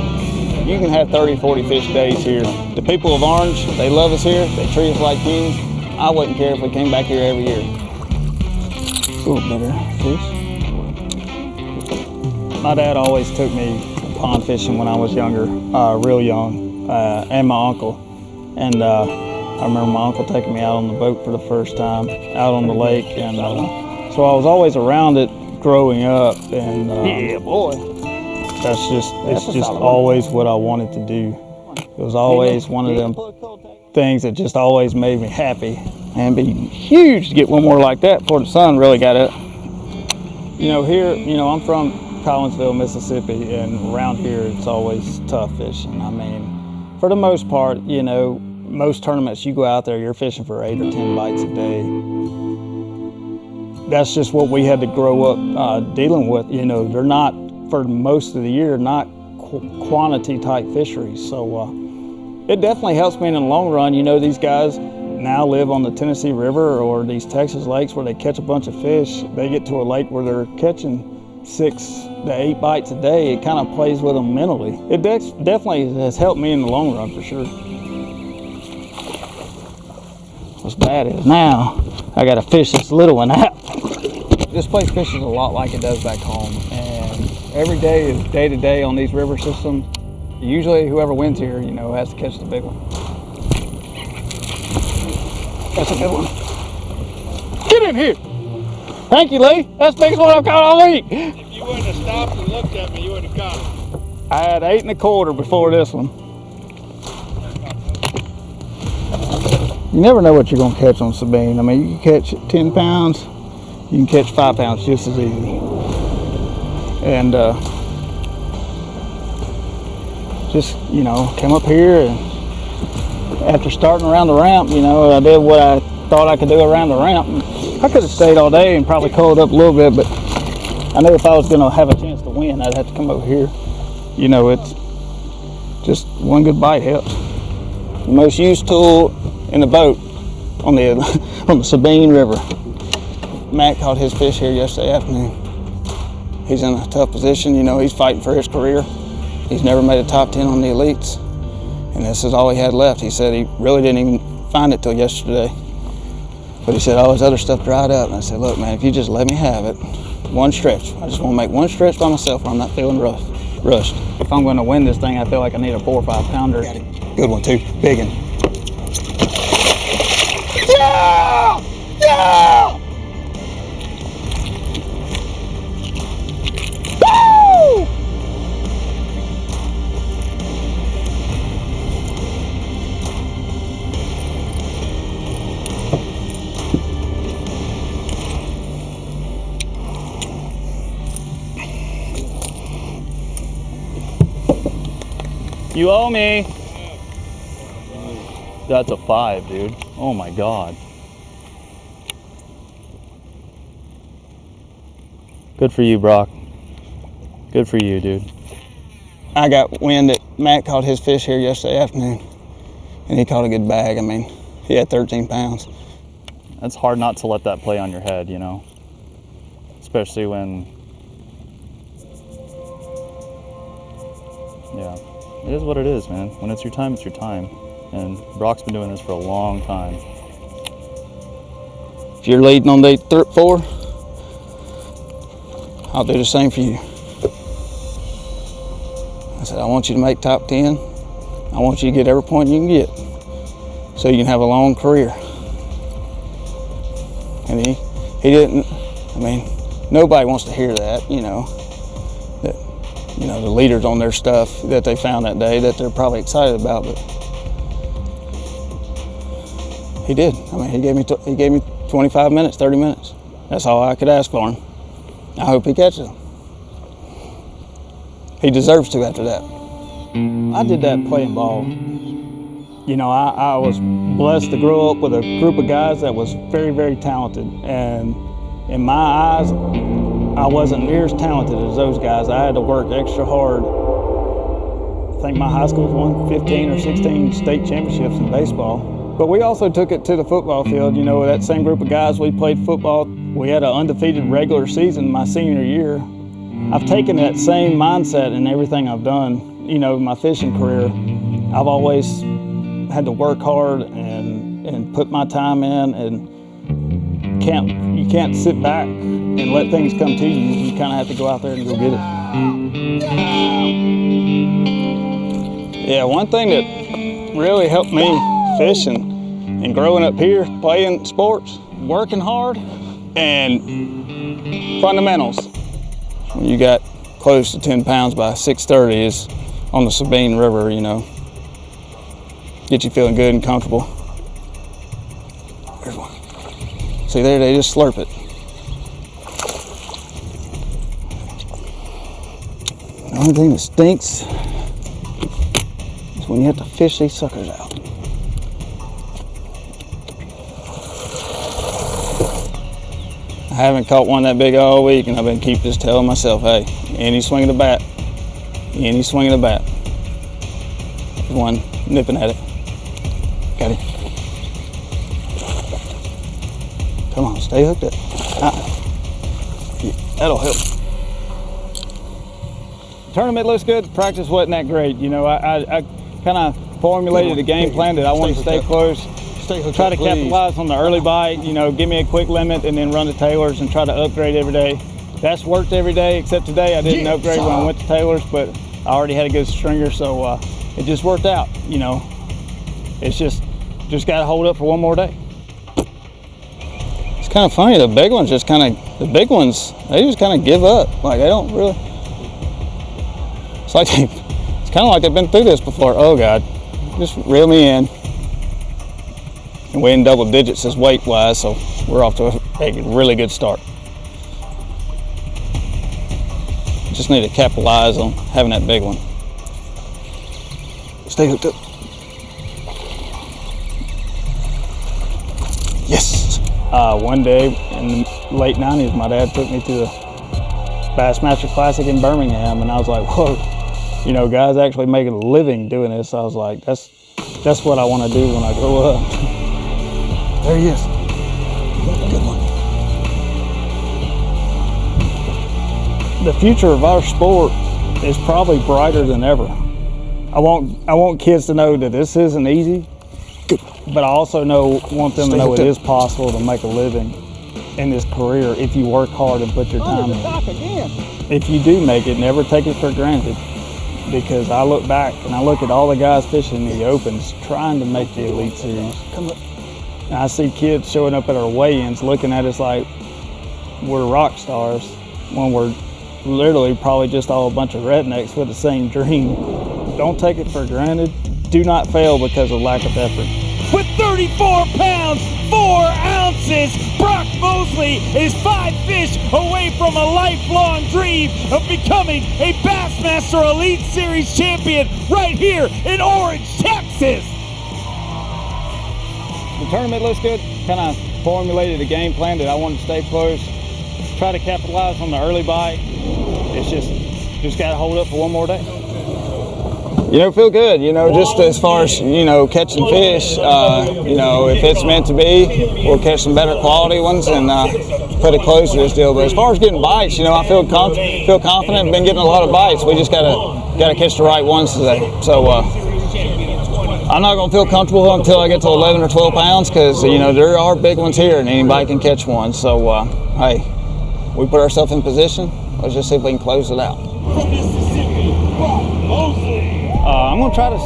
You can have 30, 40 fish days here. The people of Orange, they love us here. They treat us like kings. I wouldn't care if we came back here every year. It's a little better fish. My dad always took me pond fishing when I was younger, real young, and my uncle. And I remember my uncle taking me out on the boat for the first time, out on the lake. And so I was always around it growing up. And Yeah, boy. it's just always what I wanted to do. It was always one of them things that just always made me happy. And it'd be huge to get one more like that before the sun really got up. You know, here, I'm from Collinsville, Mississippi, and around here it's always tough fishing. I mean, for the most part, most tournaments you go out there, you're fishing for 8 or 10 bites a day. That's just what we had to grow up dealing with. They're not, for most of the year, not quantity type fisheries. So it definitely helps me in the long run. These guys now live on the Tennessee River or these Texas lakes where they catch a bunch of fish. They get to a lake where they're catching 6 to 8 bites a day. It kind of plays with them mentally. It definitely has helped me in the long run for sure. What's bad is now I got to fish this little one out. This place fishes a lot like it does back home, and every day is day to day on these river systems. Usually whoever wins here, has to catch the big one. That's a good one. Get in here. Thank you, Lee. That's the biggest one I've caught all week. If you wouldn't have stopped and looked at me, you wouldn't have caught it. I had 8 1/4 before this one. You never know what you're going to catch on Sabine. I mean, you can catch 10 pounds, you can catch 5 pounds just as easy. And just, came up here, and after starting around the ramp, I did what I thought I could do around the ramp. I could have stayed all day and probably coiled up a little bit, but I knew if I was going to have a chance to win, I'd have to come over here. It's just one good bite helps. The most used tool in the boat on the Sabine River. Matt caught his fish here yesterday afternoon. He's in a tough position. He's fighting for his career. He's never made a top 10 on the elites, and this is all he had left. He said he really didn't even find it till yesterday. But he said all his other stuff dried up. And I said, look, man, if you just let me have it, one stretch. I just want to make one stretch by myself where I'm not feeling rushed. If I'm going to win this thing, I feel like I need a 4 or 5 pounder. Good one too, big one. Yeah! Yeah! Woo! You owe me. That's a 5, dude. Oh my God. Good for you, Brock. Good for you, dude. I got wind that Matt caught his fish here yesterday afternoon, and he caught a good bag. I mean, he had 13 pounds. It's hard not to let that play on your head, especially when, yeah, it is what it is, man. When it's your time, it's your time. And Brock's been doing this for a long time. If you're leading on day 4, I'll do the same for you. I said, I want you to make top 10. I want you to get every point you can get so you can have a long career. And he didn't, I mean, nobody wants to hear that, that, the leaders on their stuff that they found that day that they're probably excited about, but he did. I mean, he gave me 25 minutes, 30 minutes. That's all I could ask for him. I hope he catches them. He deserves to after that. I did that playing ball. I was blessed to grow up with a group of guys that was very, very talented. And in my eyes, I wasn't near as talented as those guys. I had to work extra hard. I think my high school won 15 or 16 state championships in baseball. But we also took it to the football field. That same group of guys, we played football. We had an undefeated regular season my senior year. I've taken that same mindset in everything I've done. My fishing career, I've always had to work hard, and and put my time in, and you can't sit back and let things come to you. You kind of have to go out there and go get it. Yeah, one thing that really helped me fishing and growing up here, playing sports, working hard, and fundamentals. When you got close to 10 pounds by 6:30 is on the Sabine River, you know, get you feeling good and comfortable. There's one. See there, they just slurp it. The only thing that stinks is when you have to fish these suckers out. I haven't caught one that big all week, and I've been keep just telling myself, hey, any swing of the bat, any swing of the bat. There's one nipping at it. Got it. Come on, stay hooked up. Yeah, that'll help. Tournament looks good. Practice wasn't that great. You know, I kind of formulated a game plan that I wanted to stay close. Try to capitalize on the early bite, you know, give me a quick limit and then run to Taylor's and try to upgrade every day. That's worked every day, except today I didn't upgrade when I went to Taylor's, but I already had a good stringer, so it just worked out, you know. It's just got to hold up for one more day. It's kind of funny, the big ones just kind of, they just kind of give up. Like they don't really, it's kind of like they've been through this before. Oh God, just reel me in. And we're in double digits as weight-wise, so we're off to a really good start. Just need to capitalize on having that big one. Stay hooked up. Yes! One day in the late 90s, my dad took me to the Bassmaster Classic in Birmingham, and I was like, whoa, you know, guys actually making a living doing this. I was like, that's what I want to do when I grow up. There he is. Good one. The future of our sport is probably brighter than ever. I want kids to know that this isn't easy, but I also want them to know it is possible to make a living in this career if you work hard and put your time in. If you do make it, never take it for granted, because I look back and I look at all the guys fishing in the opens trying to make the Elite Series. Come up. And I see kids showing up at our weigh-ins looking at us like we're rock stars when we're literally probably just all a bunch of rednecks with the same dream. Don't take it for granted. Do not fail because of lack of effort. With 34 pounds, 4 ounces, Brock Mosley is 5 fish away from a lifelong dream of becoming a Bassmaster Elite Series champion right here in Orange, Texas. The tournament looks good. Kind of formulated a game plan that I wanted to stay close. Try to capitalize on the early bite. It's just got to hold up for one more day. You know, feel good. You know, just as far as, you know, catching fish, you know, if it's meant to be, we'll catch some better quality ones and put it close to this deal. But as far as getting bites, you know, I feel confident. Been getting a lot of bites. We just gotta catch the right ones today. So I'm not gonna feel comfortable until I get to 11 or 12 pounds, because you know there are big ones here and anybody can catch one. So hey, we put ourselves in position. Let's just see if we can close it out. I'm gonna try to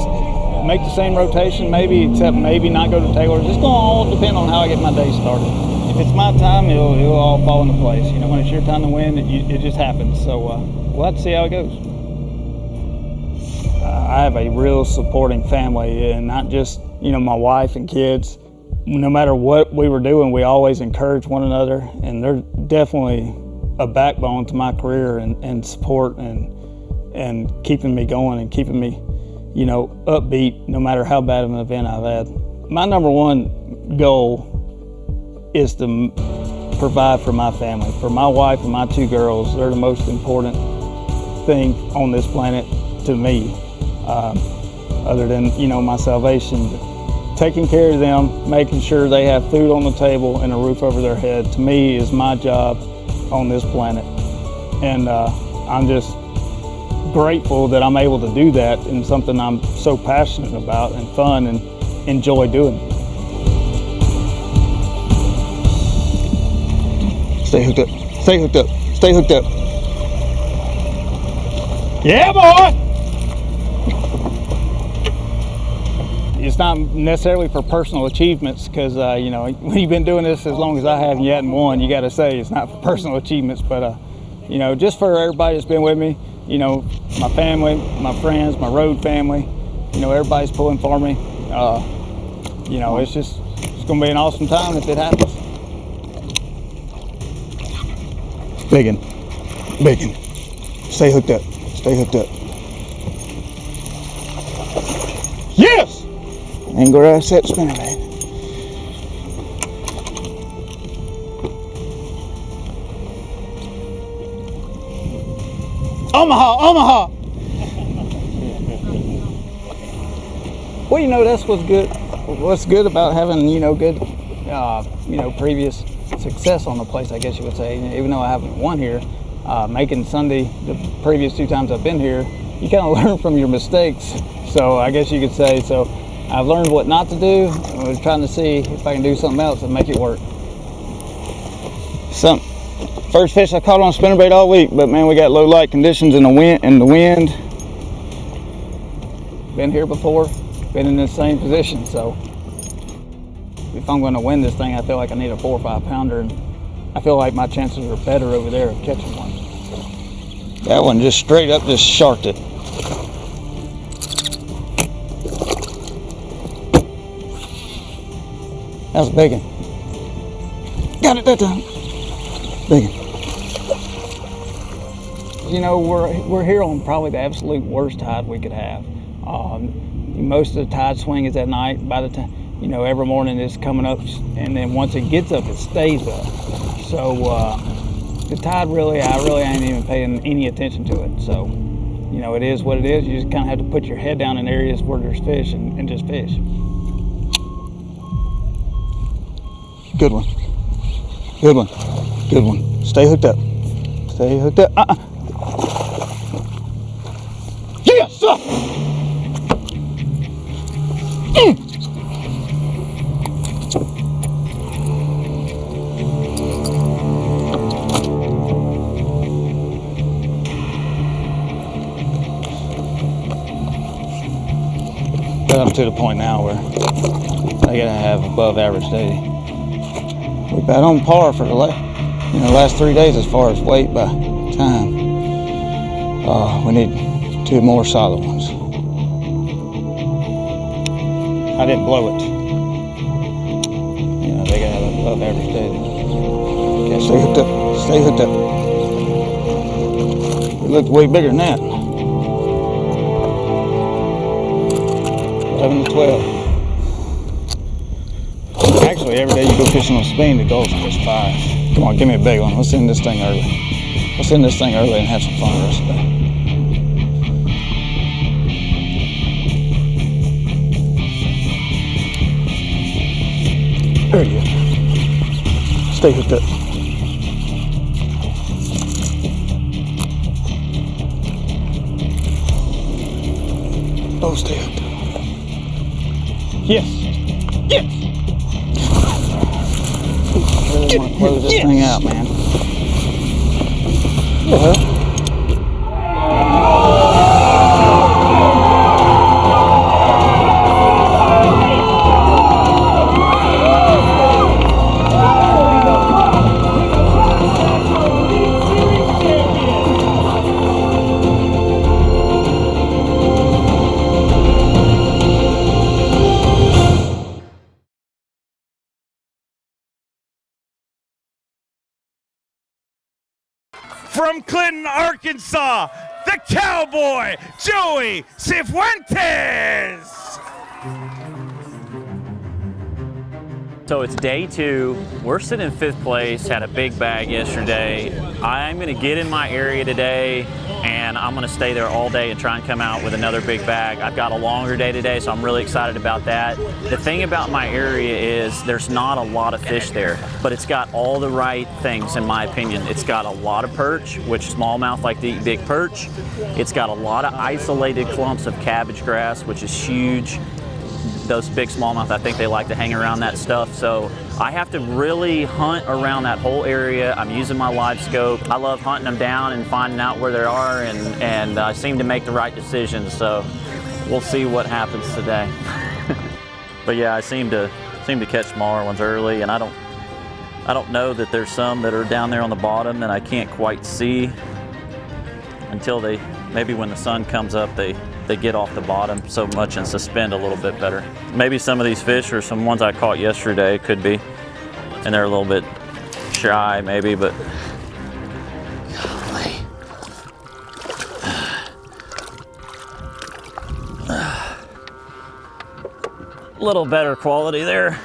make the same rotation, except maybe not go to Taylor's. It's gonna all depend on how I get my day started. If it's my time, it'll all fall into place. You know, when it's your time to win, it just happens. So we'll have to see how it goes. I have a real supporting family, and not just, you know, my wife and kids. No matter what we were doing, we always encourage one another, and they're definitely a backbone to my career and support and keeping me going and keeping me, you know, upbeat no matter how bad of an event I've had. My number one goal is to provide for my family, for my wife and my 2 girls. They're the most important thing on this planet to me. Other than, you know, my salvation. Taking care of them, making sure they have food on the table and a roof over their head, to me is my job on this planet. And I'm just grateful that I'm able to do that, and something I'm so passionate about and fun and enjoy doing. Stay hooked up. Stay hooked up. Stay hooked up. Yeah, boy! It's not necessarily for personal achievements because, you know, when you've been doing this as long as I have and you hadn't won, you got to say it's not for personal achievements, but, you know, just for everybody that's been with me, you know, my family, my friends, my road family, you know, everybody's pulling for me. You know, it's going to be an awesome time if it happens. Biggin. Biggin. Stay hooked up. Stay hooked up. Yes! Ain't gonna set spinner, man. Omaha, Omaha! Well, you know, that's what's good. What's good about having, you know, good, you know, previous success on the place, I guess you would say. Even though I haven't won here, making Sunday the previous 2 times I've been here, you kind of learn from your mistakes. So I guess you could say, so I've learned what not to do. I was trying to see if I can do something else and make it work. First fish I caught on spinnerbait all week, but man, we got low light conditions in the wind. Been here before, been in this same position, so if I'm going to win this thing, I feel like I need a 4 or 5 pounder, and I feel like my chances are better over there of catching one. That one just straight up just sharked it. That was a big one. Got it that time. Big one. You know, we're here on probably the absolute worst tide we could have. Most of the tide swing is at night. By the time, you know, every morning it's coming up, and then once it gets up, it stays up. So the tide I really ain't even paying any attention to it. So, you know, it is what it is. You just kind of have to put your head down in areas where there's fish and just fish. Good one. Good one. Good one. Stay hooked up. Stay hooked up. Yes, sir. But I'm to the point now where I gotta have above average day. We're about on par for the last 3 days as far as weight by time. We need 2 more solid ones. I didn't blow it. You know, they gotta have above average day. Okay, stay hooked up. Stay hooked up. It looked way bigger than that. 11 to 12. Actually, every day you go fishing on Sabine, the goal's just 5. Come on, give me a big one. Let's end this thing early. Let's end this thing early and have some fun the rest of the day. There you go. Stay hooked up. Oh, stay hooked up. Yes. Yes. I really want to close this thing out, man. From Clinton, Arkansas, the cowboy, Joey Cifuentes. So it's day 2. We're sitting in 5th place, had a big bag yesterday. I'm gonna get in my area today and I'm gonna stay there all day and try and come out with another big bag. I've got a longer day today, so I'm really excited about that. The thing about my area is there's not a lot of fish there, but it's got all the right things in my opinion. It's got a lot of perch, which smallmouth like to eat big perch. It's got a lot of isolated clumps of cabbage grass, which is huge. those big smallmouth, I think they like to hang around that stuff. So I have to really hunt around that whole area. I'm using my live scope. I love hunting them down and finding out where they are, and I seem to make the right decisions. So we'll see what happens today. But yeah, I seem to catch smaller ones early, and I don't know that there's some that are down there on the bottom and I can't quite see until maybe when the sun comes up, they get off the bottom so much and suspend a little bit better. Maybe some of these fish are some ones I caught yesterday, could be, and they're a little bit shy maybe, but golly. A little better quality there.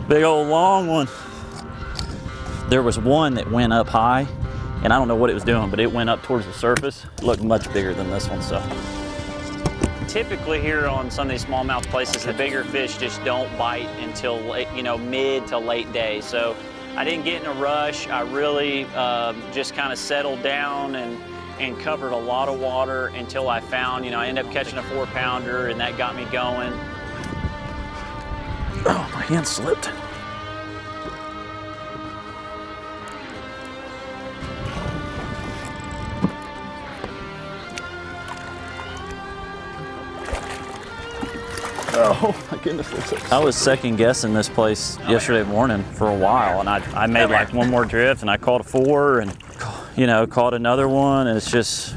Big old long one. There was one that went up high, and I don't know what it was doing, but it went up towards the surface. It looked much bigger than this one, so. Typically here on some of these smallmouth places, the bigger fish just don't bite until late, mid to late day. So I didn't get in a rush. I really just kind of settled down and covered a lot of water until I found, I ended up catching a 4-pounder, and that got me going. Oh, my hand slipped. Oh my goodness. I was second guessing this place yesterday morning for a while, and I made like one more drift and I caught a 4 and caught another one, and it's just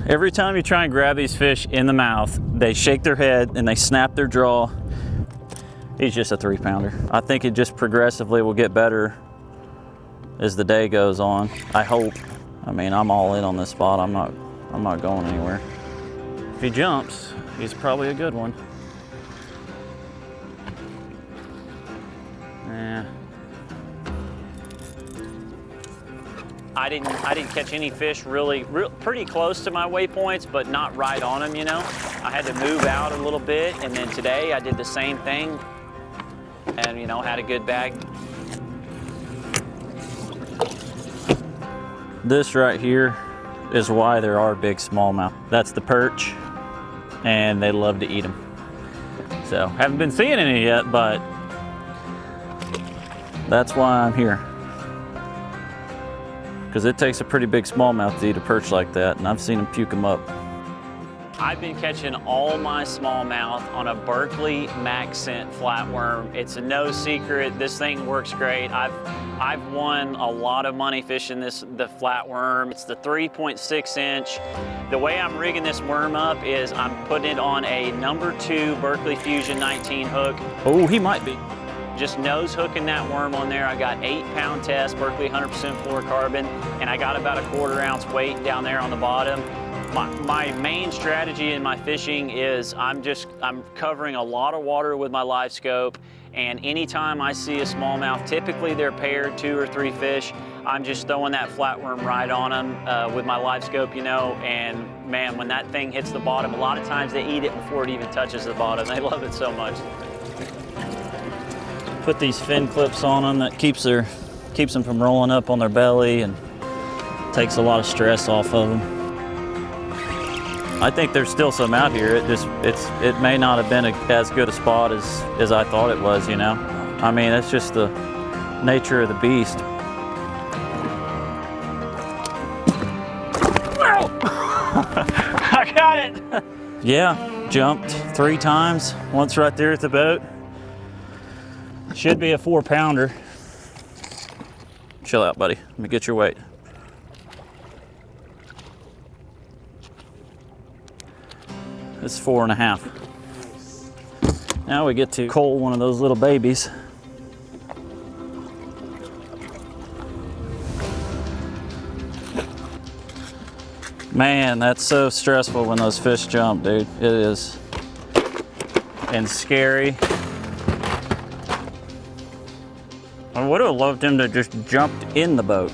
every time you try and grab these fish in the mouth, they shake their head and they snap their jaw. He's just a 3-pounder. I think it just progressively will get better as the day goes on. I hope. I mean, I'm all in on this spot. I'm not going anywhere. If he jumps, he's probably a good one. Yeah. I didn't catch any fish pretty close to my waypoints, but not right on them, I had to move out a little bit, and then today I did the same thing and, had a good bag. This right here is why there are big smallmouth. That's the perch, and they love to eat them. So, haven't been seeing any yet, but that's why I'm here. Because it takes a pretty big smallmouth to eat a perch like that, and I've seen them puke them up. I've been catching all my smallmouth on a Berkley Max Scent flatworm. It's no secret, this thing works great. I've won a lot of money fishing the flatworm. It's the 3.6 inch. The way I'm rigging this worm up is I'm putting it on a number 2 Berkley Fusion 19 hook. Oh, he might be. Just nose hooking that worm on there. I got 8-pound test, Berkley 100% fluorocarbon, and I got about a 1/4 ounce weight down there on the bottom. My main strategy in my fishing is I'm covering a lot of water with my live scope, and anytime I see a smallmouth, typically they're paired 2 or 3 fish, I'm just throwing that flatworm right on them with my live scope, and man, when that thing hits the bottom, a lot of times they eat it before it even touches the bottom. They love it so much. Put these fin clips on them that keeps them from rolling up on their belly and takes a lot of stress off of them. I think there's still some out here. It may not have been as good a spot as I thought it was, I mean, it's just the nature of the beast. I got it! Yeah, jumped 3 times, once right there at the boat. Should be a 4-pounder. Chill out, buddy. Let me get your weight. It's 4.5. Now we get to cull one of those little babies. Man, that's so stressful when those fish jump, dude. It is. And scary. I would have loved him to just jumped in the boat.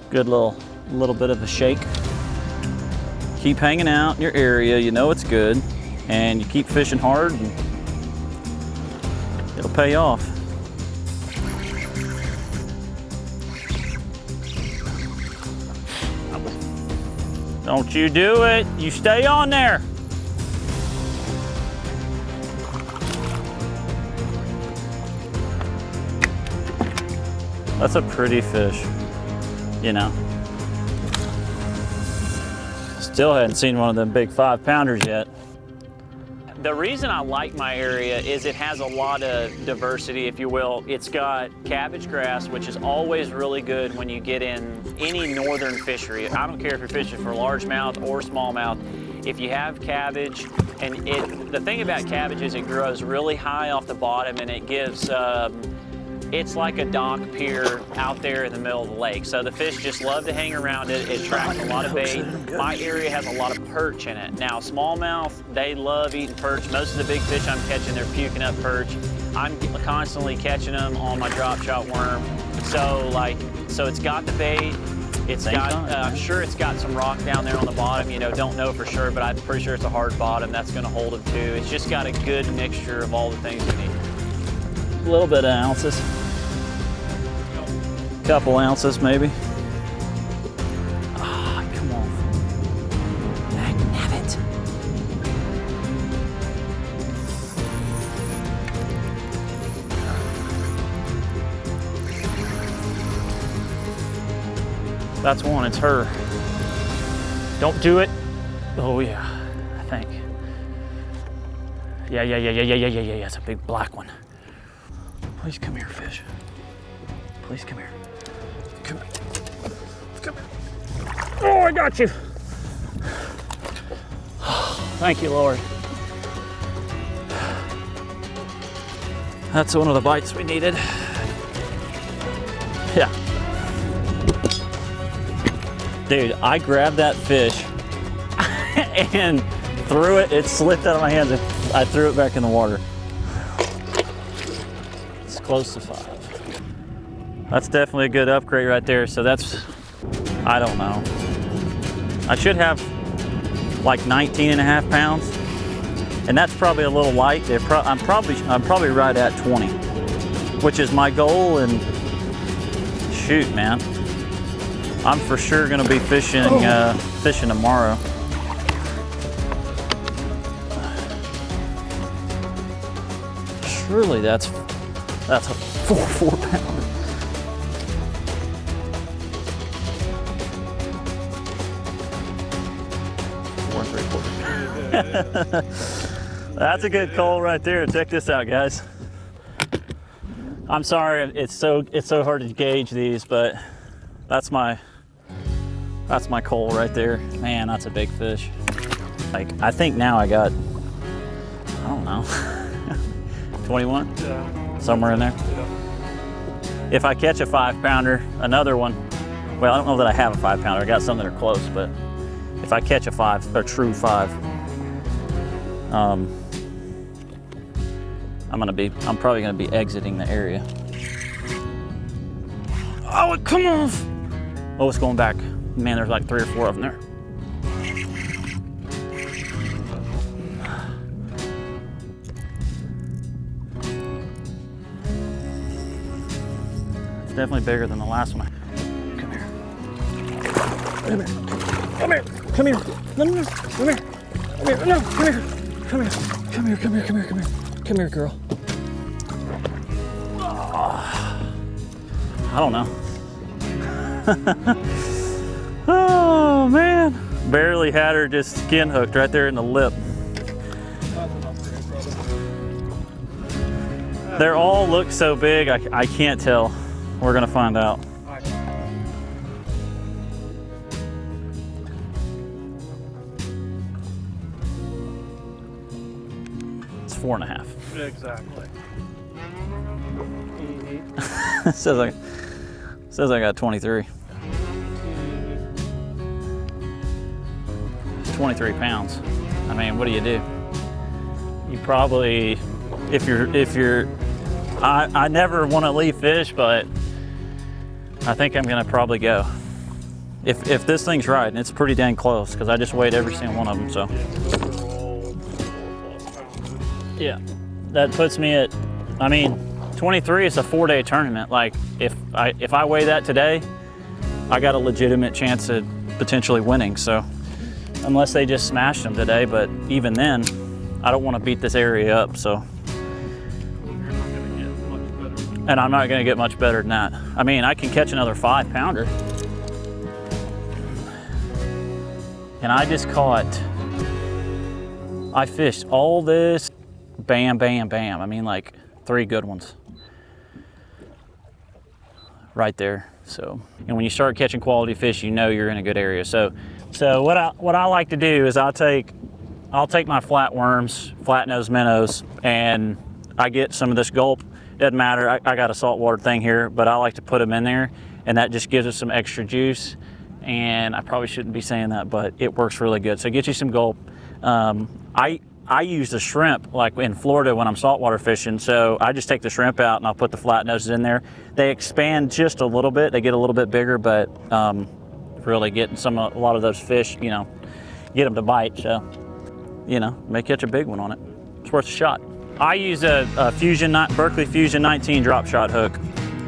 Good little bit of a shake. Keep hanging out in your area, it's good, and you keep fishing hard, and it'll pay off. Don't you do it. You stay on there. That's a pretty fish, you know. Still hadn't seen one of them big 5-pounders yet. The reason I like my area is it has a lot of diversity, if you will. It's got cabbage grass, which is always really good when you get in any northern fishery. I don't care if you're fishing for largemouth or smallmouth. If you have cabbage, and the thing about cabbage is it grows really high off the bottom, and it gives, it's like a dock pier out there in the middle of the lake. So the fish just love to hang around it. It attracts a lot of bait. My area has a lot of perch in it. Now, smallmouth, they love eating perch. Most of the big fish I'm catching, they're puking up perch. I'm constantly catching them on my drop shot worm. So it's got the bait. It's got, I'm sure it's got some rock down there on the bottom, you know, don't know for sure, but I'm pretty sure it's a hard bottom. That's gonna hold them too. It's just got a good mixture of all the things you need. A little bit of ounces. Couple ounces maybe. Ah, oh, come on. Have it. That's one, it's her. Don't do it. Oh yeah, I think. Yeah, it's a big black one. Please come here, fish. Please come here. Come here. Come here. Oh, I got you. Thank you, Lord. That's one of the bites we needed. Yeah. Dude, I grabbed that fish and threw it. It slipped out of my hands and I threw it back in the water. It's close to 5. That's definitely a good upgrade right there. So that's, I don't know. I should have like 19.5 pounds. And that's probably a little light. I'm probably right at 20, which is my goal. And shoot, man, I'm for sure gonna be fishing fishing tomorrow. Surely that's a 4 pounder. That's a good call right there. Check this out, guys. I'm sorry it's so hard to gauge these, but that's my call right there. Man, that's a big fish. Like, I think now I got, I don't know, 21? Yeah. Somewhere in there. Yeah. If I catch a 5-pounder, another one, well, I don't know that I have a 5-pounder. I got some that are close, but if I catch a true 5, I'm probably gonna be exiting the area. Oh, come on! Oh, it's going back. Man, there's like 3 or 4 of them there. It's definitely bigger than the last one. Come here. Come here. Come here. Come here. No, no, no. Come here. Come here. No, come here. Come here. Come here. Come here. Come here. Come here. Come here, girl. I don't know. Oh man, barely had her just skin hooked right there in the lip. They all look so big, I can't tell. We're gonna find out. It's 4.5. Exactly. says I got 23. 23 pounds. I mean, what do? You probably, if you're, I never want to leave fish, but I think I'm gonna probably go. If this thing's right, and it's pretty dang close, because I just weighed every single one of them, so. Yeah, that puts me at, I mean, 23 is a 4-day tournament. Like, if I weigh that today, I got a legitimate chance at potentially winning, so. unless they just smashed them today, but even then, I don't want to beat this area up, so. And I'm not gonna get much better than that. I mean, I can catch another 5-pounder. And I just caught, I fished all this, bam, bam, bam. I mean, like 3 good ones right there. So, and when you start catching quality fish, you know you're in a good area. So what I like to do is I'll take my flatworms, flat-nosed minnows, and I get some of this gulp. Doesn't matter, I got a saltwater thing here, but I like to put them in there, and that just gives us some extra juice. And I probably shouldn't be saying that, but it works really good. So get you some gulp. I use the shrimp like in Florida when I'm saltwater fishing. So I just take the shrimp out and I'll put the flat noses in there. They expand just a little bit. They get a little bit bigger, but really getting a lot of those fish, you know, get them to bite. So, you know, may catch a big one on it. It's worth a shot. I use a Berkley Fusion 19 drop shot hook.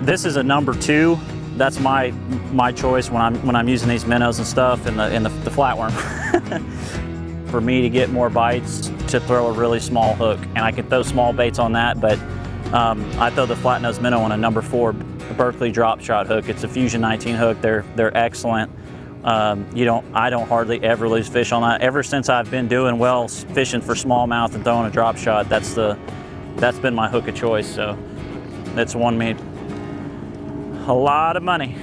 This is a number 2. That's my choice when I'm using these minnows and stuff and the flatworm. For me to get more bites, to throw a really small hook, and I can throw small baits on that, but I throw the flat-nosed minnow on a number 4 Berkley drop shot hook. It's a Fusion 19 hook. They're excellent. I don't hardly ever lose fish on that. Ever since I've been doing well fishing for smallmouth and throwing a drop shot, that's been my hook of choice. So that's won me a lot of money.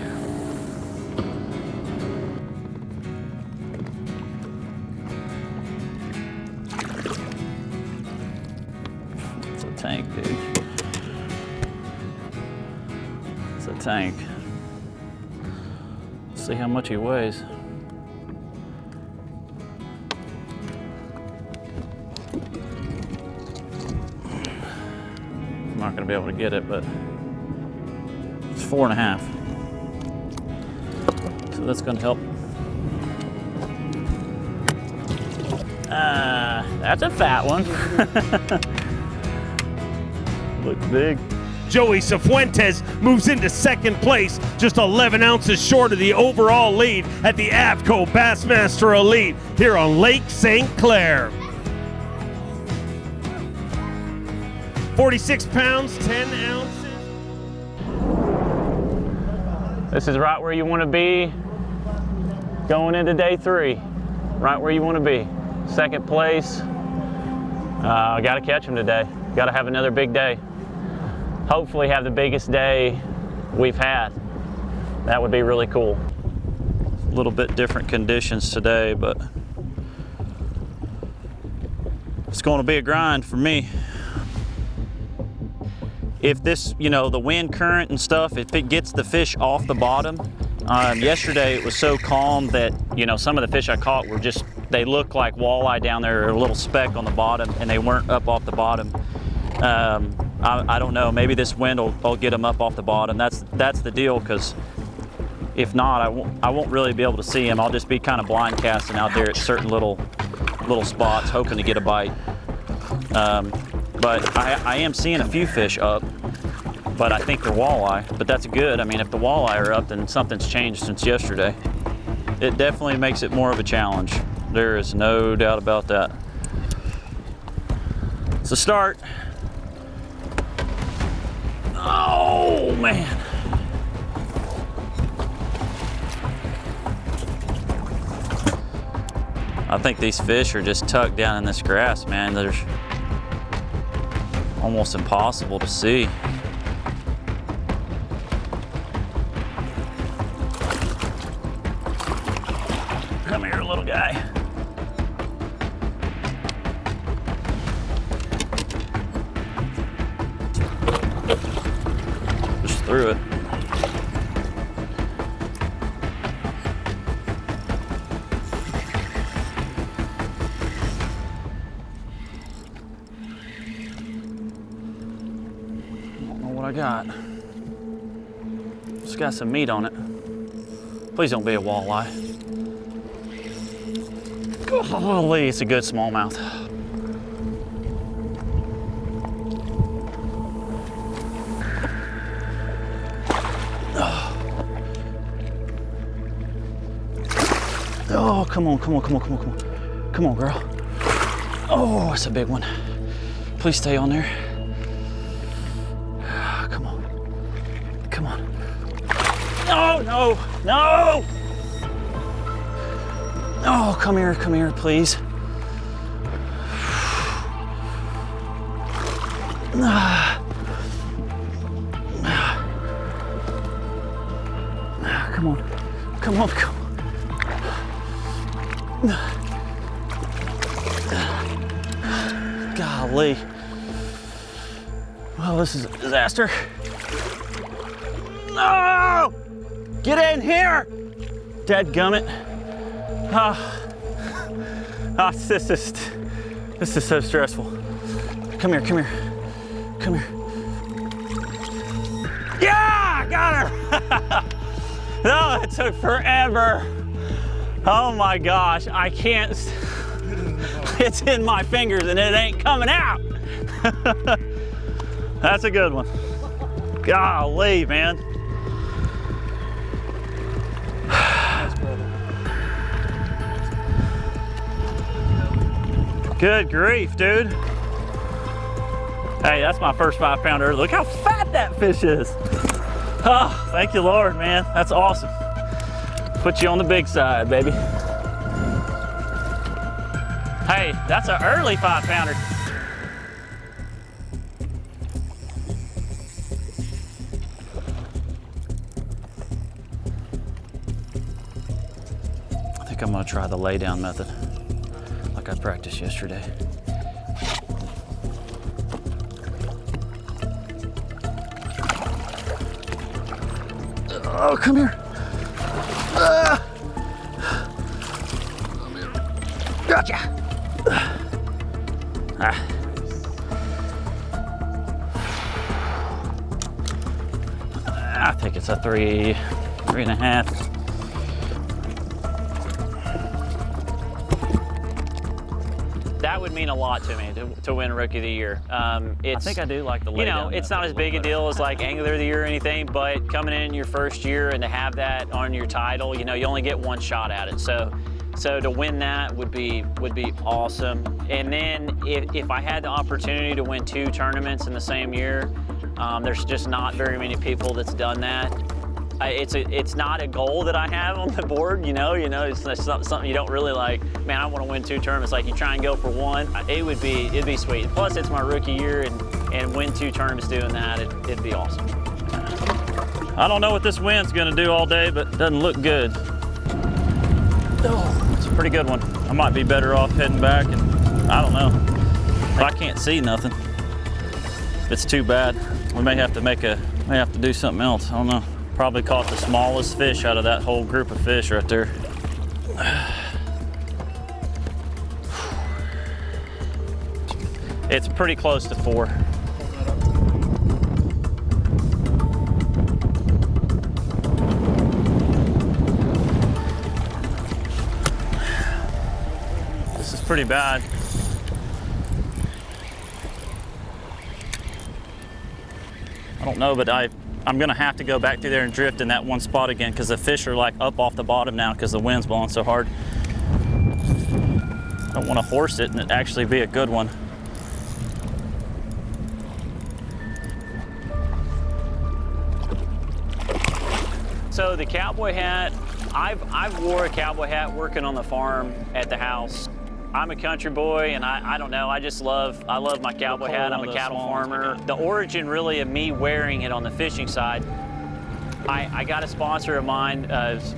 It's a tank, dude. It's a tank. Let's see how much he weighs. I'm not gonna be able to get it, but it's 4.5. So that's gonna help. That's a fat one. Looks big. Joey Cifuentes moves into second place, just 11 ounces short of the overall lead at the AVCO Bassmaster Elite here on Lake St. Clair. 46 pounds, 10 ounces. This is right where you want to be going into day 3. Right where you want to be. Second place. I got to catch him today. Got to have another big day. Hopefully have the biggest day we've had. That would be really cool. A little bit different conditions today, but it's going to be a grind for me. If this, you know, the wind current and stuff, if it gets the fish off the bottom, yesterday it was so calm that, you know, some of the fish I caught were just, they looked like walleye down there, or a little speck on the bottom, and they weren't up off the bottom. I don't know, maybe this wind will get them up off the bottom. That's the deal, because if not, I won't really be able to see them. I'll just be kind of blind casting out there at certain little spots, hoping to get a bite. But I am seeing a few fish up, but I think they're walleye, but that's good. I mean, if the walleye are up, then something's changed since yesterday. It definitely makes it more of a challenge. There is no doubt about that. It's a start. Oh, man. I think these fish are just tucked down in this grass, man. They're almost impossible to see. Come here, little guy. Just threw it. I got. It's got some meat on it. Please don't be a walleye. Golly, it's a good smallmouth. Oh, come on, come on, come on, come on, come on. Come on, girl. Oh, that's a big one. Please stay on there. Come on. Come on. Oh, no, no! Oh, come here, please. Come on, come on, come on. Golly. Well, this is a disaster. No! Get in here! Dadgummit. This is so stressful. Come here, come here, come here. Yeah, got her! No, it took forever. Oh my gosh, I can't. It's in my fingers and it ain't coming out. That's a good one. Golly, man. Good grief, dude. Hey, that's my first 5-pounder. Look how fat that fish is. Oh, thank you, Lord, man. That's awesome. Put you on the big side, baby. Hey, that's an early 5-pounder. I think I'm gonna try the lay down method like I practiced yesterday. Oh, come here. Gotcha. I think it's a 3.5. That would mean a lot to me to win Rookie of the Year. I think I do like the lay down. It's not as big a deal as like Angler of the Year or anything, but coming in your first year and to have that on your title, you know, you only get one shot at it. So to win that would be awesome. And then if I had the opportunity to win 2 tournaments in the same year, there's just not very many people that's done that. It's not a goal that I have on the board, you know, it's not something you don't really like, man, I want to win 2 tournaments. Like you try and go for 1, it'd be sweet. Plus it's my rookie year and win 2 tournaments doing that, it'd be awesome. I don't know what this wind's gonna do all day, but it doesn't look good. Oh, it's a pretty good one. I might be better off heading back, and I don't know. If I can't see nothing, it's too bad. We may have to do something else. I don't know. Probably caught the smallest fish out of that whole group of fish right there. It's pretty close to 4. This is pretty bad. I don't know, but I'm gonna have to go back through there and drift in that one spot again because the fish are like up off the bottom now because the wind's blowing so hard. I don't want to horse it and it actually be a good one. So the cowboy hat, I've wore a cowboy hat working on the farm at the house. I'm a country boy, and I don't know, I love my cowboy hat. I'm a cattle farmer. The origin really of me wearing it on the fishing side, I got a sponsor of mine,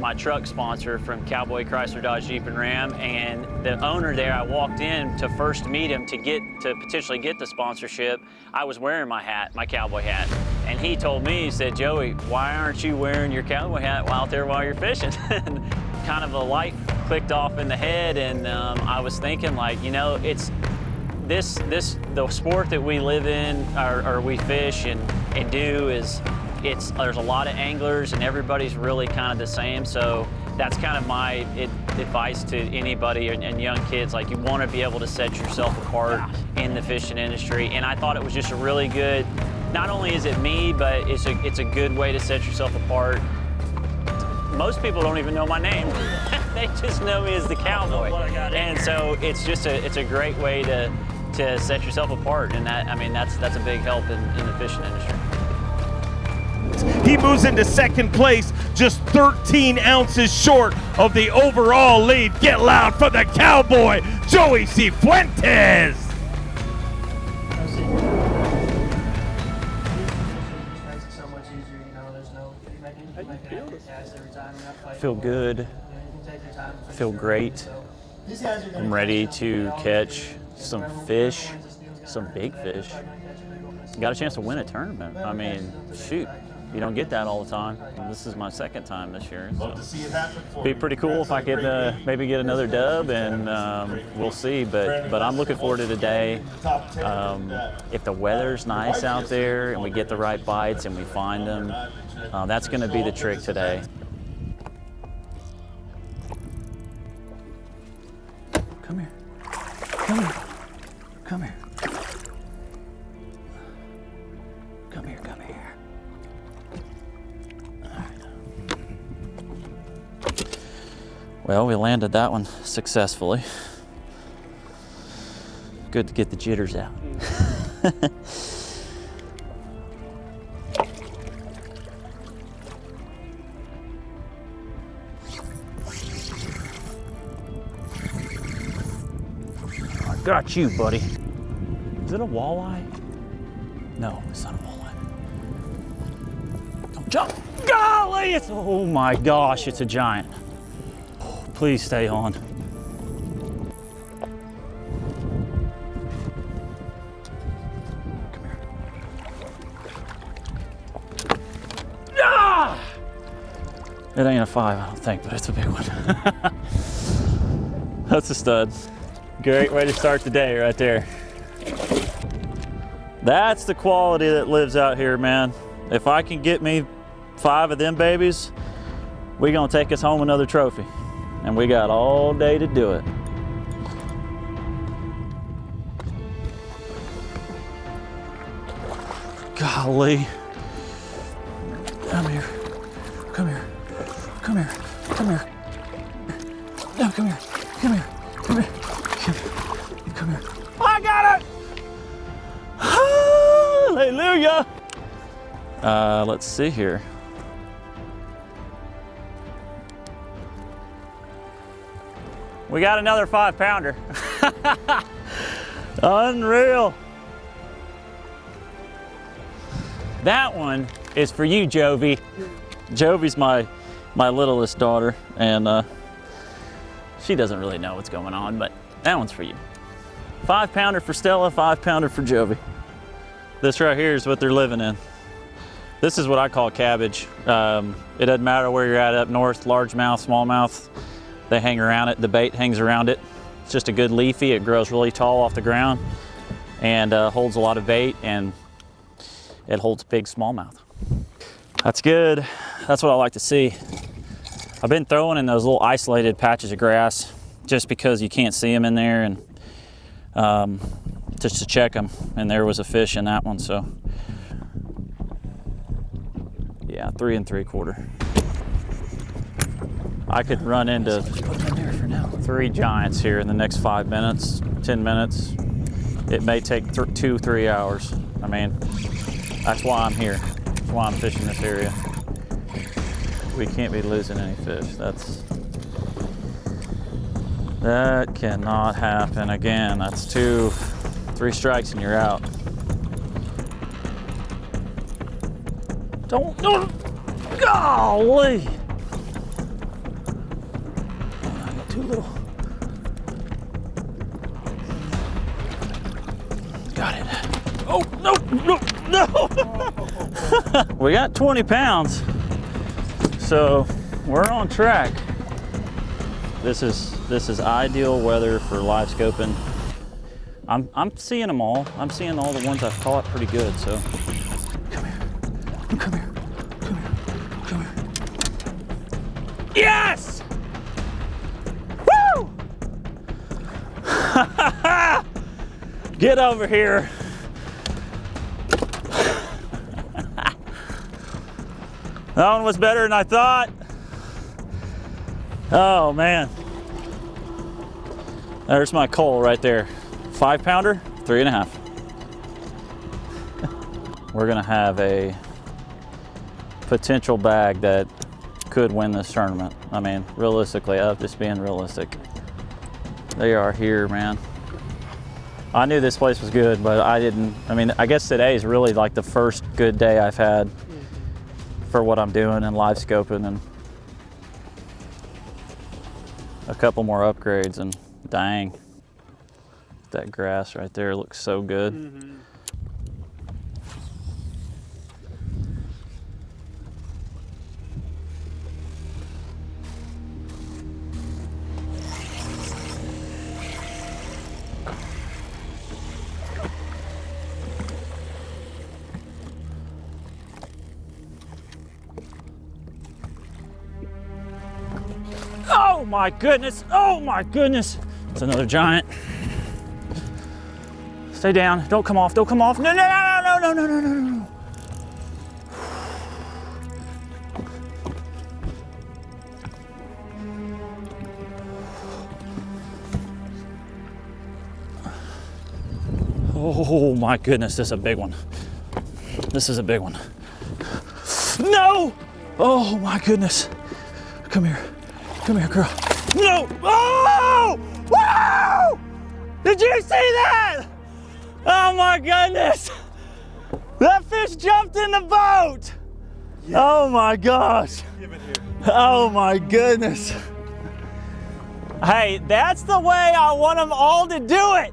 my truck sponsor from Cowboy Chrysler Dodge Jeep and Ram, and the owner there, I walked in to first meet him to potentially get the sponsorship. I was wearing my hat, my cowboy hat, and he told me, he said, Joey, why aren't you wearing your cowboy hat out there while you're fishing? Kind of a light clicked off in the head, and I was thinking, like, you know, it's the sport that we live in or we fish and do is there's a lot of anglers and everybody's really kind of the same. So that's kind of my advice to anybody and young kids. Like, you want to be able to set yourself apart in the fishing industry. And I thought it was just a really good, not only is it me, but it's a good way to set yourself apart. Most people don't even know my name. they just know me as the cowboy. And so it's just it's a great way to set yourself apart. And that, I mean, that's a big help in the fishing industry. He moves into second place, just 13 ounces short of the overall lead. Get loud for the cowboy, Joey Cifuentes. I feel good. I feel great. I'm ready to catch some fish, some big fish. Got a chance to win a tournament. I mean, shoot, you don't get that all the time. This is my second time this year. So it'd be pretty cool if I could maybe get another dub, and we'll see. But I'm looking forward to today. If the weather's nice out there and we get the right bites and we find them, that's going to be the trick today. Come here. Come here. Come here. Come here, come here. All right. Well, we landed that one successfully. Good to get the jitters out. I got you, buddy. Is it a walleye? No, it's not a walleye. Don't jump. Golly, it's, oh my gosh, it's a giant. Oh, please stay on. Come here. Ah! It ain't a 5, I don't think, but it's a big one. That's a stud. Great way to start the day right there. That's the quality that lives out here, man. If I can get me 5 of them babies, we're gonna take us home another trophy. And we got all day to do it. Golly. Come here. Come here. Come here. Come here. No, come here. Come here. Come here. Come here. I got it! Hallelujah! Let's see here. We got another 5-pounder. Unreal. That one is for you, Jovi. Jovi's my littlest daughter, and she doesn't really know what's going on, but that one's for you. 5-pounder for Stella, 5-pounder for Jovi. This right here is what they're living in. This is what I call cabbage. It doesn't matter where you're at up north, largemouth, smallmouth, they hang around it, the bait hangs around it. It's just a good leafy, it grows really tall off the ground and holds a lot of bait, and it holds big smallmouth. That's good, that's what I like to see. I've been throwing in those little isolated patches of grass just because you can't see them in there, and just to check them, and there was a fish in that one, so yeah, 3 3/4. I could run into 3 giants here in the next 5 minutes, 10 minutes. It may take 2-3 hours. I mean, that's why I'm here. That's why I'm fishing this area. We can't be losing any fish. That cannot happen again. That's 3 strikes and you're out. Don't, golly! Too little. Got it. Oh, no, no, no! We got 20 pounds, so we're on track. This is ideal weather for live scoping. I'm seeing them all. I'm seeing all the ones I've caught pretty good, so. Come here, come here, come here, come here. Yes! Woo! Get over here. That one was better than I thought. Oh man. There's my coal right there. 5-pounder, 3.5. We're gonna have a potential bag that could win this tournament. I mean, realistically, I'm just being realistic. They are here, man. I knew this place was good, but I mean, I guess today is really like the first good day I've had for what I'm doing and live scoping, and a couple more upgrades, and dang, that grass right there looks so good. Mm-hmm. Oh my goodness, oh my goodness. It's another giant. Stay down, don't come off, don't come off. No, no, no, no, no, no, no, no, no. Oh my goodness, this is a big one. This is a big one. No! Oh my goodness. Come here. Come here, girl. No! Oh! Whoa! Did you see that? Oh my goodness! That fish jumped in the boat! Yes. Oh my gosh! Give it here. Oh my goodness! Hey, that's the way I want them all to do it!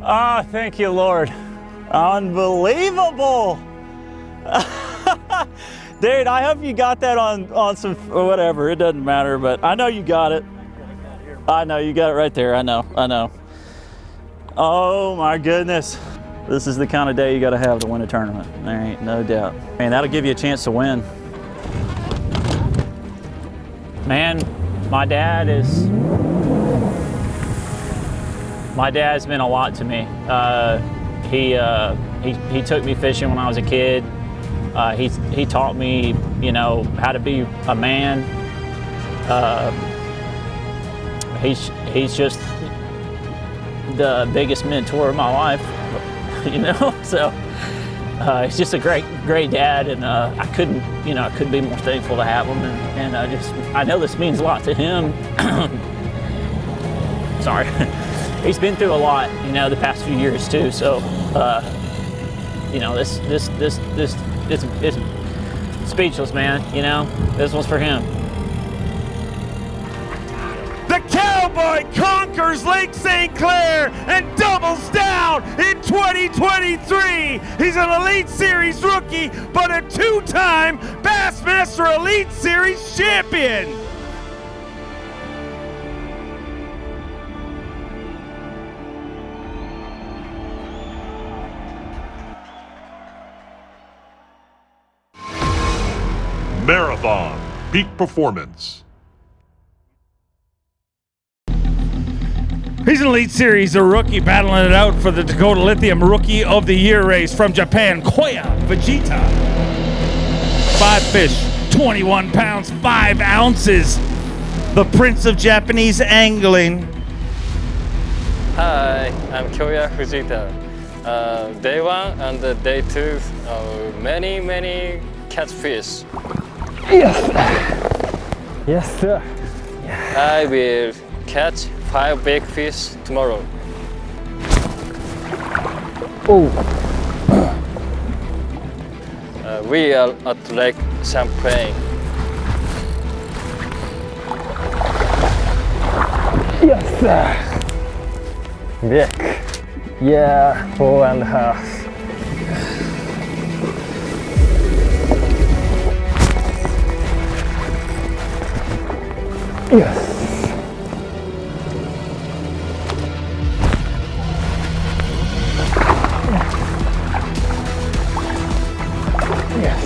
Oh, thank you, Lord. Unbelievable! Dude, I hope you got that on some, or whatever, it doesn't matter, but I know you got it. I know, you got it right there, I know. Oh my goodness. This is the kind of day you gotta have to win a tournament. There ain't no doubt. Man, that'll give you a chance to win. Man, my dad's been a lot to me. He took me fishing when I was a kid. He taught me, you know, how to be a man. He's just the biggest mentor of my life, you know. So he's just a great dad, and I couldn't be more thankful to have him. And I know this means a lot to him. Sorry, he's been through a lot, you know, the past few years too. So you know, it's speechless, man. You know, this one's for him. The Cowboy conquers Lake St. Clair and doubles down in 2023. He's an Elite Series rookie, but a two-time Bassmaster Elite Series champion. Marathon Peak Performance. He's an Elite Series, a rookie, battling it out for the Dakota Lithium Rookie of the Year race from Japan, Kyoya, Fujita. 5 fish, 21 pounds, 5 ounces. The Prince of Japanese Angling. Hi, I'm Kyoya Fujita. Day 1 and day 2, many catfish. Yes! Yes, sir. I will catch 5 big fish tomorrow. Oh. We are at Lake Champlain. Yes, sir. Big. Yeah, 4.5. Yes. Yes.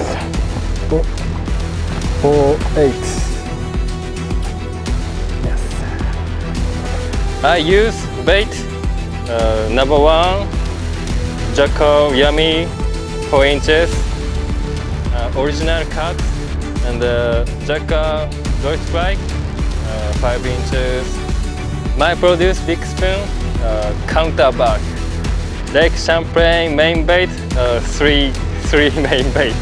4.8. Yes. I use bait number 1, Jacko Yummy 4 inches, original cut, and Jacko Joy Strike, 5 inches. My produce big spoon, counterback. Lake Champlain main bait, three main bait.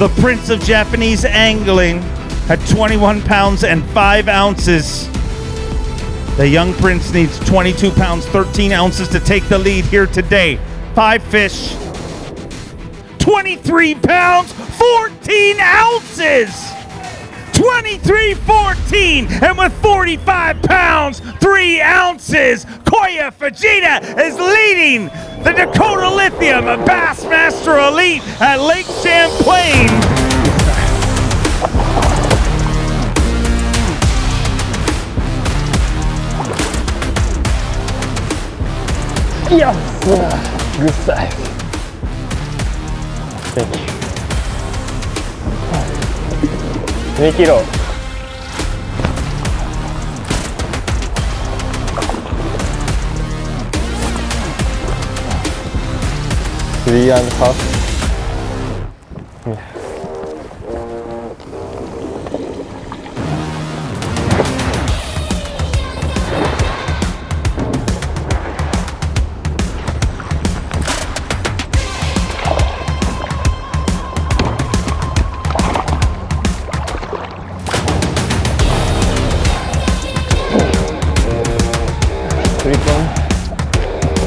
The Prince of Japanese Angling at 21 pounds and 5 ounces. The young prince needs 22 pounds, 13 ounces to take the lead here today. 5 fish, 23 pounds, 14 ounces. 23-14, and with 45 pounds, 3 ounces, Kyoya Fujita is leading the Dakota Lithium Bassmaster Elite at Lake Champlain. Yes! Good size. Thank you. 2 キロ。3.5. Yeah.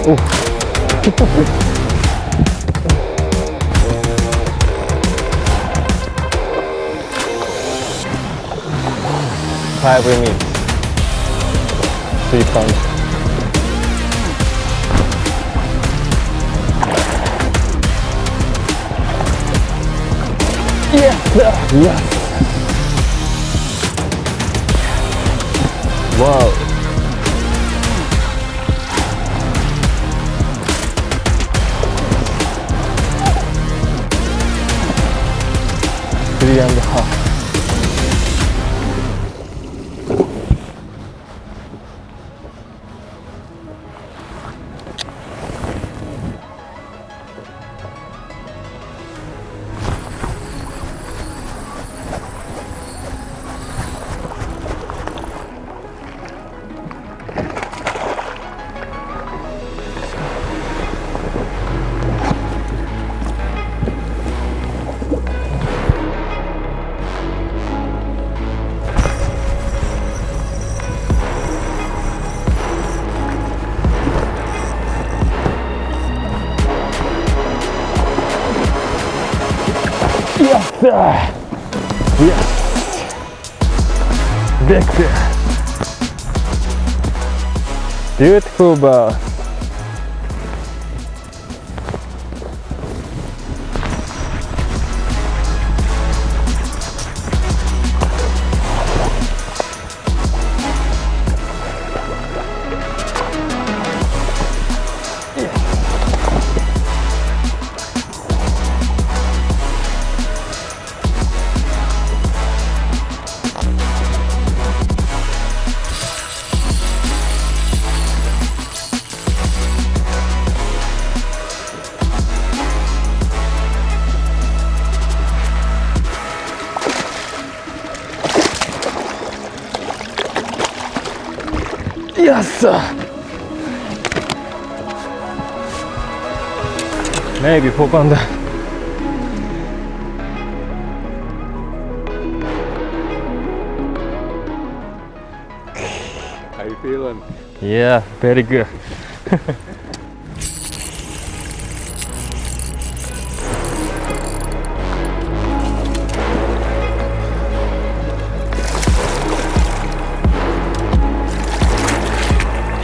Oh. 5 minutes. 3 pounds. Yes! Yes! Wow! Three and a half. Yes! Yes! Big fish. Beautiful bass. Yes! Maybe 4 pounder. How you feeling? Yeah, very good.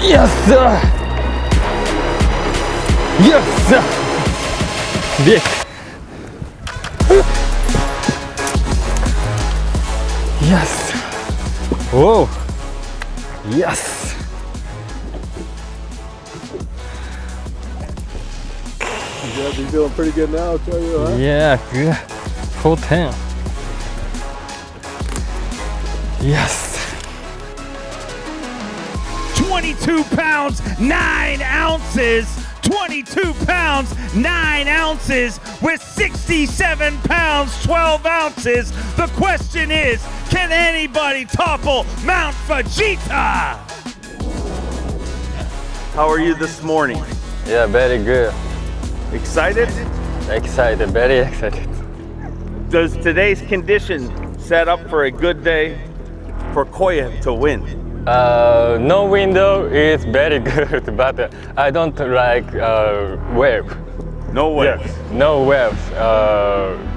Yes! Yes! Big. Yes! Whoa! Yes! You gotta be feeling pretty good now, I'll tell you, huh? Yeah, good. 410. Yes! 22 pounds, 9 ounces, 22 pounds, 9 ounces with 67 pounds, 12 ounces. The question is, can anybody topple Mount Fujita? How are you this morning? Yeah, very good. Excited? Excited, very excited. Does today's condition set up for a good day for Kyoya to win? No window is very good, but I don't like wave. No waves? Yes, no waves,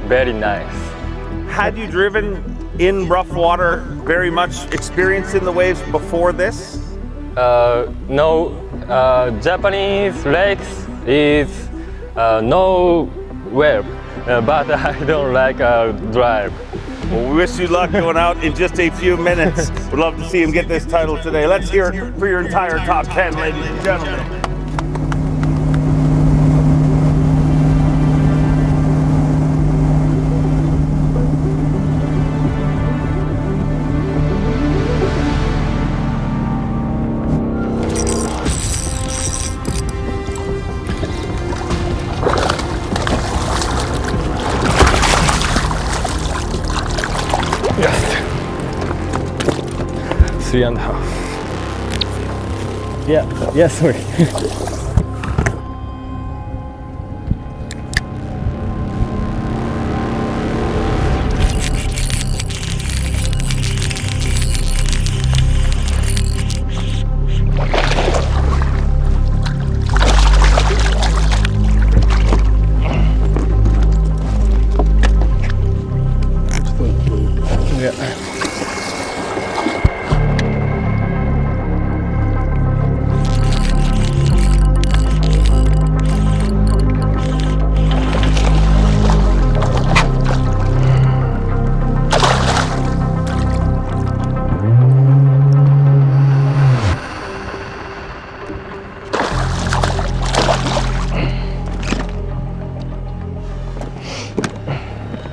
very nice. Had you driven in rough water, very much experience in the waves before this? No, Japanese lakes is no wave, but I don't like drive. Well, we wish you luck going out in just a few minutes. We'd love to see him get this title today. Let's hear it for your entire top 10, ladies and gentlemen. Yes. 3.5. Yeah, yes, sir.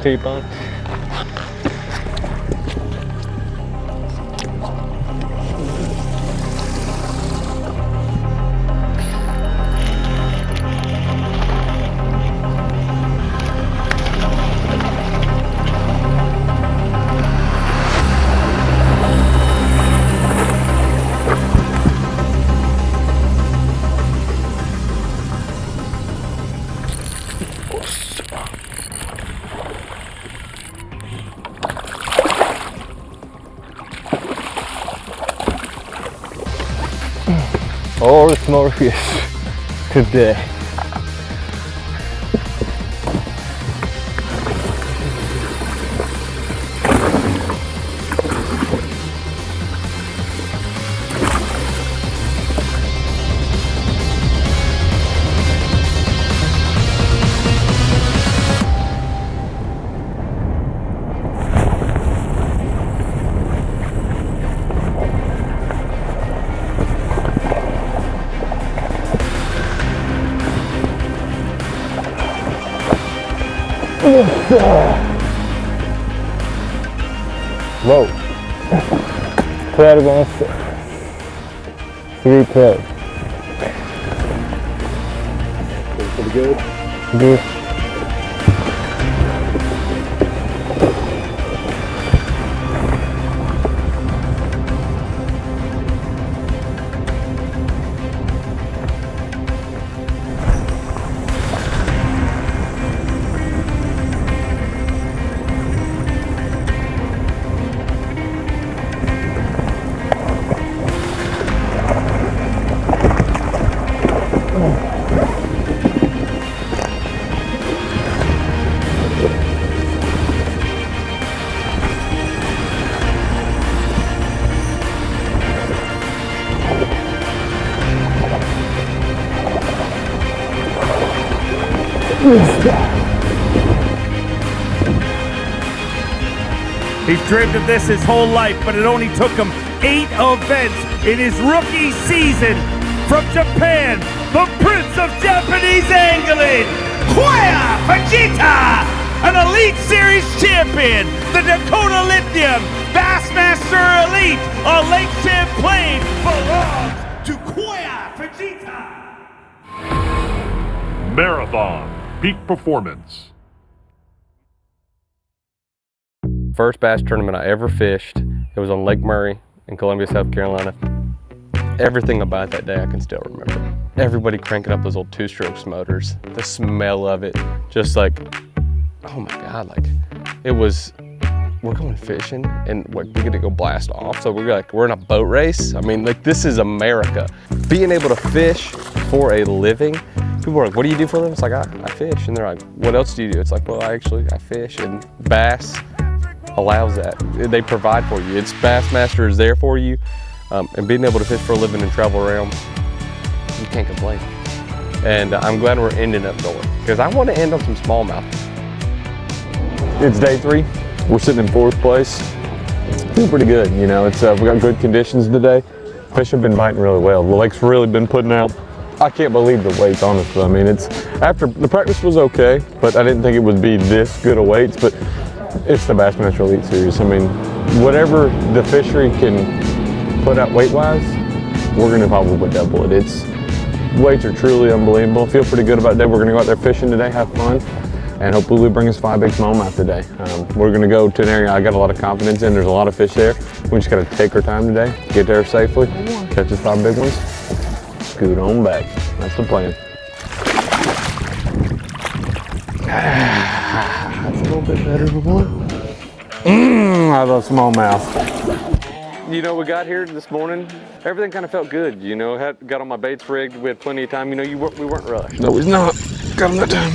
Keep on. All small fish today. Whoa. 12 ounces. 312. Pretty good? Good. He's dreamed of this his whole life, but it only took him 8 events in his rookie season. From Japan, the Prince of Japanese Angling, Kyoya Fujita, an Elite Series champion, the Dakota Lithium Bassmaster Elite on Lake Champlain belongs to Kyoya Fujita. Marathon Peak Performance. First bass tournament I ever fished, it was on Lake Murray in Columbia, South Carolina. Everything about that day I can still remember. Everybody cranking up those old two-strokes motors, the smell of it, just like, oh my God, like it was, we're going fishing and we're gonna go blast off. So we're in a boat race. I mean, like this is America. Being able to fish for a living, people are like, what do you do for a living? It's like, I fish. And they're like, what else do you do? It's like, well, I fish. And Bass allows that. They provide for you. It's Bassmaster is there for you. And being able to fish for a living and travel around, you can't complain. And I'm glad we're ending up going, because I want to end on some smallmouth. It's day 3. We're sitting in 4th place. Feeling pretty good, you know. It's we got good conditions today. Fish have been biting really well. The lake's really been putting out. I can't believe the weights, honestly. I mean, it's after the practice was okay, but I didn't think it would be this good of weights. But it's the Bassmaster Elite Series. I mean, whatever the fishery can put out weight-wise, we're gonna probably double it. It's weights are truly unbelievable. Feel pretty good about that. We're gonna go out there fishing today, have fun, and hopefully we bring us 5 big smallmouth today. We're gonna go to an area I got a lot of confidence in. There's a lot of fish there. We just gotta take our time today, get there safely, catch us 5 big ones, scoot on back. That's the plan. That's a little bit better for one. I love smallmouth. You know, we got here this morning, everything kind of felt good, you know, got all my baits rigged, we had plenty of time, you know, we weren't rushed. No, he's not. Got him that time.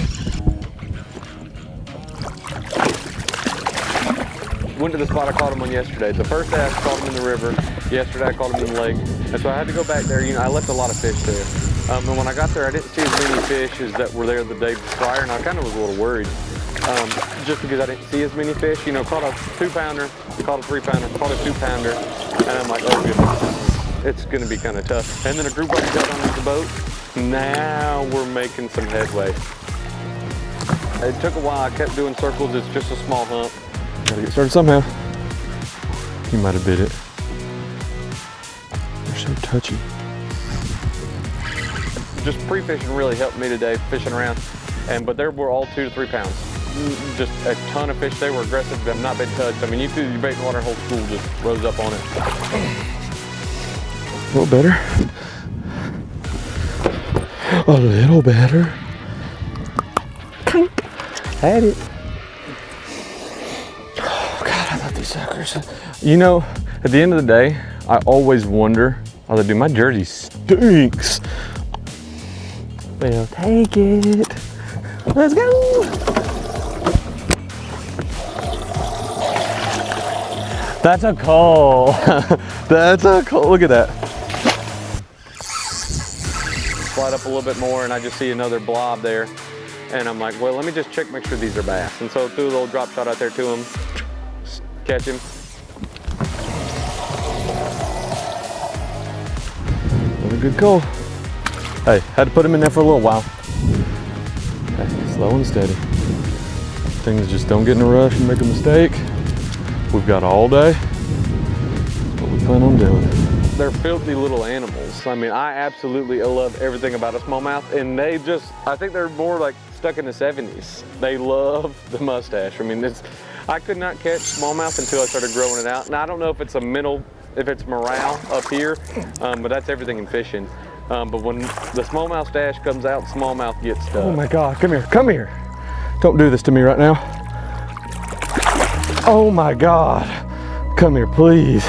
Went to the spot I caught him on yesterday. The first day I caught him in the river, yesterday I caught him in the lake, and so I had to go back there. You know, I left a lot of fish there. And when I got there, I didn't see as many fish as that were there the day prior, and I kind of was a little worried. Just because I didn't see as many fish. You know, caught a 2-pounder, caught a 3-pounder, caught a 2-pounder, and I'm like, oh goodness, it's gonna be kind of tough. And then a group already got on the boat. Now we're making some headway. It took a while, I kept doing circles, it's just a small hump. Gotta get started somehow. You might have bit it. They're so touchy. Just pre-fishing really helped me today, fishing around. But there were all 2 to 3 pounds. Just a ton of fish. They were aggressive, have not been touched. I mean, you threw your bait in the water, whole school just rose up on it. A little better. A little better. Had it. Oh God, I love these suckers. You know, at the end of the day, I always wonder, oh dude, my jersey stinks. Well, take it. Let's go. That's a call. That's a call. Look at that. Slide up a little bit more and I just see another blob there. And I'm like, well, let me just check, make sure these are bass. And so I threw a little drop shot out there to him, catch him. Another good call. Hey, had to put him in there for a little while. Okay, slow and steady. Things just don't get in a rush and make a mistake. We've got all day. That's what we plan on doing. They're filthy little animals. I mean, I absolutely love everything about a smallmouth, and they just, I think they're more like stuck in the 70s. They love the mustache. I mean, I could not catch smallmouth until I started growing it out. And I don't know if it's if it's morale up here, but that's everything in fishing. But when the smallmouth stash comes out, smallmouth gets stuck. Oh my God, come here, come here. Don't do this to me right now. Oh my God, come here, please.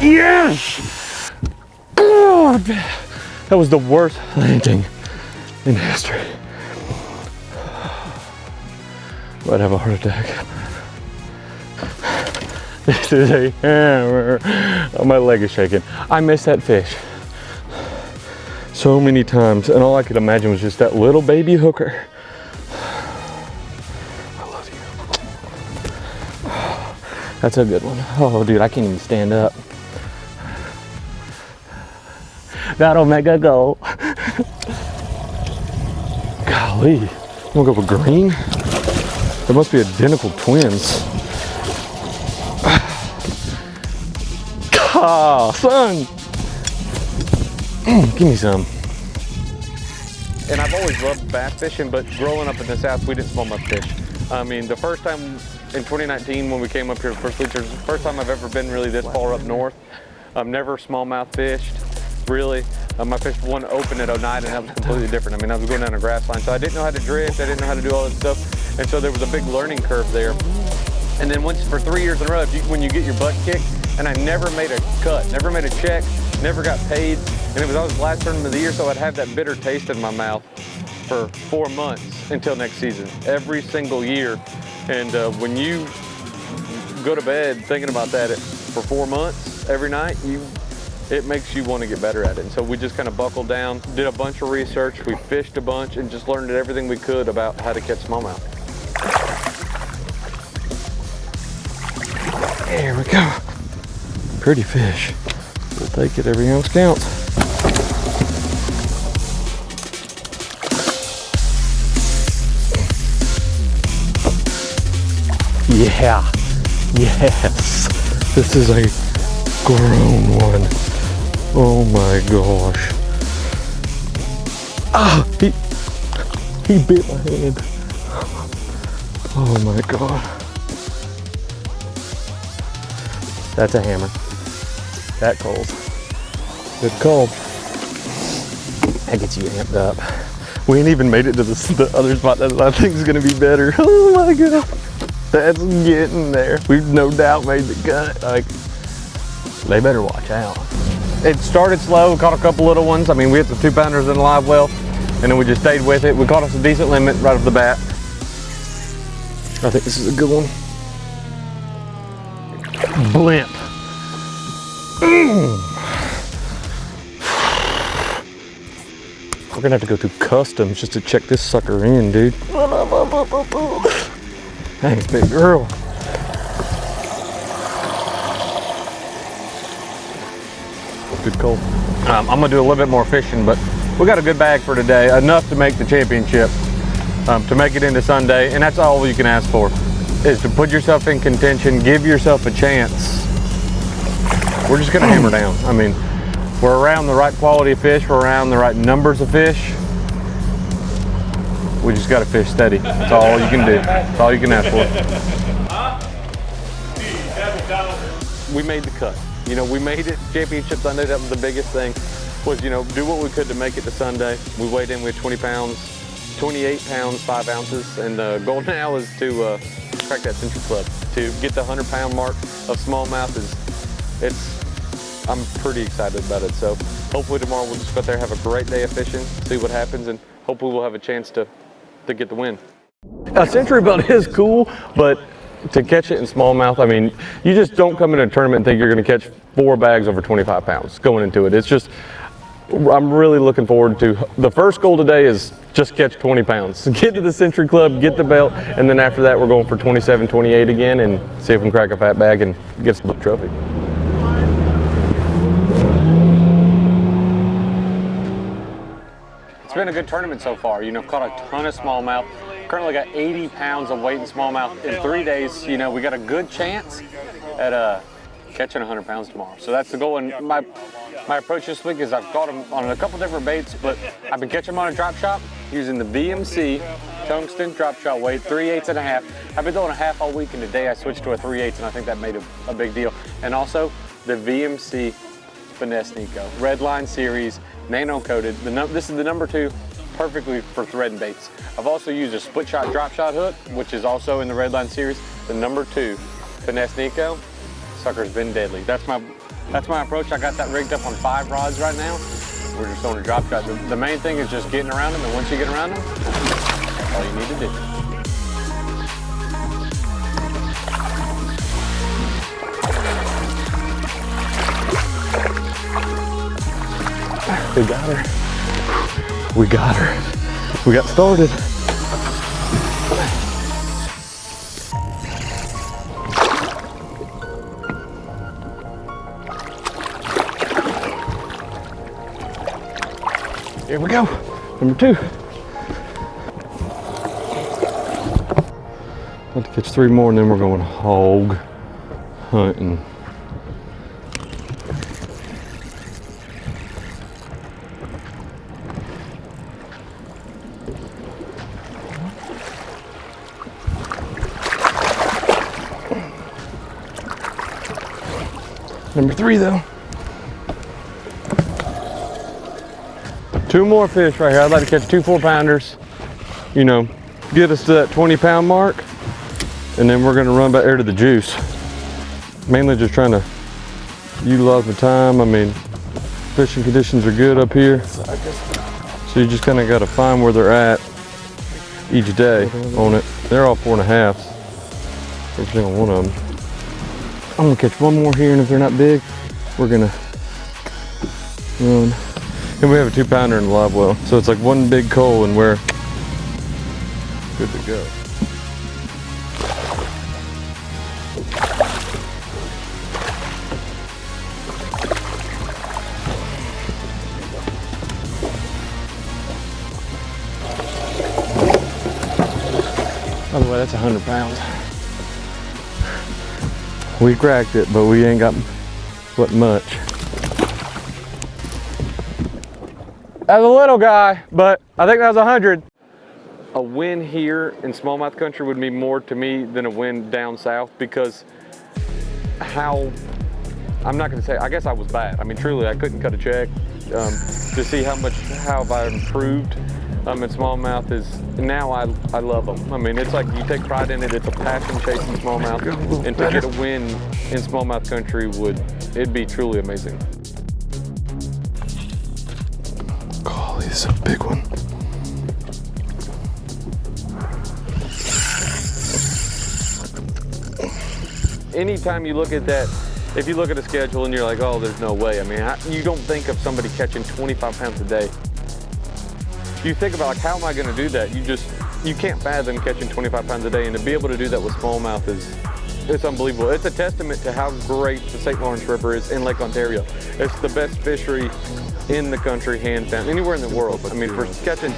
Yes! God, that was the worst landing in history. I'd have a heart attack. This is a hammer. Oh, my leg is shaking. I missed that fish so many times, and all I could imagine was just that little baby hooker. I love you. That's a good one. Oh, dude, I can't even stand up. That'll make a goal. Golly, you wanna go for green? There must be identical twins. Ah, son. Give me some. And I've always loved bass fishing, but growing up in the South, we didn't smallmouth fish. I mean, the first time in 2019 when we came up here the first week, it was the first time I've ever been really this far up north. I've never smallmouth fished, really. I fished one open at 09 and that was completely different. I mean, I was going down a grass line, so I didn't know how to drift, I didn't know how to do all that stuff. And so there was a big learning curve there. And then once for 3 years in a row, when you get your butt kicked, and I never made a cut, never made a check, never got paid, and it was always the last tournament of the year, so I'd have that bitter taste in my mouth for 4 months until next season, every single year. And when you go to bed thinking about that for 4 months every night, it makes you want to get better at it. And so we just kind of buckled down, did a bunch of research, we fished a bunch, and just learned everything we could about how to catch smallmouth. There we go. Pretty fish. We'll take it, every ounce counts. Yeah, yes. This is a grown one. Oh my gosh. Ah, he bit my hand. Oh my God. That's a hammer. That calls. Good call. That gets you amped up. We ain't even made it to the other spot that I think is gonna be better. Oh my God. That's getting there. We've no doubt made the cut. Like, they better watch out. It started slow, caught a couple little ones. I mean, we hit the 2-pounders in the live well, and then we just stayed with it. We caught us a decent limit right off the bat. I think this is a good one. Blimp. We're gonna have to go through customs just to check this sucker in, dude. Thanks, big girl. Good call. I'm gonna do a little bit more fishing, but we got a good bag for today, enough to make the championship, to make it into Sunday, and that's all you can ask for, is to put yourself in contention, give yourself a chance. We're just gonna hammer down. I mean, we're around the right quality of fish, we're around the right numbers of fish. We just gotta fish steady. That's all you can do. That's all you can ask for. We made the cut. You know, we made it championship Sunday. That was the biggest thing, was, you know, do what we could to make it to Sunday. We weighed in with 20 pounds, 28 pounds, 5 ounces. And the goal now is to crack that Century Club. To get the 100-pound mark of smallmouth I'm pretty excited about it. So hopefully tomorrow we'll just go out there, have a great day of fishing, see what happens, and hopefully we'll have a chance to get the win. A century belt is cool, but to catch it in smallmouth, I mean, you just don't come in a tournament and think you're going to catch 4 bags over 25 pounds going into it. It's just, I'm really looking forward to, the first goal today is just catch 20 pounds. Get to the Century Club, get the belt, and then after that we're going for 27, 28 again and see if we can crack a fat bag and get some trophy. It's been a good tournament so far. You know, caught a ton of smallmouth. Currently got 80 pounds of weight in smallmouth in 3 days. You know, we got a good chance at catching 100 pounds tomorrow. So that's the goal. And my approach this week is I've caught them on a couple different baits, but I've been catching them on a drop shot using the BMC tungsten drop shot weight, 3/8 and a half. I've been doing a half all week, and today I switched to a 3/8, and I think that made a big deal. And also the VMC Finesse Nico, Redline Series, nano coated. This is the number 2, perfectly for threading baits. I've also used a split shot drop shot hook, which is also in the Redline series. The number 2 Finesse Nico, sucker's been deadly. That's my approach. I got that rigged up on 5 rods right now. We're just on a drop shot. The main thing is just getting around them, and once you get around them, that's all you need to do. We got her. We got her. We got started. Here we go. Number 2. About to catch 3 more and then we're going hog hunting. Number 3 though. 2 more fish right here. I'd like to catch 2 4-pounders. You know, get us to that 20-pound mark, and then we're gonna run back there to the juice. Mainly just trying to utilize my time. I mean, fishing conditions are good up here, so you just kind of got to find where they're at each day on it. They're all 4.5s, every single one of them. I'm gonna catch 1 more here, and if they're not big, we're gonna run. And we have a 2-pounder in the live well, so it's like 1 big coal, and we're good to go. By the way, that's 100 pounds. We cracked it, but we ain't got what much. That was a little guy, but I think that was 100. A win here in smallmouth country would mean more to me than a win down south, because I'm not gonna say, I guess I was bad. I mean, truly, I couldn't cut a check. To see how have I improved in smallmouth is, now I love them. I mean, it's like you take pride in it. It's a passion chasing smallmouth, and to get a win in smallmouth country it'd be truly amazing. Golly, this is a big one. Anytime you look at that, if you look at a schedule and you're like, oh, there's no way. I mean, you don't think of somebody catching 25 pounds a day. You think about, like, how am I going to do that? You can't fathom catching 25 pounds a day, and to be able to do that with smallmouth it's unbelievable. It's a testament to how great the St. Lawrence River is in Lake Ontario. It's the best fishery in the country, hands down, anywhere in the world. I mean, for catching,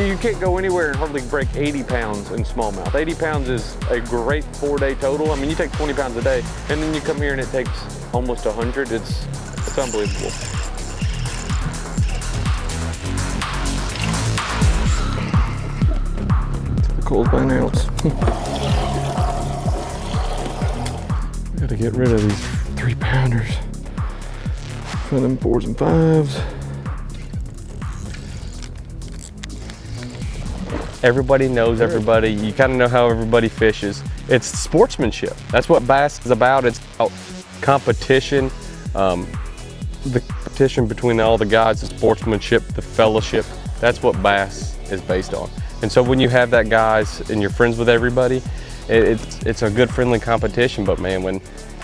you can't go anywhere and hardly break 80 pounds in smallmouth. 80 pounds is a great 4-day total. I mean, you take 20 pounds a day, and then you come here and it takes almost 100. It's unbelievable. Cold by an ounce. Gotta get rid of these 3-pounders. For them 4s and 5s. Everybody knows everybody. You kind of know how everybody fishes. It's sportsmanship. That's what bass is about. It's about competition. The competition between all the guys, the sportsmanship, the fellowship. That's what bass is based on. And so when you have that, guys, and you're friends with everybody, it's a good friendly competition. But man, when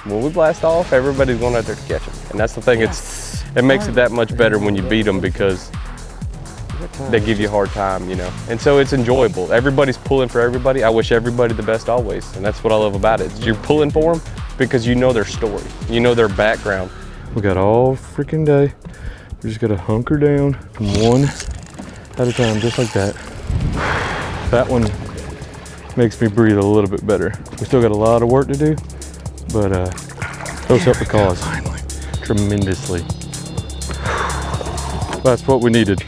we blast off, everybody's going out there to catch them. And that's the thing. Yes. It makes it that much better when you beat them, because they give you a hard time, you know. And so it's enjoyable. Everybody's pulling for everybody. I wish everybody the best always. And that's what I love about it. You're pulling for them because you know their story. You know their background. We got all freaking day. We just got to hunker down one at a time, just like that. That one makes me breathe a little bit better. We still got a lot of work to do, but those help the cause tremendously. That's what we needed.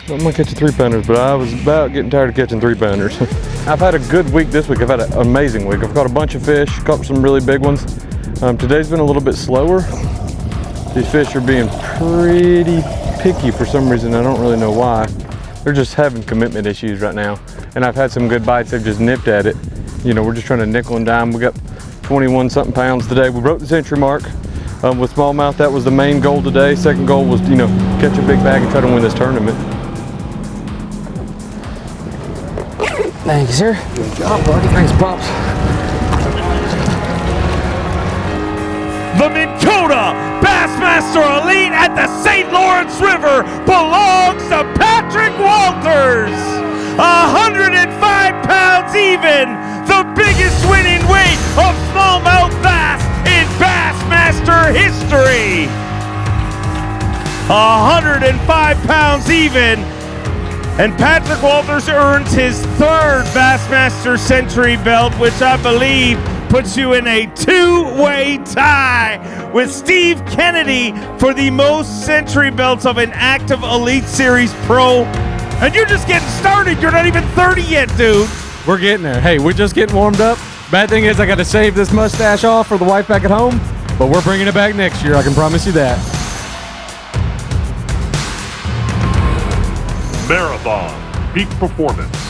I'm gonna catch 3-pounders, but I was about getting tired of catching 3-pounders. I've had a good week this week. I've had an amazing week. I've caught a bunch of fish, caught some really big ones. Today's been a little bit slower. These fish are being pretty picky for some reason. I don't really know why. They're just having commitment issues right now. And I've had some good bites. They've just nipped at it. You know, we're just trying to nickel and dime. We got 21 something pounds today. We broke the century mark with smallmouth. That was the main goal today. Second goal was, you know, catch a big bag and try to win this tournament. Thank you, sir. Good job, buddy. Thanks, Pops. The Minn-Kota Bassmaster Elite at the St. Lawrence River belongs to Patrick Walters. 105 pounds even, the biggest winning weight of smallmouth bass in Bassmaster history. 105 pounds even, and Patrick Walters earns his 3rd Bassmaster Century belt, which I believe puts you in a 2-way tie with Steve Kennedy for the most century belts of an active Elite Series pro. And you're just getting started. You're not even 30 yet, dude. We're getting there. Hey, we're just getting warmed up. Bad thing is I got to shave this mustache off for the wife back at home. but we're bringing it back next year. I can promise you that. Marathon Peak Performance.